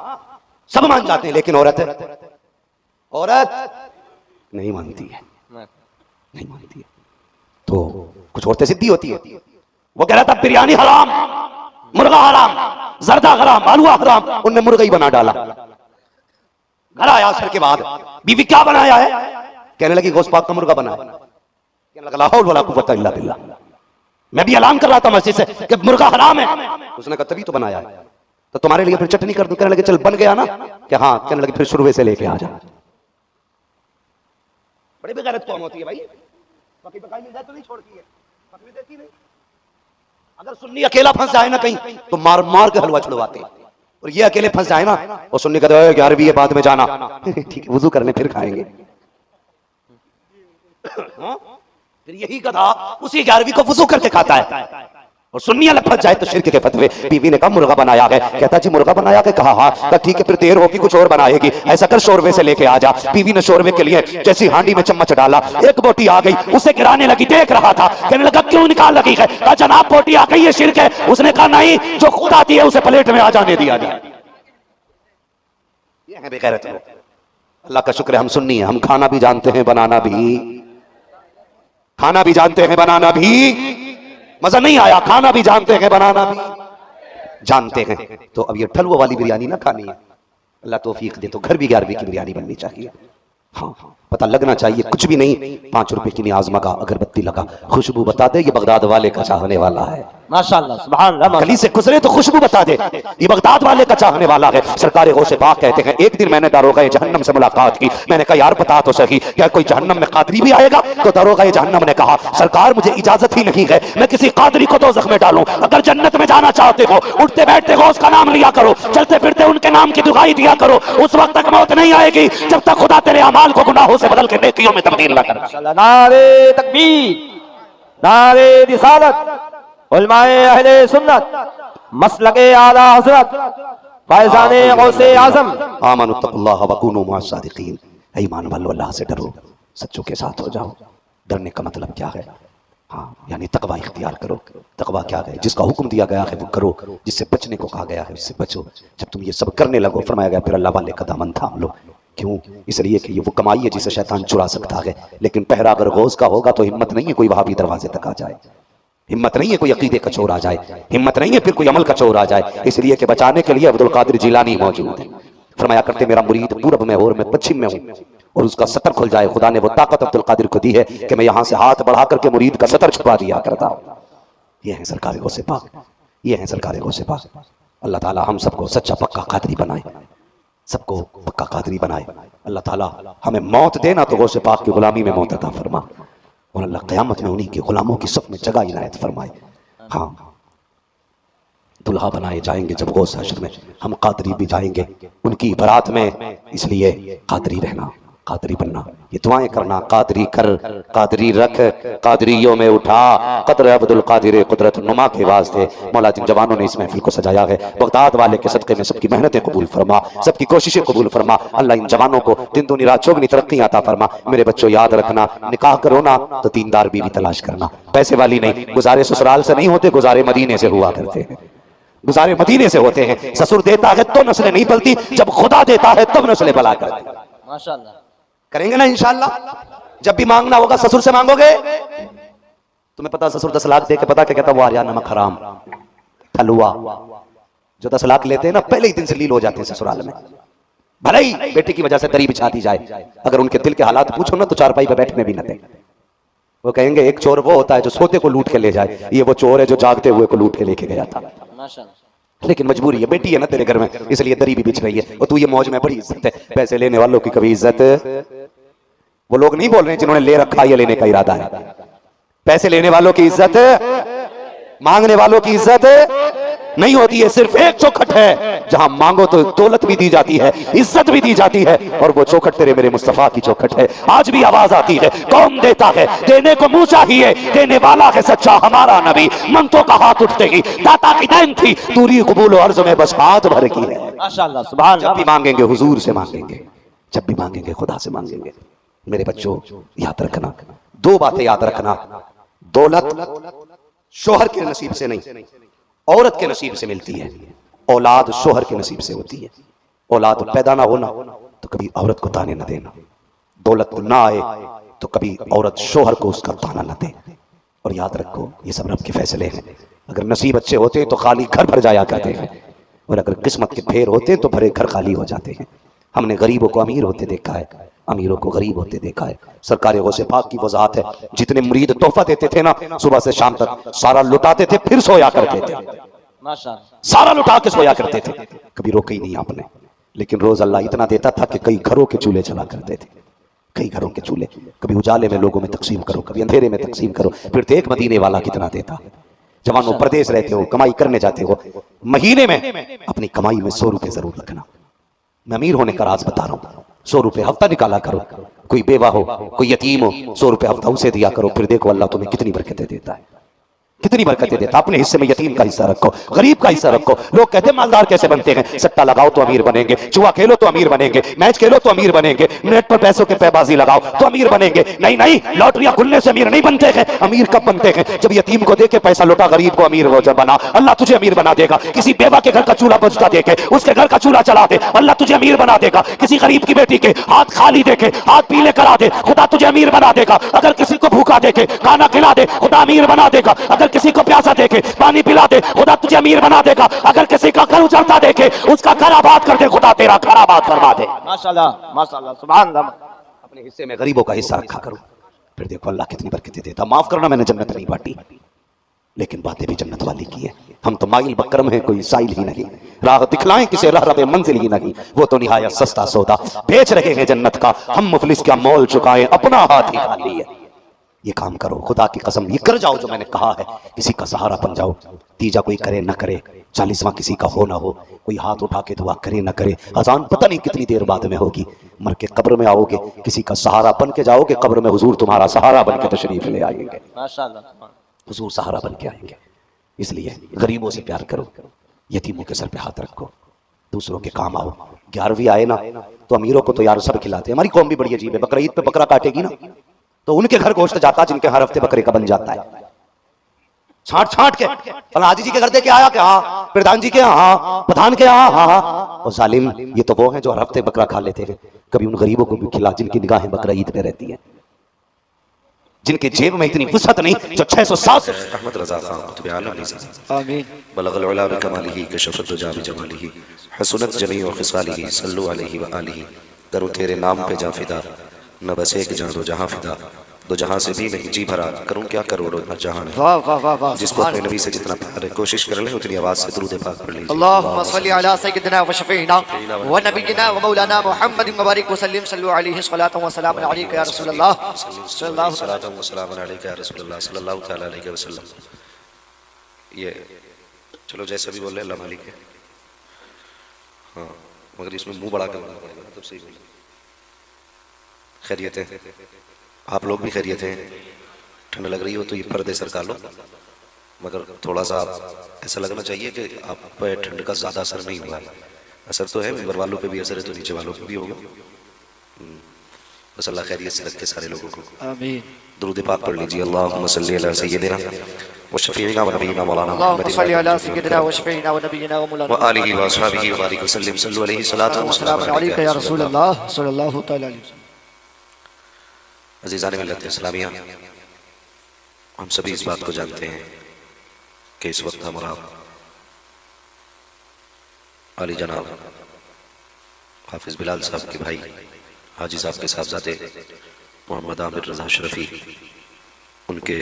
सब मान जाते हैं, लेकिन औरत नहीं मानती है, नहीं मानती है। तो कुछ औरतें जिद्दी होती है। वो कह रहा था बिरयानी हराम, मुर्गा हराम, जर्दा हराम, हलवा हराम, उनने मुर्गा ही बना डाला। घर आया असर के बाद, बीवी क्या बनाया है? कहने लगी, गोश्त पाक का मुर्गा बनाया। कहने लगा, ला हौल वला कुव्वता इल्ला बिल्लाह, मैं भी ऐलान कर रहा था मस्जिद से कि मुर्गा हराम है। उसने कहा, तभी तो बनाया है, तो तुम्हारे लिए फिर चटनी कर दूं। कहने लगे, चल बन गया ना? कि हाँ। कहने लगे, फिर शुरू से लेके आ जा। बड़ी बेगैरत कौन होती है भाई, पकी पकाई मिल जाए तो नहीं छोड़ती है, पकवी देती नहीं। अगर सुन्नी अकेला फंस जाए ना कहीं तो मार मार के हलवा छुड़वाते हैं, और ये अकेले फंस जाए ना और सुन्नी कहते हैं 11वीं बाद में जाना, ठीक है वुजू करने फिर खाएंगे। हाँ? फिर यही गधा उसी 11वीं को वुजू करके खाता है, और सुन्नी अलग फंस जाए तो शिर्क के फतवे। बीवी ने कहा, मुर्गा बनाया है। कहता, जी मुर्गा बनाया है? कहा हाँ। तो ठीक है, फिर देर होगी कुछ और बनाएगी, ऐसा कर शोरवे से लेके आ जा। बीवी ने शोरवे के लिए जैसी हांडी में चम्मच डाला, एक बोटी आ गई, उसे गिराने लगी, देख रहा था। कहने लगा, क्यों निकाल लगी है? कहा, जनाब बोटी आ गई, ये शिर्क है। उसने कहा, नहीं, जो खुद आती है उसे प्लेट में आ जाने दिया जाए। ये है बेगैरत लोग। अल्लाह का शुक्र है हम सुन्नी है, हम खाना भी जानते हैं, बनाना भी, खाना भी जानते हैं, बनाना भी। मजा नहीं आया, खाना भी जानते हैं, बनाना भी जानते हैं। तो अब ये ठलुआ वाली बिरयानी ना खानी है। अल्लाह तौफीक दे तो घर भी 11वीं की बिरयानी बननी चाहिए। हाँ, पता लगना चाहिए, कुछ भी नहीं, 5 रुपए की नियाज मगा, अगरबत्ती लगा, खुशबू बता दे ये बगदाद वाले का चाहने वाला है। माशाल्लाह सुभान अल्लाह। गली से गुजरे तो खुशबू बता दे ये बगदाद वाले का चाहने वाला है। सरकार गौसे पाक कहते हैं, एक दिन मैंने दारोगा जहन्नम से मुलाकात की। मैंने कहा यार बता तो सही, क्या कोई जहन्नम में कादरी भी आएगा? तो दारोगा जहन्नम ने कहा, सरकार मुझे इजाजत ही नहीं है मैं किसी कादरी को दोज़ख में डालूं। अगर जन्नत में जाना चाहते हो, उठते बैठते हो उसका नाम लिया करो, चलते फिरते उनके नाम की दुहाई दिया करो। उस वक्त तक मौत नहीं आएगी जब तक खुदा तेरे अमाल को गुनाहों से बदल के नेकियों में तब्दील न करे। माशाल्लाह। नारे तकबीर, नारे रिसालत, उलमाए अहले सुन्नत, मसलके आला हज़रत, फैज़ाने गौसे आज़म। आमनुत्तकुल्लाह वकूनू मअस-सादिकीन। ईमान वालों अल्लाह से डरो, सच्चों के साथ हो जाओ। डरने का मतलब क्या है? हाँ, यानी तकवा इख्तियार करो। तकवा क्या है? जिसका हुक्म दिया गया है वो करो, जिससे बचने को कहा गया है उससे बचो। जब तुम ये सब करने लगो, फरमाया गया फिर अल्लाह वाले का दामन थाम लो। क्यों? इसलिए कि ये वो कमाई है जिसे शैतान चुरा सकता है, लेकिन पहरा अगर गौस का होगा तो हिम्मत नहीं है कोई वहां भी दरवाजे तक आ जाए, हिम्मत नहीं है कोई अकीदे का चोर आ जाए, हिम्मत नहीं है फिर कोई अमल का चोर आ जाए। इसलिए कि बचाने के लिए अब्दुल कादिर जिलानी मौजूद है। फरमाया करते मेरा मुरीद पूरब में हो और मैं पश्चिम में हूँ, और उसका सतर खुल जाए, खुदा ने वो ताकत अब्दुल कादिर को दी है कि मैं यहाँ से हाथ बढ़ा करके मुरीद का सतर छुपा दिया करता हूँ। ये है सरकार गौसे पाक, ये है सरकार गौसे पाक। अल्लाह ताला हम सबको सच्चा पक्का कादरी बनाए, सबको पक्का कादरी बनाए। अल्लाह ताला हमें मौत देना तो गौसे पाक की गुलामी में मौत अता फरमा, और अल्लाह क़यामत में उन्हीं के गुलामों की सफ में जगह इनायत फरमाए। हाँ, दुल्हा बनाए जाएंगे जब गौस हश्र में, हम कादरी भी जाएंगे उनकी बारात में। इसलिए कादरी रहना, कादरी बनना, ये दुआएं करना, कादरी कर, कादरी रख, कादरियों में उठा, कदर अब्दुल कादिर कुदरत नुमा के वास्ते। मौला जिन जवानों ने इस महफिल को सजाया है, बगदाद वाले के सदक़े में सबकी मेहनतें कबूल फरमा, सबकी कोशिशें कबूल फरमा। अल्लाह इन जवानों को दिन दूनी रात चौगनी तरक्की अता फरमा। मेरे बच्चों याद रखना, निकाह करो ना तो दीनदार बीवी तलाश करना, पैसे वाली नहीं। गुजारे ससुराल से नहीं होते, गुजारे मदीने से हुआ करते हैं, गुजारे मदीने से होते हैं। ससुर देता है तो नस्लें नहीं पलती, जब खुदा देता है तब नस्लें भला करती। माशाल्लाह। करेंगे ना इंशाअल्लाह। जब भी मांगना होगा ससुर से मांगोगे। तुम्हें पता ससुर 10 लाख दे के पता क्या कहता, वाह यार नमक हराम हलवा। जो 10 लाख लेते हैं ना पहले ही दिन से लील हो जाते हैं ससुराल में, भले ही बेटी की वजह से दरी बिछा दी जाए, अगर उनके दिल के हालात पूछो ना तो चारपाई पे बैठने भी न दे। वो कहेंगे एक चोर वो होता है जो सोते को लूट के ले जाए, ये वो चोर है जो जागते हुए को लूट के लेके गया था। लेकिन मजबूरी है, बेटी है ना तेरे घर में, इसलिए दरी भी बिछ रही है। और तू ये मौज में बड़ी इज्जत है। पैसे लेने वालों की कभी इज्जत, वो लोग नहीं बोल रहे हैं जिन्होंने ले रखा ये लेने का इरादा है। पैसे लेने वालों की इज्जत, मांगने वालों की इज्जत नहीं होती है। सिर्फ एक चौखट है जहां मांगो तो दौलत भी दी जाती है, इज्जत भी दी जाती है, और वो चौखट तेरे मेरे मुस्तफा की चौखट है। आज भी आवाज आती है, कौन देता है, देने को मुंह चाहिए, देने वाला है सच्चा हमारा नबी। मंतों का हाथ उठते ही दाता की देन थी, दूरी कबूल अर्ज में बस हाथ भर की है। माशाल्लाह सुभान। जब भी मांगेंगे हुजूर से मांगेंगे, जब भी मांगेंगे खुदा से मांगेंगे। मेरे बच्चों याद रखना, 2 बातें याद रखना, दौलत शोहर के नसीब से नहीं, औरत के नसीब से मिलती है। औलाद शोहर के नसीब से होती है। औलाद पैदा ना होना तो कभी औरत को ताने न देना, दौलत ना आए तो कभी औरत शोहर को उसका ताना न दे। और याद रखो ये सब रब के फैसले हैं। अगर नसीब अच्छे होते हैं तो खाली घर भर जाया करते हैं, और अगर किस्मत के फेर होते हैं तो भरे घर खाली हो जाते हैं। हमने गरीबों को अमीर होते देखा है, अमीरों को गरीब होते देखा है। सरकार गौसे पाक की वजाहत है, जितने मुरीद तोहफा देते थे ना सुबह से शाम तक सारा लुटाते थे, फिर सोया करते थे। माशाल्लाह। सारा लुटा के सोया करते थे, कभी रोके ही नहीं आपने। लेकिन रोज अल्लाह इतना देता था कि कई घरों के चूल्हे चला करते थे, कई घरों के चूल्हे। कभी उजाले में लोगों में तकसीम करो, कभी अंधेरे में तकसीम करो। फिर देख मदीने वाला कितना देता। जवानों परदेश रहते हो, कमाई करने जाते हो, महीने में अपनी कमाई में 100 रुपए जरूर रखना। मैं अमीर होने का राज बता रहा हूँ। 100 रुपए हफ्ता निकाला करो। कोई बेवा हो, कोई यतीम हो, 100 रुपए हफ्ता उसे दिया करो। फिर देखो अल्लाह तुम्हें कितनी बरकतें देता है, कितनी बरकतें देता। अपने हिस्से में यतीम का हिस्सा रखो, गरीब का हिस्सा रखो। लोग कहते हैं मालदार कैसे बनते हैं, सट्टा लगाओ तो अमीर बनेंगे, जुआ खेलो तो अमीर बनेंगे, मैच खेलो तो अमीर बनेंगे, नेट पर पैसों के पैबाजी लगाओ तो अमीर बनेंगे। नहीं नहीं, लॉटरियां खुलने से अमीर नहीं बनते हैं। अमीर कब बनते हैं, जब यतीम को देके पैसा लुटा, गरीब को अमीर हो बना। अल्लाह तुझे अमीर बना देगा। किसी बेवा के घर का चूल्हा बजता देखे उसके घर का चूल्हा चला दे, अल्लाह तुझे अमीर बना देगा। किसी गरीब की बेटी के हाथ खाली देखे, हाथ पीले करा दे, खुदा तुझे अमीर बना देगा। अगर किसी को भूखा देखे खाना खिला दे, खुदा अमीर बना देगा। अगर किसी को प्यासा देखे पानी पिला दे, खुदा तुझे अमीर बना देगा। अगर किसी का घर उजड़ता देखे उसका घर आबाद कर दे, खुदा तेरा घर आबाद करवा दे। माशाल्लाह माशाल्लाह सुभान अल्लाह। अपने हिस्से में गरीबों का हिस्सा रखा करो, फिर देखो अल्लाह कितनी बरकतें देता। माफ करना मैंने जन्नत नहीं बांटी, लेकिन बातें भी जन्नत वाली की है। हम तो माइल बकरम है, कोई साइल ही नहीं। राह दिखलाएं किसे रब मंजिल ही नहीं, वो तो निहायत सस्ता सौदा बेच रहे हैं जन्नत का। हम मुफलिस क्या मोल चुकाएं, अपना हाथ ही खाली है। ये काम करो, खुदा की कसम ये कर जाओ जो मैंने कहा है। किसी का सहारा बन जाओ, तीजा कोई करे ना करे, 40वां किसी का हो ना हो, कोई हाथ उठा के दुआ करे ना करे, अजान पता नहीं कितनी देर बाद में होगी। मर के कब्र में आओगे, किसी का सहारा बन के जाओगे, कब्र में हुजूर तुम्हारा सहारा बन के तशरीफ ले आएंगे। माशाअल्लाह, हुजूर सहारा बन के आएंगे। इसलिए गरीबों से प्यार करो, यतीमों के सर पे हाथ रखो, दूसरों के काम आओ। 11वीं आए ना तो अमीरों को तो यार सब खिलाते हैं। हमारी कौम भी बड़ी अजीब है, बकरीद पे बकरा काटेगी ना तो उनके घर गोश्त जाता जिनके हर हफ्ते बकरे का बन जाता है, छांट छांट के। फलाहादी जी के घर दे के आया क्या? प्रधान जी के यहाँ, प्रधान के यहाँ। हाँ, और जालिम ये तो वो हैं जो हर हफ्ते बकरा खा लेते हैं। कभी उन गरीबों को भी खिला जिनकी निगाहें बकरा ईद पे रहती है, जिनके जेब में इतनी वसअत नहीं जो 600-700। अहमद रज़ा खान कुतुब आलम निज़ाम आमीन। बलगल उला बिकमालिही कशफत दुजा बिजमालिही हसनत जमीउ खिसालिही सल्लु अलैहि व आलिही। करूं तेरे नाम पे जा फिदा, न बस एक जान दो जहां फिदा, दो जहां से भी नहीं जी भरा, करूं क्या करोड़ों जहां। वाह वाह वाह वाह। जिसको अपने नबी से जितना प्यार है कोशिश कर ले उतनी आवाज से दुरूद पाक पढ़ लीजिए। अल्लाहुम्मा सल्ली अला सय्यिदिना व शफीना व नबियिना व मौलाना मुहम्मद व बारिक व सल्लिम सल्लु अलैहि सलातु व सलाम अलैका या रसूलल्लाह सल्लल्लाहु अलैहि वसल्लम। ये चलो जैसे भी बोल रहे अल्लाह मालिक है। हाँ, मगर इसमें मुंह बड़ा करना पड़ेगा तब सही बोले। खैरियत है, आप लोग भी खैरियत हैं। ठंड लग रही हो तो ये पर्दे सरका लो, मगर थोड़ा सा ऐसा लगना चाहिए कि आप पे ठंड का ज़्यादा असर नहीं हुआ है। असर तो है, ऊपर वालों पे भी असर है तो नीचे वालों पे भी होगा। बस अल्लाह खैरियत से रखे सारे लोगों को। आमीन। दुरूद पाक पढ़ लीजिए। अल्लाहुम्मा सल्ली अला सय्यिदिना व शफीइना व नबीना मौलाना अल्लाहुम्मा सल्ली अला सय्यिदिना व शफीइना व नबियिना व मौलाना व आलिहि व अस्हाबिहि व बारिक व सल्लिम सल्लु अलैहि सलातु व सलाम अलैका या रसूलल्लाह सल्लल्लाहु तआला अलैहि वसल्लम। अज़ीज़ान मिल्लत इस्लामिया, हम सभी इस बात को जानते हैं कि इस वक्त हम और आप आली जनाब हाफिज बिलाल साहब के भाई हाजी साहब के साहबजादे मोहम्मद आमिर रज़ा अशरफी, उनके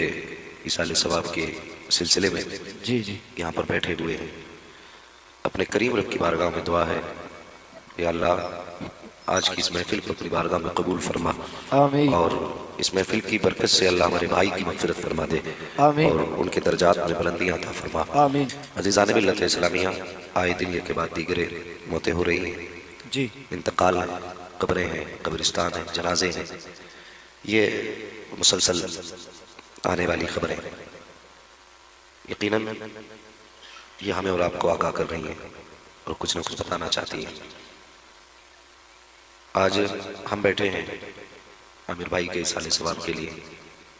इसाले सवाब के सिलसिले में जी जी यहाँ पर बैठे हुए हैं। अपने करीम रब की बारगाह में दुआ है, या अल्लाह आज की इस महफिल को अपनी बारगाह में कबूल फरमा, आमीन और इस महफिल की बरकत से अल्लाह हमारे भाई की मग़फ़िरत फरमा दे आमीन और उनके दर्जात में बुलंदियाँ अता फरमा। आमीन। अज़ीज़ान मिल्लत इस्लामिया, आए दिन एक के बाद दीगरे मौतें हो रही हैं, जी इंतकाल है, कब्रें हैं, कब्रिस्तान हैं, जनाजे हैं, ये मुसलसल आने वाली खबरें यकीनन ये हमें और आपको आगाह कर रही हैं और कुछ न कुछ बताना चाहती हैं। आज हम बैठे हैं आमिर भाई के इसाले सवाब के लिए,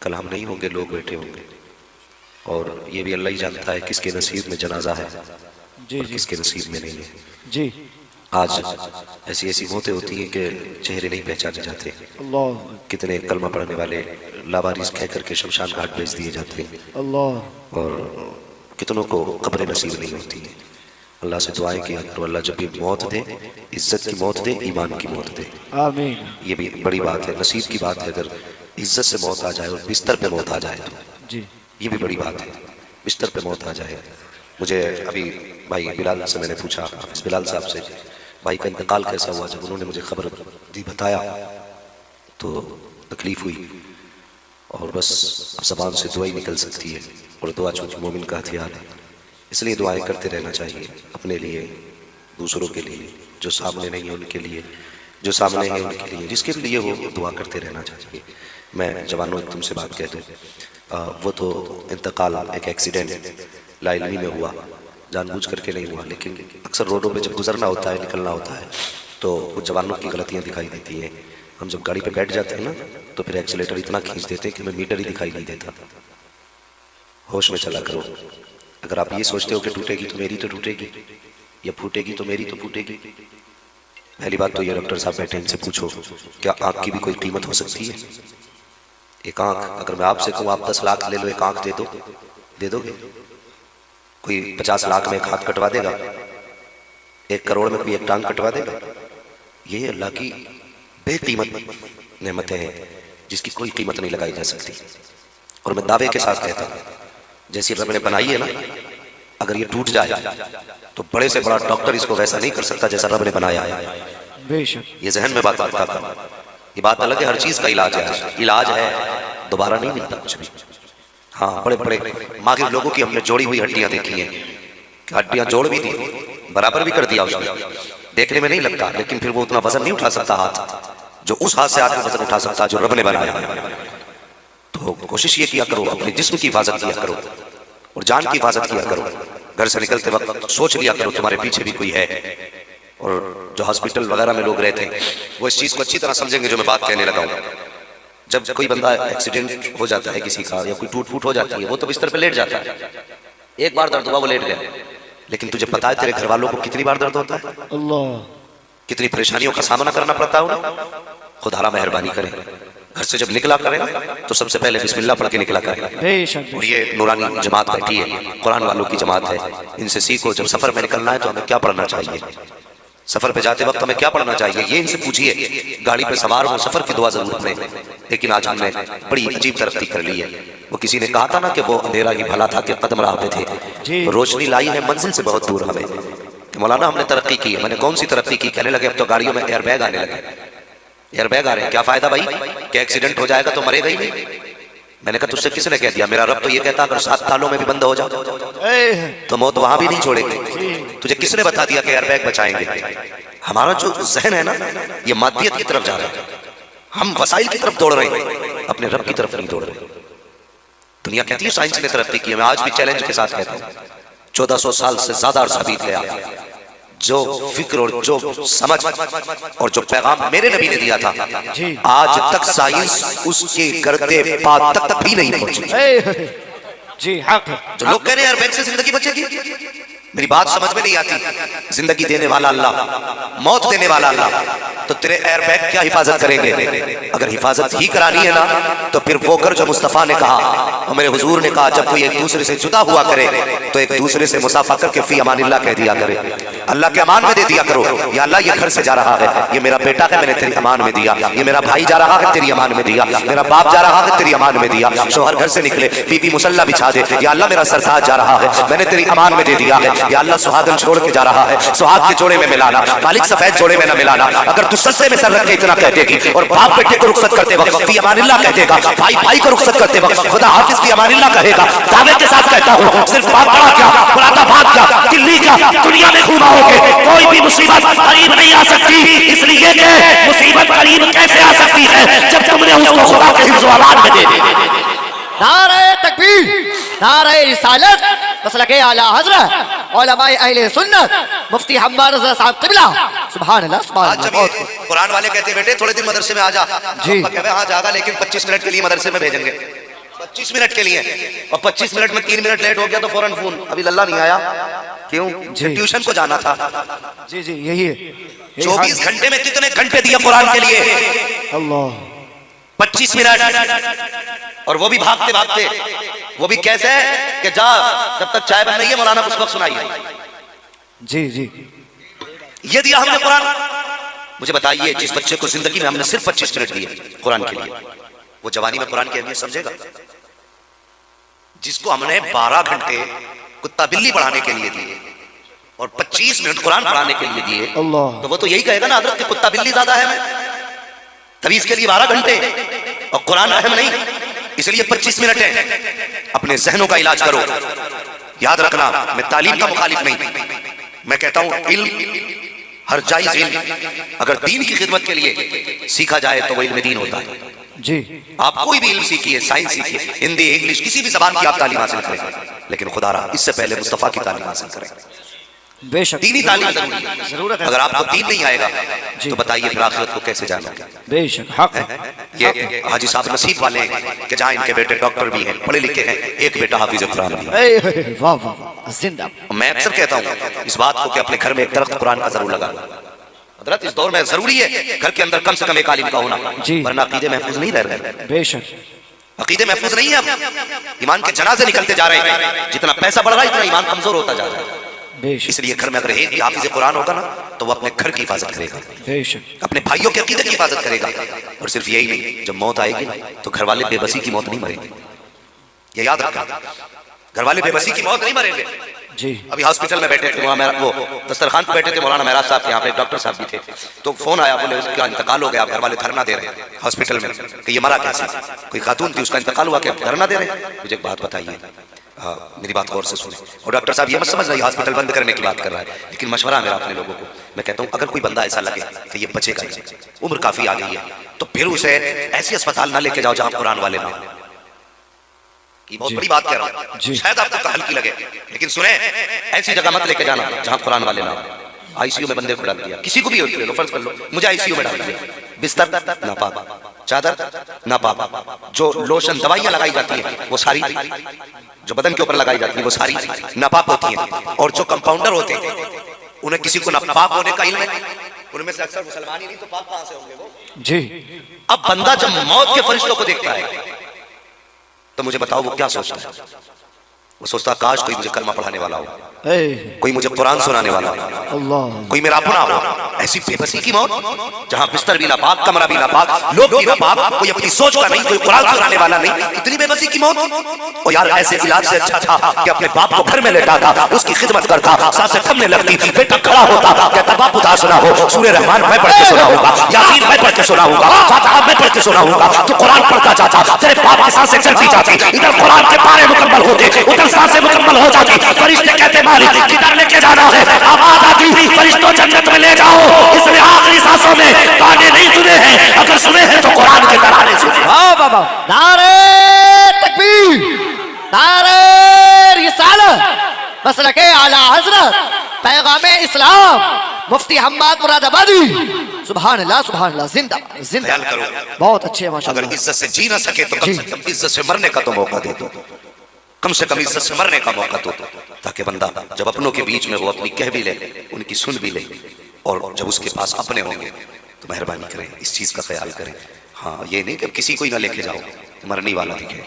कल हम नहीं होंगे, लोग बैठे होंगे, और ये भी अल्लाह ही जानता है किसके नसीब में जनाजा है जी और जी किसके नसीब में नहीं है। जी। आज ऐसी ऐसी मौतें होती हैं कि चेहरे नहीं पहचाने जाते। अल्लाह कितने कलमा पढ़ने वाले लावारिस कह करके शमशान घाट भेज दिए जाते हैं, अल्लाह और कितनों को कब्रें नसीब नहीं होती हैं। अल्लाह से दुआएं कि अगर अल्लाह जब भी मौत दे, इज्जत की मौत दे, ईमान की मौत दे। आमीन। ये भी बड़ी बात है, नसीब की बात है। अगर इज्जत से मौत आ जाए और बिस्तर पे मौत आ जाए तो जी ये भी बड़ी बात है, बिस्तर पे मौत आ जाए। मुझे अभी भाई बिलाल से मैंने पूछा, हाफिज बिलाल साहब से, भाई का इंतकाल कैसा हुआ? जब उन्होंने मुझे खबर दी, बताया, तो तकलीफ हुई, और बस ज़बान से दुआ ही निकल सकती है, और दुआ चूँकि मोमिन का हथियार है, इसलिए दुआएं करते रहना चाहिए अपने लिए, दूसरों के लिए, जो सामने नहीं है उनके लिए, जो सामने है उनके लिए, जिसके लिए वो दुआ करते रहना चाहिए। मैं जवानों तुमसे बात कह दूँ, वो तो इंतकाल एक एक्सीडेंट लाइलमी में हुआ, जानबूझ करके नहीं हुआ, लेकिन अक्सर रोडों पे जब गुजरना होता है, निकलना होता है, तो कुछ जवानों की गलतियाँ दिखाई देती हैं। हम जब गाड़ी पे बैठ जाते हैं ना, तो फिर एक्सीलेटर इतना खींच देते हैं कि हमें मीटर ही दिखाई नहीं देता। होश में चला करो। अगर आप ये सोचते हो कि टूटेगी तो मेरी तो टूटेगी, या फूटेगी तो मेरी तो फूटेगी, पहली बात तो ये डॉक्टर साहब बैठे, इनसे पूछो क्या आँख की भी कोई कीमत हो सकती है? एक आँख, अगर मैं आपसे कहूँ आप 10 लाख ले लो, एक आँख दे दो, दे दोगे? कोई 50 लाख में एक हाथ कटवा देगा? 1 करोड़ में कोई एक टांग कटवा देगा? ये अल्लाह की बेकीमत नेमतें हैं जिसकी कोई कीमत नहीं लगाई जा सकती। और मैं दावे के साथ कहता हूँ, जैसी रब ने बनाई है ना, अगर ये टूट जाए तो बड़े से बड़ा डॉक्टर इसको वैसा नहीं कर सकता जैसा रब ने बनाया है। बेशक ये जहन में बात रखा था। ये बात अलग है, हर चीज का इलाज है, इलाज है, दोबारा नहीं मिलता कुछ भी। हाँ, बड़े बड़े माहिर लोगों की हमने जोड़ी हुई हड्डियां देखी हैं, हड्डियां जोड़ भी दी, बराबर भी कर दिया उसने, देखने में नहीं लगता, लेकिन फिर वो उतना वजन नहीं उठा सकता हाथ जो उस हाथ से आदमी वजन उठा सकता जो रब ने बनाया। तो कोशिश ये किया करो, अपने जिस्म की हिफाजत किया करो और जान की हिफाजत किया करो। घर से निकलते वक्त सोच लिया करो तुम्हारे पीछे भी कोई है। और जो हॉस्पिटल वगैरह में लोग रहते हैं वो इस चीज को अच्छी तरह समझेंगे जो मैं बात कहने लगा हूँ। जब कोई बंदा एक्सीडेंट हो जाता है किसी का, या कोई टूट फूट हो जाती है, वो तो बिस्तर पे लेट जाता है, एक बार दर्द हुआ वो लेट गया, लेकिन तुझे पता है तेरे घर वालों को कितनी बार दर्द होता है, अल्लाह, कितनी परेशानियों का सामना करना पड़ता है उन्हें। खुदा मेहरबानी करे, घर से जब निकला करें तो सबसे पहले बिस्मिल्लाह पढ़ के निकला करें। बेशक और ये नूरानी जमात बैठी है, कुरान वालों की जमात है, इनसे सीखो। जब सफर में निकलना है तो हमें क्या पढ़ना चाहिए, सफर पे जाते वक्त हमें क्या पढ़ना चाहिए, ये इनसे पूछिए। गाड़ी पे सवार हो, सफर की दुआ जरूर पढ़े। लेकिन आज हमने बड़ी अजीब तरक्की कर ली है। वो किसी ने कहा था ना कि वो अंधेरा ही भला था कि कदम राह पे थे, रोशनी लाई है मंजिल से बहुत दूर हमें। कि मौलाना हमने तरक्की की है। मैंने कौन सी तरक्की की? कहने लगे अब तो गाड़ियों में एयरबैग आने लगे। एयरबैग आ रहे हैं, क्या फायदा भाई, कि एक्सीडेंट हो जाएगा तो मरेगा ही नहीं। मैंने कहा तुझसे किसने कह दिया? मेरा रब तो ये कहता अगर 7 तालों में भी बंद हो जाओ तो मौत वहां भी नहीं छोड़ेगी। तुझे किसने बता दिया कि एयरबैग बचाएंगे? हमारा जो जहन है ना, ये मादियत की तरफ जा रहा है, हम वसाइल की तरफ दौड़ रहे हैं, अपने रब की तरफ नहीं दौड़ रहे। दुनिया कहती है साइंस ने तरक्की की है, मैं आज भी चैलेंज के साथ कहता हूँ 1400 साल से ज्यादा अरसा बीत गया, जो फिक्र और जो समझ और जो पैगाम मेरे नबी ने दिया था आज तक साइंस उसके करते पा तक भी नहीं पहुंची। जी हक। जो लोग कह रहे हैं एयरबैग से जिंदगी बचेगी, मेरी बात समझ में नहीं आती। जिंदगी देने वाला अल्लाह, मौत देने वाला अल्लाह, तो तेरे एयरबैग क्या हिफाजत करेंगे? अगर हिफाजत ही करानी है ना तो फिर वो कर जो मुस्तफा ने कहा और मेरे हुजूर ने कहा, जब कोई एक दूसरे से जुदा हुआ करे तो एक दूसरे से मुसाफा करके फी अमानिल्लाह कह दिया करे, अल्लाह के अमान में दे दिया करो। या अल्लाह ये घर से जा रहा है, ये मेरा बेटा है, मैंने तेरी अमान में दिया। ये मेरा भाई जा रहा है, तेरी अमान में दिया। मेरा बाप जा रहा है, तेरी अमान में दिया। शोहर घर से निकले, बीवी मुसल्ला बिछा दे, या अल्लाह मेरा सरताज जा रहा है, मैंने तेरी अमान में दे दिया है। या अल्लाह सुहागन छोड़ के जा रहा है, सुहाग के जोड़े में मिलाना, मालिक सफेद जोड़े में न मिलाना। अगर तू सस्ते में सर रख के इतना कह देगी और बाप बेटे को रुखसत करते वक्त फी अमानिल्लाह कह देगा, भाई भाई को रुखसत करते वक्त खुदा हाफिज फी अमानिल्लाह कहेगा, दावे के साथ कहता हूँ सिर्फ बाप बड़ा क्या, मुरादाबाद क्या, दिल्ली क्या, दुनिया में घुमाओगे कोई भी मुसीबत करीब नहीं आ सकती। इसलिए कि मुसीबत करीब कैसे आ सकती है जब तुमने उसको खुदा के हिफ्ज़ व अमान में दे दिया। नारे तकबीर, नारे रिसालत, मसलके आला हज़रत उलमाए अहले सुन्नत, मुफ्ती हम्माद रज़ा साहब क़िबला, सुभान अल्लाह सुभान अल्लाह। कुरान वाले कहते बेटे थोड़े दिन मदरसे में आ जा, जी हाँ जागा, लेकिन 25 मिनट के लिए मदरसे में भेजेंगे, 25 मिनट के लिए। और 25 मिनट में 3 मिनट लेट हो गया तो फौरन फोन, अभी लल्ला नहीं आया, क्यों? ट्यूशन को जाना था। जी जी यही है। 24 घंटे में कितने घंटे दिए कुरान के लिए? अल्लाह, 25 मिनट, और वो भी भागते भागते। वो भी कैसे कि जा जब तक चाय बन रही है मौलाना कुछ वक्त सुनाइए। जी जी ये दिया हमने कुरान। मुझे बताइए जिस बच्चे को जिंदगी में हमने सिर्फ 25 मिनट दिए कुरान के लिए, वो जवानी में कुरान की अहमियत समझेगा? जिसको हमने 12 घंटे कुत्ता बिल्ली पढ़ाने के लिए दिए और 25 मिनट कुरान पढ़ाने के लिए दिए, अल्लाह, तो वो तो यही कहेगा ना हज़रत कि कुत्ता बिल्ली ज्यादा है। तभी इसके लिए 12 घंटे और कुरान अहम नहीं, इसलिए 25 मिनट है। अपने जहनों का इलाज करो। याद रखना, मैं तालीम का मुखालिफ नहीं, मैं कहता हूं इल्म हर जायज इल्म अगर दीन की खिदमत के लिए सीखा जाए तो वो इल्म दीन होता है। जी आप कोई भी इल्म सीखिए, साइंस सीखिए, हिंदी इंग्लिश किसी भी जबान की आप तालीम हासिल करें, लेकिन खुदा रहा इससे पहले मुस्तफा की तालीम हासिल करें। बेशक दीनी तालीम जरूरी है। जरूरत है। अगर आपको दीन नहीं आएगा तो बताइए फिर आखिरत को कैसे जाना? बेशक हक है। ये हाजी साहब नसीब वाले हैं कि जहाँ इनके बेटे डॉक्टर भी हैं, पढ़े लिखे हैं, एक बेटा हाफिज कुरान भी है। वाह वाह वाह, जिंदा। मैं अक्सर कहता हूँ इस बात को कि अपने घर में एक दरख्त कुरान का जरूर लगा। हज़रत इस दौर में जरूरी है घर के अंदर कम से कम एक आलिम का होना, वरना अकीदे महफूज नहीं रह रहे। बेशक अकीदे महफूज नहीं है। अब ईमान के जनाजे निकलते जा रहे हैं, जितना पैसा बढ़ रहा है इतना ईमान कमजोर होता जा रहा है। बेशक। इसलिए घर में अगर एक भी हाफिज कुरान होगा ना तो वो अपने घर की हिफाजत करेगा, बेशक। अपने भाइयों के अकीदे की हिफाजत करेगा। और सिर्फ यही नहीं, जब मौत आएगी ना तो घर वाले बेबसी की मौत नहीं मरेंगे, ये याद रखना। घर वाले बेबसी की मौत नहीं मरेंगे जी। अभी हॉस्पिटल में बैठे थे, वहाँ वो दस्तरखान पे बैठे थे, मौलाना महराज साहब के यहाँ पे डॉक्टर साहब भी थे, तो फोन आया, बोले उसका इंतकाल हो गया, घर वाले धरना दे रहे हैं हॉस्पिटल में कि ये मरा कैसे, कोई खातून थी उसका इंतकाल हुआ, क्या धरना दे रहे हैं। मुझे एक बात बताइए, मेरी बात गौर से सुने। और डॉक्टर साहब ये मत समझ रही हॉस्पिटल बंद करने की बात कर रहा है, लेकिन मशवरा मेरा अपने लोगों को, मैं कहता हूँ अगर कोई बंदा ऐसा लगे कि ये बचेगा नहीं, उम्र काफी आ गई है, तो फिर उसे ऐसी अस्पताल ना लेके जाओ जहाँ कुरान वाले ना। ये बहुत बड़ी बात कह रहा हूँ, शायद आपको तो हल्की लगे, लेकिन सुने, ऐसी जगह मत लेके जाना जहाँ कुरान वाले ना। आईसीयू में बंदे को डाल दिया, किसी को भी ले लो, फर्ज कर लो मुझे आईसीयू में डाल दिया, बिस्तर नापाक, चादर नापाक, जो लोशन दवाइयां लगाई जाती है वो सारी, जो बदन के ऊपर लगाई जाती है वो सारी नापाक होती है। और जो कंपाउंडर होते हैं उन्हें किसी को नापाक होने का इल्म है, उनमें से अक्सर मुसलमान ही नहीं तो पाक कहां से होंगे वो जी। अब बंदा जब मौत के फरिश्तों को देखता है तो मुझे बताओ वो क्या सोचता है? वो सोचता काश कोई मुझे कलमा पढ़ाने वाला हो, कोई मुझे कुरान सुनाने वाला हो, अल्लाह, कोई मेरा अपना हो। ऐसी बेबसी की मौत जहां बिस्तर भी नापाक, कमरा भी नापाक, लोग भी नापाक, कोई अपनी सोच का नहीं, कोई कुरान सुनाने वाला नहीं, इतनी बेबसी की मौत। और यार ऐसे इलाज से अच्छा था कि अपने बाप को घर में लेटा था, उसकी खिदमत करता, सांसें थमने लगती, बेटा खड़ा होता, कहता बाप उदास ना हो, सूरह रहमान मैं पढ़ के सुनाऊंगा, यासीन मैं पढ़ के सुनाऊंगा, फातिहा मैं पढ़ के सुनाऊंगा, तो कुरान पढ़ता जाता, तेरे बाप की सांसें चलती जाती, इधर कुरान के पारे मुकम्मल होते, उधर सांसें मुकम्मल हो जाती, फरिश्ते कहते मालिक किधर लेके जाना है, आवाज आती, फरिश्तों जन्नत में ले जाओ, इसने आखिरी सांसों में गाने नहीं सुने हैं, अगर सुने हैं तो कुरान के तराने सुने। वाह वाह वाह, नारे तकबीर, नारे रिसालत, मसलके आला हजरत, पैगामे इस्लाम, मुफ्ती हम्माद मुरादाबादी, सुभान अल्लाह सुभान अल्लाह, जिंदा जिंदा। बहुत अच्छे माशाअल्लाह। अगर इज्जत से जी ना सके तो कम से कम इज्जत से मरने का तो मौका दे दो, कम से कम इज्जत से मरने का मौका दो, ताकि बंदा जब अपनों के बीच में वो अपनी कह भी ले, उनकी सुन भी ले, और जब उसके पास अपने होंगे तो मेहरबानी करें, इस चीज का ख्याल करें। हाँ, ये नहीं कि किसी को ही ना लेके जाओ, मरने वाला दिखे,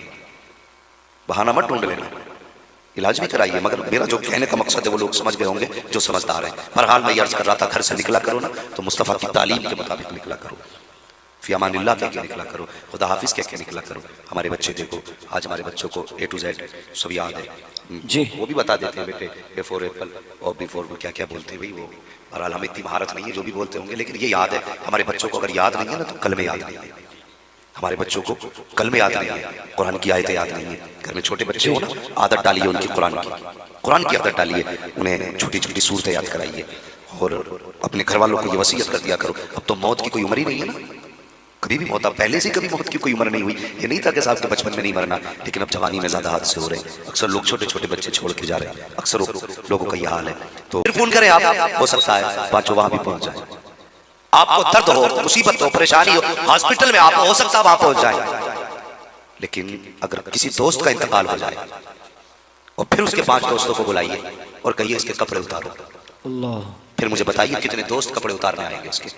बहाना मत ढूंढ लेना, इलाज भी कराइए। मगर मेरा जो कहने का मकसद है वो लोग समझ गए होंगे जो समझदार हैं। बहरहाल मैं अर्ज कर रहा था, घर से निकला करो ना तो मुस्तफ़ा की तालीम के मुताबिक निकला करो, फी अमानिल्लाह कह के निकला करो, खुदा हाफिज कह के निकला करो। हमारे बच्चे देखो, आज हमारे बच्चों को A to Z सब याद है जी, वो भी बता देते हैं बेटे A for एप्पल और B for क्या क्या बोलते हैं भाई वो। बहरहाल हमें इतनी महारत नहीं है जो भी बोलते होंगे, लेकिन ये याद है। हमारे बच्चों को अगर याद नहीं है ना तो कल में याद नहीं है, हमारे बच्चों को कल में याद नहीं है, कुरान की आयतें याद नहीं है। घर में छोटे बच्चे हो ना, आदत डालिए उनकी कुरान की आदत डालिए, उन्हें छोटी छोटी सूरतें याद कराइए, और अपने घर वालों को ये वसीयत कर दिया करो। अब तो मौत की कोई उम्र ही नहीं है ना, कभी भी मौत, पहले से कभी मौत की कोई उम्र नहीं हुई। ये नहीं था कि साहब के बचपन में नहीं मरना, लेकिन अब जवानी में ज्यादा हादसे हो रहे हैं, अक्सर लोग छोटे छोटे बच्चे छोड़ के जा रहे हैं, अक्सर लोगों का यह हाल है। तो फिर फोन करें आप, हो सकता है पांचों वहां भी पहुंच जाए। आपको दर्द हो, मुसीबत हो, परेशानी हो, हॉस्पिटल में आप हो सकता है वहां पहुंच जाए, लेकिन अगर किसी दोस्त का इंतकाल हो जाए और फिर उसके 5 दोस्तों को बुलाइए और कहिए इसके कपड़े उतारो, अल्लाह, फिर मुझे बताइए कितने दोस्त कपड़े उतारने आएंगे इसके।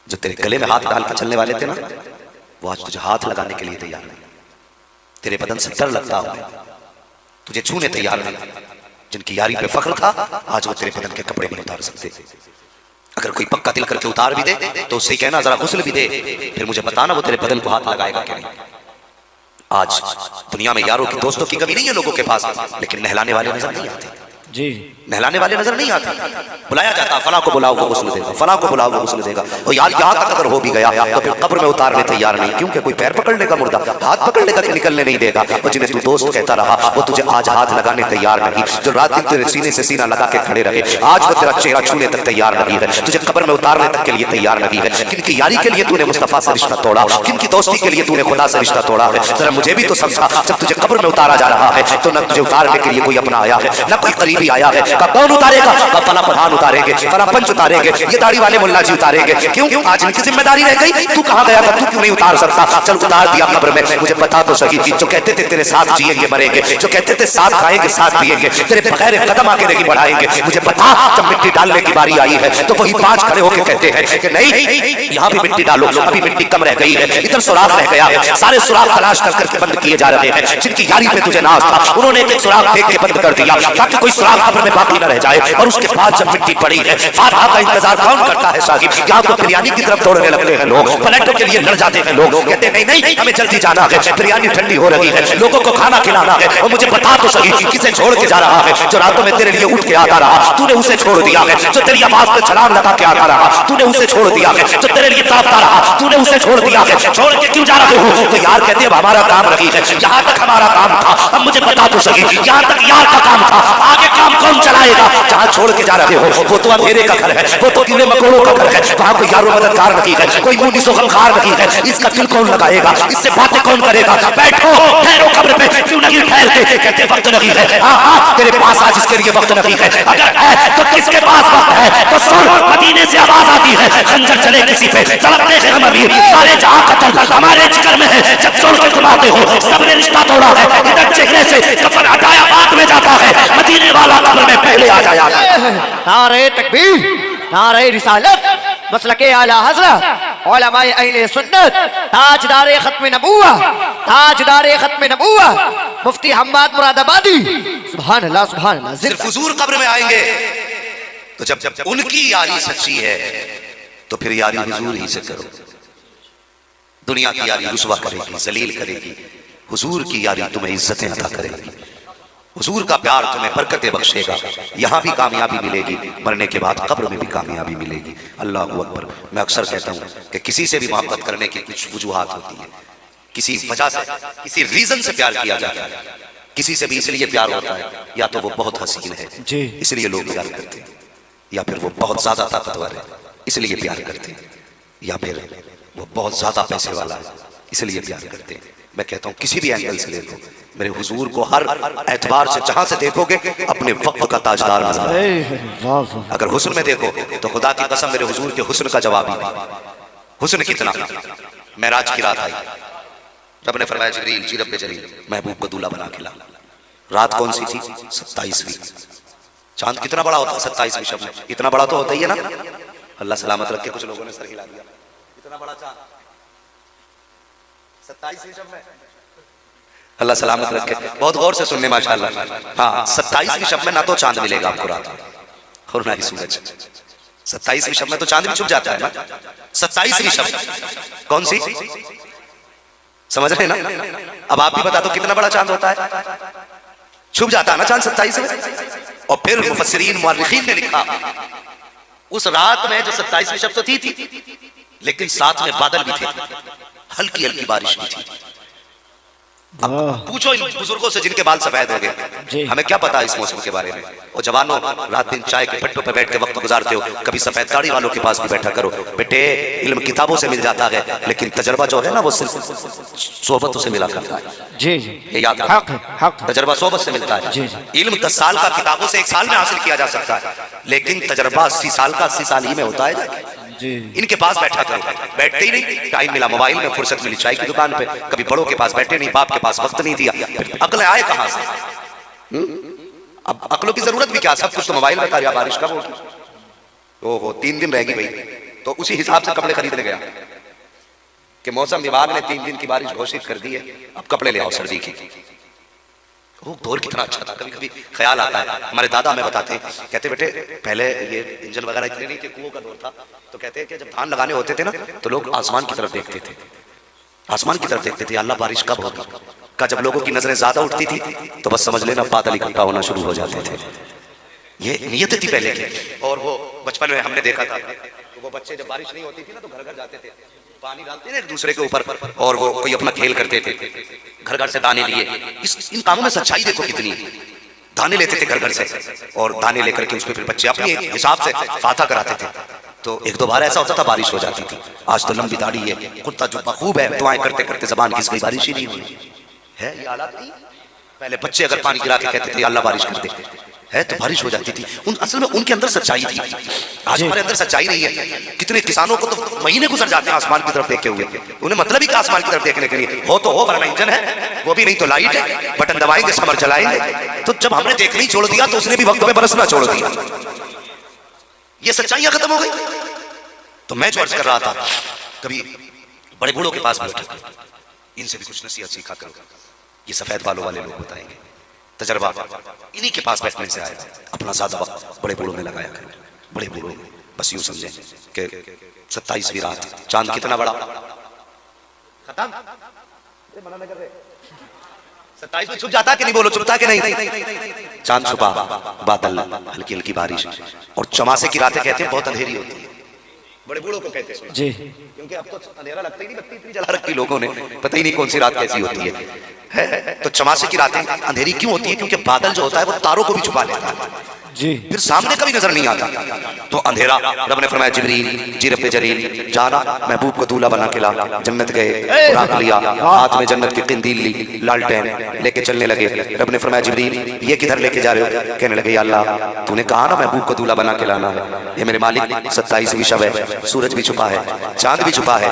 जो तेरे गले में हाथ डाल कर चलने वाले थे ना, वो आज तुझे हाथ लगाने के लिए तैयार नहीं, तेरे बदन से डर लगता हो, तुझे छूने तैयार नहीं। जिनकी यारी पे फख्र था, आज वो तेरे बदन के कपड़े नहीं उतार सकते। अगर कोई पक्का दिल करके उतार भी दे तो उससे कहना जरा गुस्ल भी दे, फिर मुझे बताना वो तेरे बदन को हाथ लगाएगा कि नहीं। आज दुनिया में यारों की, दोस्तों की कमी नहीं है लोगों के पास, लेकिन नहलाने वाले नजर नहीं आते जी, नहलाने वाले नजर नहीं आते। बुलाया जाता, फला को बुलाओ वो गुस्ल देगा, फला को बुलाओ वो गुस्ल देगा, और यार यहाँ तक अगर हो भी गया तो फिर कब्र में उतारने तैयार नहीं, क्योंकि कोई पैर पकड़ लेगा मुर्दा, हाथ पकड़ लेगा कि निकलने नहीं देगा। और जिन्हें तू दोस्त कहता रहा वो तुझे आज हाथ लगाने तैयार नहीं, जो रात दिन तेरे सीने से सीना लगा के खड़े रहे, आज वो तेरा चेहरा छूने तक तैयार नहीं है, तुझे कब्र में उतारने तक के लिए तैयार नहीं है। किनकी यारी के लिए तूने मुस्तफा से रिश्ता तोड़ा, किनकी दोस्ती के लिए तूने खुदा से रिश्ता तोड़ा है, जरा मुझे भी तो समझा। जब तुझे कब्र में उतारा जा रहा है तो न तुझे उतारने के लिए कोई अपना आया है, न कोई करीबी आया है। कौन उतारेगा? फला प्रधान उतारेंगे, फला पंच उतारेंगे, ये दाढ़ी वाले मुल्ला जी उतारेंगे। क्यों? आज इनकी जिम्मेदारी रह गई। तू कहां गया था? तू क्यों नहीं उतार सकता? चल उतार दिया कब्र में। मुझे बता तो सही, जो कहते थे तेरे साथ जिएंगे मरेंगे, जो कहते थे साथ खाएंगे साथ पिएंगे, तेरे बगैर कदम आगे नहीं बढ़ाएंगे, मुझे बता जब मिट्टी डालने की बारी आई है तो वही 5 खड़े होकर कहते हैं कि नहीं यहाँ भी मिट्टी डालो, अभी मिट्टी कम रह गई है, इधर सुराख रह गया है। सारे सुराख तलाश कर करके बंद किए जा रहे हैं। जिनकी यारी पे तुझे नाज था उन्होंने एक सुराख फेंक के बंद कर दिया ताकि कोई दाग कब्र में बाकी न रह जाए। और उसके बाद जब मिट्टी पड़ी है, फातिहा का इंतजार कौन करता है साहिब? यहाँ तो बिरयानी की तरफ दौड़ने लगते हैं लोग, प्लेटों के लिए लड़ जाते हैं लोग, कहते हैं नहीं नहीं हमें जल्दी जाना है, बिरयानी ठंडी हो रही है, लोगों को खाना खिलाना है। और मुझे बता तो सही किसे छोड़ के जा रहा है? जो रातों में तेरे लिए उठ के आता रहा, तूने उसे छोड़ दिया है। जो तेरी आवाज पे छलांग लगा के आता रहा, तूने उसे छोड़ दिया है। जो तेरे लिए तापता रहा, तूने उसे छोड़ दिया है। छोड़ के क्यों जा रहे हो? तो यार कहते अब हमारा काम रही है, यहाँ तक हमारा काम था, अब मुझे बता तो सही यहाँ तक यार का काम था, आगे काम कौन चलाएगा? जहाँ छोड़ के जा रहे हो वो तो अंधेरे का घर है, वो तो कीड़े मकोड़ों का घर है, वहाँ कोई यारो मददगार नहीं है, कोई मुनीस व गमखार नहीं है। इसका दिल कौन लगाएगा? इससे बातें कौन करेगा? बैठो ठहरो कब्र पे, क्यों नहीं ठहरते? कहते वक्त नहीं है। हाँ तेरे पास आज इसके लिए वक्त नहीं है, अगर है तो किसके पास वक्त है? तो सुन, मदीने से आवाज आती है, खंजर चले किसी पे तड़पते हैं हम अमीर, सारे जहां कत्ल हमारे जिगर में है। जब छोड़ के तुम आते हो सबने रिश्ता तोड़ा है, इधर चेहरे से कफन हटाया बाद में जाता है, मदीने वाला कब्र में पहले आ जाया। नारे तकबीर, नारे रिसालत, मसलके आला हज़रत, उलमाए अहले सुन्नत, ताजदारे खत्म नबुव्वह, ताजदारे खत्म नबुव्वह, मुफ्ती हम्माद मुरादाबादी। सुभान अल्लाह, सुभान अल्लाह। सिर्फ हुजूर कब्र में आएंगे तो जब उनकी यारी सच्ची है तो फिर यारी हुजूर ही से करो। दुनिया की यारी रुसवा करेगी, जलील करेगी, हुजूर की यारी तुम्हें इज्जतें अता करेगी। हुजूर का प्यार तुम्हें बरकतें बख्शेगा, यहाँ भी कामयाबी मिलेगी, मरने के बाद कब्र में भी कामयाबी मिलेगी। अल्लाह अकबर। मैं अक्सर कहता हूँ कि किसी से भी मोहब्बत करने की कुछ वजूहात होती है, किसी वजह से, किसी रीजन से प्यार किया जाता है। किसी से भी इसलिए प्यार होता है या तो वो बहुत हसीन है इसलिए लोग प्यार करते हैं, या फिर वो बहुत ज्यादा ताकतवर है इसलिए प्यार करते हैं, या फिर वो बहुत ज्यादा पैसे वाला है इसलिए प्यार करते हैं। मैं कहता हूँ किसी भी एंगल से देखो, मेरे हुजूर को हर एतबार से जहां से देखोगे अपने वक्त का ताजदार नजर आएगा। अगर हुस्न में देखो तो खुदा की कसम मेरे हुजूर के हुस्न का जवाब ही हुस्न कितना। मेराज की रात आई, रब ने फरमाया जिब्रील जी रब जलील महबूब को दूल्हा बना के ला। रात कौन सी थी? 27वीं। चांद कितना बड़ा होता है 27वीं शब में? इतना बड़ा तो होता ही है ना। अल्लाह सलामत रखे, कुछ लोगों ने सर हिला दिया। इतना बड़ा चांद 27वीं शब में, अल्लाह सलामत रखे। बहुत गौर से सुनने माशाअल्लाह। हाँ 27वीं शब में ना तो चांद मिलेगा आपको रात में और ना ही सूरज। 27वीं शब में तो चांद भी छुप जाता है ना। 27वीं शब कौन सी समझ रहे ना? अब आप भी बता दो कितना बड़ा चांद होता है? छुप जाता है ना चांद 27 में। और फिर मुफस्सिरीन मुअर्रिखीन ने लिखा उस रात में जो 27वीं शब तो थी लेकिन साथ में बादल भी थे, हल्की हल्की बारिश भी थी। अब पूछो इन बुजुर्गों से जिनके बाल सफेद हो गए, हमें क्या पता इस मौसम के बारे में। और जवानों रात दिन चाय के पट्टों पे बैठ के वक्त गुजारते हो, कभी सफेद दाढ़ी वालों के पास भी बैठा करो। बेटे इल्म किताबों से मिल जाता है लेकिन तजर्बा जो है ना वो सिर्फ सोहबतों से मिला करता है। जी ये याद रखो, तजर्बा सोहबत से मिलता है। इल्म 10 साल का किताबों से 1 साल में हासिल किया जा सकता है, लेकिन तजर्बा 80 साल का 80 साल ही में होता है। इनके पास बैठा करो, बैठते ही नहीं। टाइम मिला मोबाइल में, फुर्सत मिली चाय की दुकान पे, कभी बड़ों के पास बैठे नहीं, बाप के पास वक्त नहीं दिया, फिर अक्ल आए कहां से? अब अक्लों की जरूरत भी क्या, सब कुछ तो मोबाइल में था। या बारिश कब होगी? ओहो 3 दिन रहेगी भाई, तो उसी हिसाब से कपड़े खरीदने गया कि मौसम विभाग ने 3 दिन की बारिश घोषित कर दी है, अब कपड़े ले आओ सर्दी की। वो दौर कितना अच्छा था। कभी कभी ख्याल आता है, हमारे दादा हमें बताते हैं, कहते बेटे पहले ये इंजन वगैरह इतने नहीं थे, कुओं का दौर था, तो कहते हैं कि जब धान लगाने होते थे ना तो लोग आसमान की तरफ देखते थे, आसमान की तरफ देखते थे, अल्लाह बारिश कब होगी का। जब लोगों की नजरें ज्यादा उठती थी तो बस समझ लेना बादल इकट्ठा होना शुरू हो जाते थे। ये नियत थी पहले की। और वो बचपन में हमने देखा था तो वो बच्चे जब बारिश नहीं होती थी ना तो घर घर जाते थे, पानी डालते थे एक दूसरे के ऊपर और वो कोई अपना खेल करते थे, घर घर से दाने लिए। इन कामों में सच्चाई देखो कितनी। दाने लेते थे घर घर से और दाने लेकर के उसमें फिर बच्चे अपने हिसाब से फाता कराते थे। तो 1-2 बार ऐसा होता था बारिश हो जाती थी। आज तो लंबी दाढ़ी है, कुत्ता जुब्बा खूब है, दुआएं करते करते जबान किस गई, बारिश ही नहीं हुई है। ये हालात नहीं। पहले बच्चे अगर पानी गिरा के कहते थे अल्लाह बारिश कर दे है तो बारिश हो जाती थी। असल में उनके अंदर सच्चाई थी, आज हमारे अंदर सच्चाई नहीं है। कितने किसानों को तो महीने गुजर जाते हैं आसमान की तरफ देखे हुए, उन्हें मतलब ही कि आसमान की तरफ देखने के लिए हो तो हो, वरना इंजन है, वो भी नहीं तो लाइट है, बटन दबाएंगे समर चलाएंगे। तो जब हमने देखना ही छोड़ दिया तो उसने भी वक्त में बरसना छोड़ दिया। ये सच्चाइयां खत्म हो गई। तो मैं जो अर्ज कर रहा था, कभी बड़े बूढ़ों के पास बैठो, इनसे भी कुछ नसीहत सीखा करो। ये सफेद बालों वाले लोग बताएंगे, तजर्बा इन्हीं के पास बैठने से आया। अपना ज़्यादा वक्त बड़े बूढ़ों में लगाया करें, बड़े बूढ़ों में। बस यूं समझें कि 27वीं रात, चांद कितना बड़ा, खत्म 27 में छुप जाता कि नहीं, बोलो छुपता कि नहीं? चांद छुपा, बादल, हल्की हल्की बारिश, और चौमासे की रातें कहते हैं बहुत अंधेरी होती है, बड़े बूढ़ों को कहते हैं जी, क्योंकि अब तो अंधेरा लगता ही नहीं, बत्ती इतनी जला रखी लोगों ने, पता ही नहीं कौन सी रात कैसी होती है। तो चौमासे की रातें अंधेरी क्यों होती है? क्योंकि बादल जो होता है वो तारों को भी छुपा लेता है, जी, फिर सामने कभी नजर नहीं आता। तो अंधेरा, रब ने फरमाया जिब्रील जी रब्बे जलील जाना महबूब को दूल्हा बना के ला। जन्नत गए, बुराक लिया, हाथ में जन्नत की कंदील ली, लालटेन लेके चलने लगे। रब ने फरमाया जिब्रील ये किधर लेके जा रहे हो? कहने लगे या अल्लाह तूने कहा ना महबूब को दूल्हा बना के लाना। ये मेरे मालिक 27वीं शब है, सूरज भी छुपा है, चांद भी छुपा है,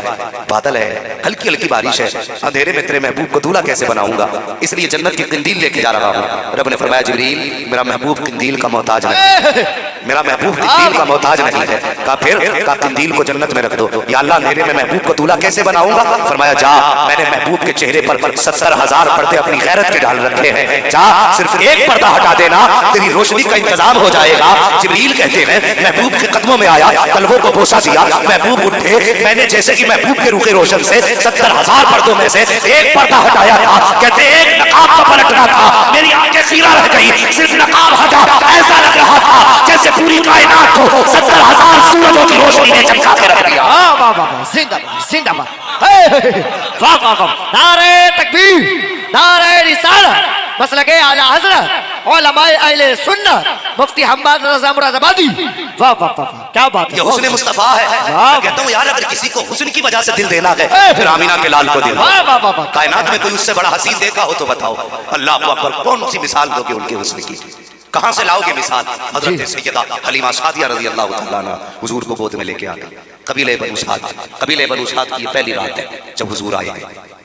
बादल है, हल्की हल्की बारिश है, अंधेरे में तेरे महबूब को दूल्हा कैसे बनाऊंगा? इसलिए जन्नत की कंदील लेके जा रहा हूँ। रब ने फरमाया जिब्रील मेरा महबूब कंदील का मोहताज नहीं, मेरा महबूब कंदील का मोहताज नहीं है। कहा फिर? कहा कंदील को जन्नत में रख दो। या अल्लाह अंधेरे में महबूब को दूल्हा कैसे बनाऊंगा? फरमाया जा, मैंने महबूब के चेहरे पर 70,000 पर्दे अपनी गैरत के डाल रखे हैं, जा सिर्फ एक पर्दा हटा देना, तेरी रोशनी का इंतजाम हो जाएगा। जिब्रील कहते हैं महबूब के कदमों में आया, तलवों को बोसा दिया, महबूब उठे, मैंने जैसे कि महबूब के रूखे रोशन से 70,000 पर्दों में से एक पर्दा हटाया था। कहते एक नकाब का पलटना था, मेरी आंखें खीरा रह गई, सिर्फ नकाब हटा, ऐसा लग रहा था जैसे पूरी कायनात को 70,000 सूरजों की रोशनी ने चमका के रख दिया। वाह वाह वाह, जिंदाबाद जिंदाबाद, वाह वाह वाह, नारे तकबीर, नारे रिसालत, मसलके आला हज़रत, उलमाए अहले सुन्नत, मुफ्ती हम्माद रज़ा मुरादाबादी। वाह वाह वाह, क्या बात ये है, हुस्न मुस्तफा है। मैं कहता हूँ यार अगर किसी को हुस्न की वजह से दिल देना है फिर आमीना के लाल को दिल दो। वाह वाह वाह वाह, कायनात में कोई उससे बड़ा हसीन देखा हो तो बताओ। अल्लाह अकबर, कौन सी मिसाल दोगे उनके हुस्न की? कहां से लाओगे मिसाल? हजरत सैयदा हलीमा सादिया रज़ी अल्लाह तआला अन्हा हुजूर को गोद में लेके आ गई। कबीले बनु साद की पहली रात है जब हुजूर आए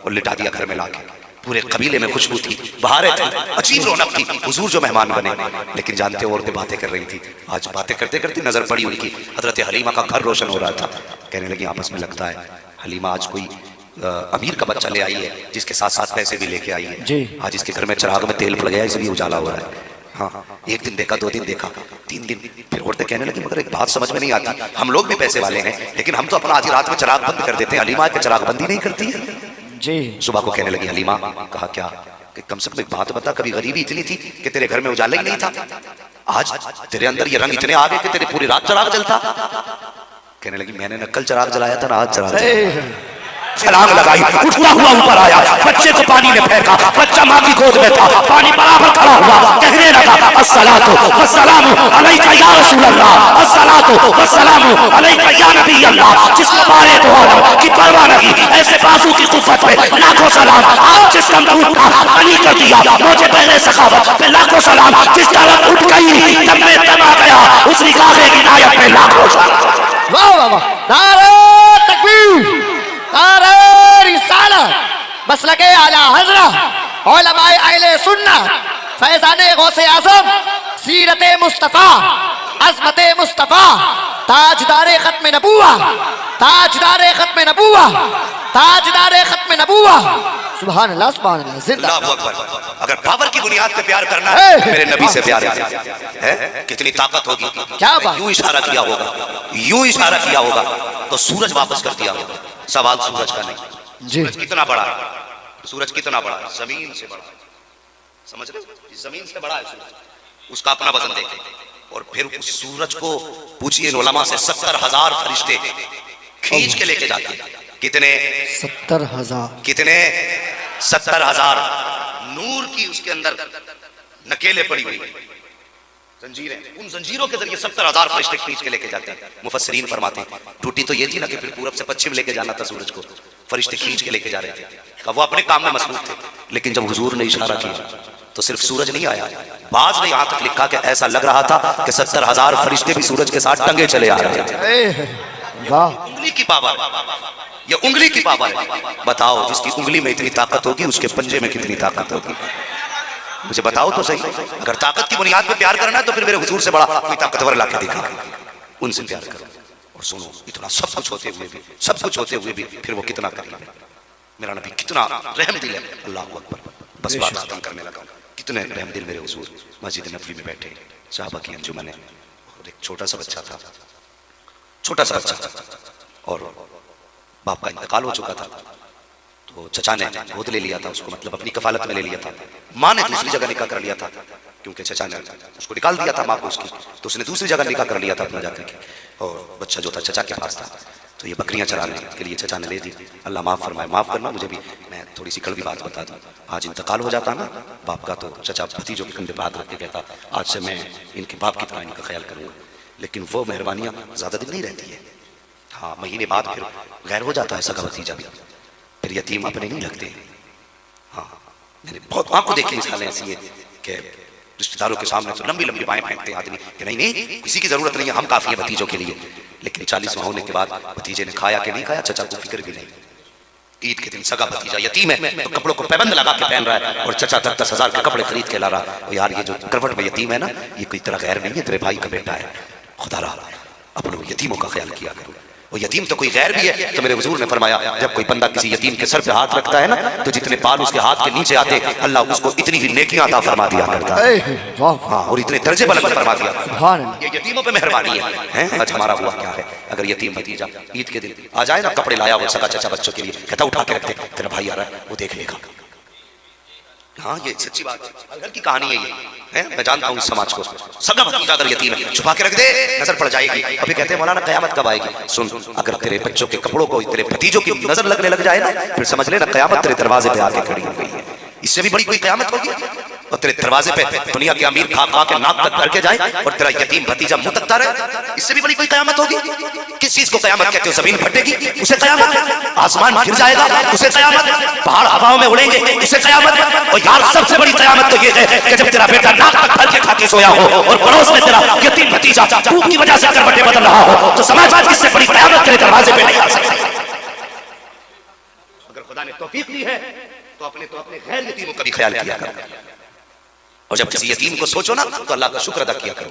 और लिटा दिया घर में लाके। पूरे कबीले में खुशबू थी, बहारें थी, अजीब रौनक थी। हुजूर जो मेहमान बने, लेकिन जानते हो औरतें बातें कर रही थी। आज बातें करते करते नजर पड़ी उनकी, हजरत हलीमा का घर रोशन हो रहा था। कहने लगी आपस में लगता है हलीमा आज कोई अमीर का बच्चा ले आई है जिसके साथ साथ पैसे भी लेके आई है। आज इसके घर में चिराग में तेल पड़ गया इसलिए उजाला हो रहा है। हाँ, एक दिन देखा, 2 दिन देखा, 3 दिन, फिर औरतें कहने लगी मगर एक बात समझ में नहीं आती, हम लोग भी पैसे वाले हैं लेकिन हम तो अपना आधी रात में चिराग बंद कर देते हैं, हलीमा के चिराग बंदी नहीं करती है। जी, सुबह को कहने लगी हलीमा, कहा क्या? कि कम से कम एक बात बता, कभी गरीबी इतनी थी कि तेरे घर में उजाला ही नहीं था? आज तेरे अंदर ये रंग इतने आ गए कि तेरे पूरी रात चिराग जलता। कहने लगी मैंने न कल चिराग जलाया था ना आज चिराग जलाया। छलांग लगाई, उठता हुआ ऊपर आया, बच्चे को पानी में फेंका, बच्चा माँ की गोद में था, पानी बराबर खड़ा हुआ, कहने लगा अस्सलातु वस्सलामु अलैका या रसूल अल्लाह, अस्सलातु वस्सलामु अलैका या नबी अल्लाह। जिसको मारे तो आलम की परवाह नहीं, ऐसे बाजू की कुव्वत पे लाखों सलाम। आज जिस दम उठा अली कर दिया, मुझे पहले सखावत पे लाखों सलाम। जिस तरह उठ गई तब मैं तमा गया, उस निगाह की आयत पे लाखों सलाम। वाह वाह वाह, नारे तकबीर, नारे रिसालत, मसलके आला हज़रत, उलमाए अहले सुन्नत, फैज़ाने गौसे आज़म, सीरत मुस्तफ़ा, अज़मत मुस्तफ़ा, ताजदारे खत्म नबूवा, ताजदारे खत्म नबूवा, ताजदारे खत्म नबूवा। सुभान अल्लाह, सुभान अल्लाह, जिंदा। अल्लाहु अकबर। अगर पावर की बुनियाद पे प्यार करना है मेरे नबी से प्यार है। कितनी ताकत होगी, क्या बात। यूं इशारा किया होगा, यूं इशारा किया होगा तो सूरज वापस कर दिया होगा। सवाल सूरज का नहीं, सूरज कितना बड़ा है, सूरज कितना बड़ा है, जमीन से बड़ा है, समझ रहे हो? जमीन से बड़ा है सूरज, उसका अपना वजन देखें और फिर उस सूरज को पूछिए उलमा से 70,000 फरिश्ते खींच के लेके जाते हैं। कितने? 70,000। कितने? 70,000। नूर की उसके अंदर नकेले पड़ी हुई जंजीरें, उन जंजीरों के जरिए 70,000 फरिश्ते खींच के लेके जाते हैं। मुफस्सिरीन फरमाते हैं टूटी तो ये थी ना कि फिर पूरब से पश्चिम लेके जाना था सूरज को, फरिश्ते खींच के लेके जा रहे थे। वो अपने काम में मसरूफ थे, लेकिन जब हुजूर ने इशारा किया तो सिर्फ सूरज नहीं आया, बाज ने यहां तक लिखा कि ऐसा लग रहा था कि 70,000 फरिश्ते भी सूरज के साथ टंगे चले आ रहे थे। वाह, उंगली की पावर, ये उंगली की पावर है। बताओ जिसकी उंगली में इतनी ताकत होगी उसके पंजे में कितनी ताकत होगी, मुझे बताओ तो सही। अगर ताकत की बुनियाद पे प्यार करना है तो फिर मेरे हुजूर से बड़ा कोई ताकतवर लाके दिखा, उनसे प्यार करो। और सुनो, इतना सब कुछ होते हुए भी, सब कुछ होते हुए भी फिर वो कितना करीब है, मेरा नबी कितना रहम दिल है। अल्लाह अकबर। बस बात खत्म करने लगा। कितने रहमदिल मेरे हुजूर मस्जिद नबवी में बैठे, साहबा की अंजुमन है, और एक छोटा सा बच्चा था, छोटा सा बच्चा, और बाप का इंतकाल हो चुका था। तो चचा ने गोद ले लिया था उसको, मतलब अपनी कफालत में ले लिया था। माँ ने दूसरी जगह निकाह कर लिया था, क्योंकि चचा ने उसको निकाल दिया था माँ को उसकी, तो उसने दूसरी जगह निकाह कर लिया था अपना जाकर के, और बच्चा जो था चचा के पास था। तो ये बकरियां चराने के लिए चचा ने ले दी। अल्लाह माफ़ फरमाए, माफ़ करना मुझे भी, मैं थोड़ी सी कड़वी बात बता दूँ। आज इंतकाल हो जाता ना बाप का, तो चचा भतीजों के कंधे पर हाथ रख के कहता आज से मैं इनके बाप की तरह इनका ख्याल करूँगा। लेकिन वो मेहरबानियाँ ज़्यादा दिन नहीं रहती है। हाँ, महीने बाद फिर गैर हो जाता है सगा भतीजा भी, फिर यतीम अपने नहीं लगते। हाँ, मैंने बहुत आंखों देखी मिसालें ऐसी है कि रिश्तेदारों के सामने तो लंबी लंबी बाएं फेंकते हैं आदमी कि नहीं नहीं किसी की जरूरत नहीं है, हम काफी है भतीजों के लिए। लेकिन 40वां होने के बाद भतीजे ने खाया कि नहीं खाया चचा को फिक्र भी नहीं। ईद के दिन सगा भतीजा यतीम है तो कपड़ों को पैबंद लगा के पहन रहा है, और चचा 10,000 के कपड़े खरीद के ला रहा है। यार ये जो करवट में यतीम है ना, ये कोई तरह गैर नहीं है, तेरे भाई का बेटा है। खुदा रहा अपने यतीमों का ख्याल किया करो। वो यतीम तो कोई गैर भी है। तो मेरे हुजूर ने फरमाया जब कोई बंदा किसी यतीम के सर पे हाथ रखता है ना, तो जितने बाल उसके हाथ के नीचे आते अल्लाह उसको इतनी ही नेकियां अता फरमा दिया करता है। हाँ, और इतने दर्जे बुलंद फरमा दिया। ये यतीमों पे मेहरबानी है। आज हमारा हुआ क्या है, अगर यतीम भतीजा ईद के दिन आ जाए ना, कपड़े लाया वो सगा चचा बच्चों के लिए, कहता उठा के रखते, तेरा भाई आ रहा है वो देख लेगा। हाँ, ये सच्ची बात है, घर की कहानी है ये, है? मैं जानता हूँ इस समाज को। सगा भतीजा अगर यतीम है छुपा के रख दे, नजर पड़ जाएगी। अभी कहते हैं मौलाना कयामत कब आएगी? सुन, अगर तेरे बच्चों के कपड़ों को तेरे भतीजों की नजर लगने लग जाए ना, फिर समझ लेना कयामत तेरे दरवाजे पे आके खड़ी हो गई है। इससे भी बड़ी कोई कयामत होगी? और तेरे दरवाजे पे दुनिया के अमीर खा खा के नाक तक भर के जाए और तेरा यतीम भतीजा मुंह तकता रहे, इससे भी बड़ी कोई कयामत होगी? किस चीज को कयामत कहते हो? जमीन फटेगी उसे कयामत, आसमान गिर जाएगा उसे कयामत, पहाड़ हवाओं में उड़ेंगे उसे कयामत। और यार सबसे बड़ी कयामत तो ये है कि जब तेरा बेटा नाक तक भर के खा के सोया हो और पड़ोस में तेरा यतीम भतीजा भूख की वजह से करवटें बदल रहा हो, तो समाज इससे बड़ी कयामत तेरे दरवाजे पे नहीं आ सकती। अगर खुदा ने तौफीक दी है तो अपने गैर यतीमों का भी ख्याल किया करो। और जब किसी यतीम को सोचो ना तो अल्लाह का शुक्र अदा किया करो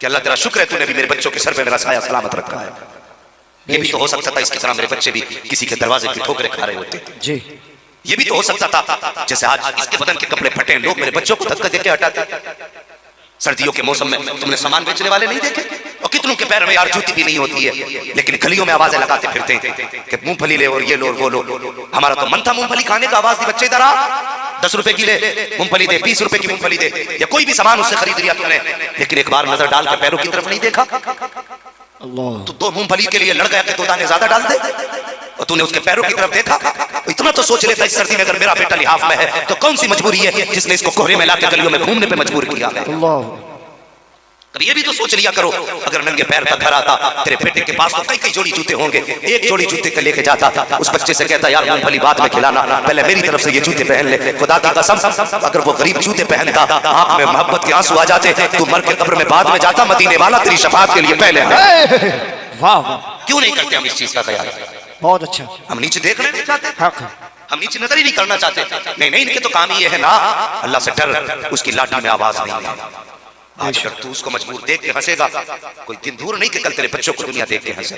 कि अल्लाह तेरा शुक्र है तूने भी मेरे बच्चों के सर पे मेरा साया सलामत रखा है। ये भी तो हो सकता था इसकी तरह मेरे बच्चे भी किसी के दरवाजे की ठोकरें खा रहे होते जी। ये भी तो हो सकता था जैसे आज इसके बदन के कपड़े फटे, लोग मेरे बच्चों को धक्का देके हटाते। सर्दियों के मौसम में तुमने सामान बेचने वाले नहीं देखे? और कितनों के पैर में यार जूती भी नहीं होती है, लेकिन गलियों में आवाजें लगाते फिरते हैं कि मूंगफली ले और ये लो और वो लो। हमारा तो मन था मूंगफली खाने का, आवाज दी बच्चे इधर आ, 10 रुपए की ले मूंगफली दे, 20 रुपए की मूंगफली दे, या कोई भी सामान उससे खरीद लिया तुमने, लेकिन एक बार नजर डाल के पैरों की तरफ नहीं देखा। अल्लाह, तो 2 मूंगफली के लिए लड़ गया कि 2 दाने ज्यादा डाल दे, और तूने उसके पैरों की तरफ देखा? इतना तो सोच लेता इस सर्दी में अगर मेरा बेटा लिहाफ में है तो कौन सी मजबूरी है जिसने इसको कोहरे में लाके गलियों में घूमने पे मजबूर किया है। कभी ये भी तो सोच लिया करो, अगर नंगे पैर तक घर आता तेरे बेटे के पास तो कई जोड़ी जूते होंगे, एक जोड़ी जूते के लेके जाता, उस बच्चे से कहता यार मूंगफली बाद में खिलाना, पहले मेरी तरफ से ये जूते पहन ले। खुदा की कसम अगर वो गरीब जूते पहनता, आंख में मोहब्बत के आंसू आ जाते, तू मर के कब्र में बाद में जाता, मदीने वाला तेरी शफाअत के लिए पहले। वाह, क्यों नहीं करते हम इस चीज का ख्याल? बहुत अच्छा, हम नीचे देख रहे चाहते, हम नीचे नजर ही नहीं करना चाहते। नहीं नहीं, इनके तो काम ही ये है ना, अल्लाह से डर, उसकी लाठी में आवाज नहीं है। आज अगर तू उसको मजबूर देख के हंसेगा, कोई दिन दूर नहीं कि कल तेरे बच्चों को दुनिया देख के हंसे।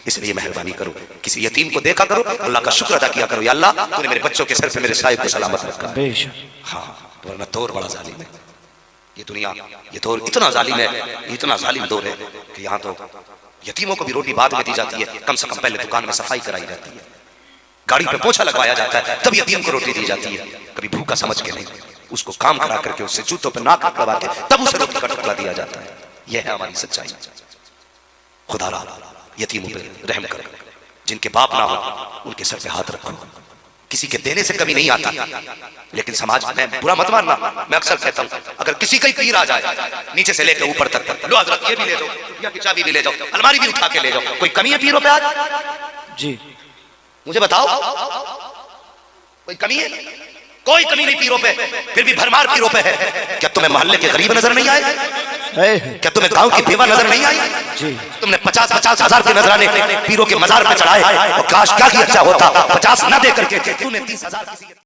इसलिए मेहरबानी करो, किसी यतीम को देखा करो, अल्लाह का शुक्र अदा किया करो, या अल्लाह तूने मेरे बच्चों के सर पे मेरे साहिब को सलामत रखा। हाँ, वरना दौर बड़ा जालिम है ये दुनिया, ये दौर इतना जालिम है, इतना जालिम दौर है कि यहाँ तो यतीमों को भी रोटी बाद में दी जाती है, कम से कम पहले दुकान में सफाई कराई जाती है, गाड़ी पे पोछा लगवाया जाता है, तब यतीम को रोटी दी जाती है। कभी भूखा समझ के नहीं, उसको काम करा करके उससे जूतों पे नाक लगा के तब उसे रोटी का टुकड़ा दिया जाता है। यह है हमारी सच्चाई। खुदा यतीमों पे रहम करो, जिनके बाप ना हो उनके सर पे हाथ रखो। किसी के देने से कभी नहीं आता, लेकिन समाज में बुरा मत मानना। मैं अक्सर कहता हूँ अगर किसी का पीर आ जाए नीचे से लेकर ऊपर तक, लो हजरत ये भी ले जाओ, या की चाबी भी ले जाओ, अलमारी भी उठा के ले जाओ, कोई कमी है पीरों पे आज? जी मुझे बताओ, कोई कमी है? कोई कमी नहीं पीरों पे, फिर भी भरमार पीरों पे है। क्या तुम्हें मोहल्ले के गरीब नजर नहीं आए? क्या तुम्हें गांव की बेवा नजर नहीं आई? तुमने 50-50 हजार के नजराने पीरों के मजार पे चढ़ाए, और काश क्या ही अच्छा होता 50 न दे करके तूने 30,000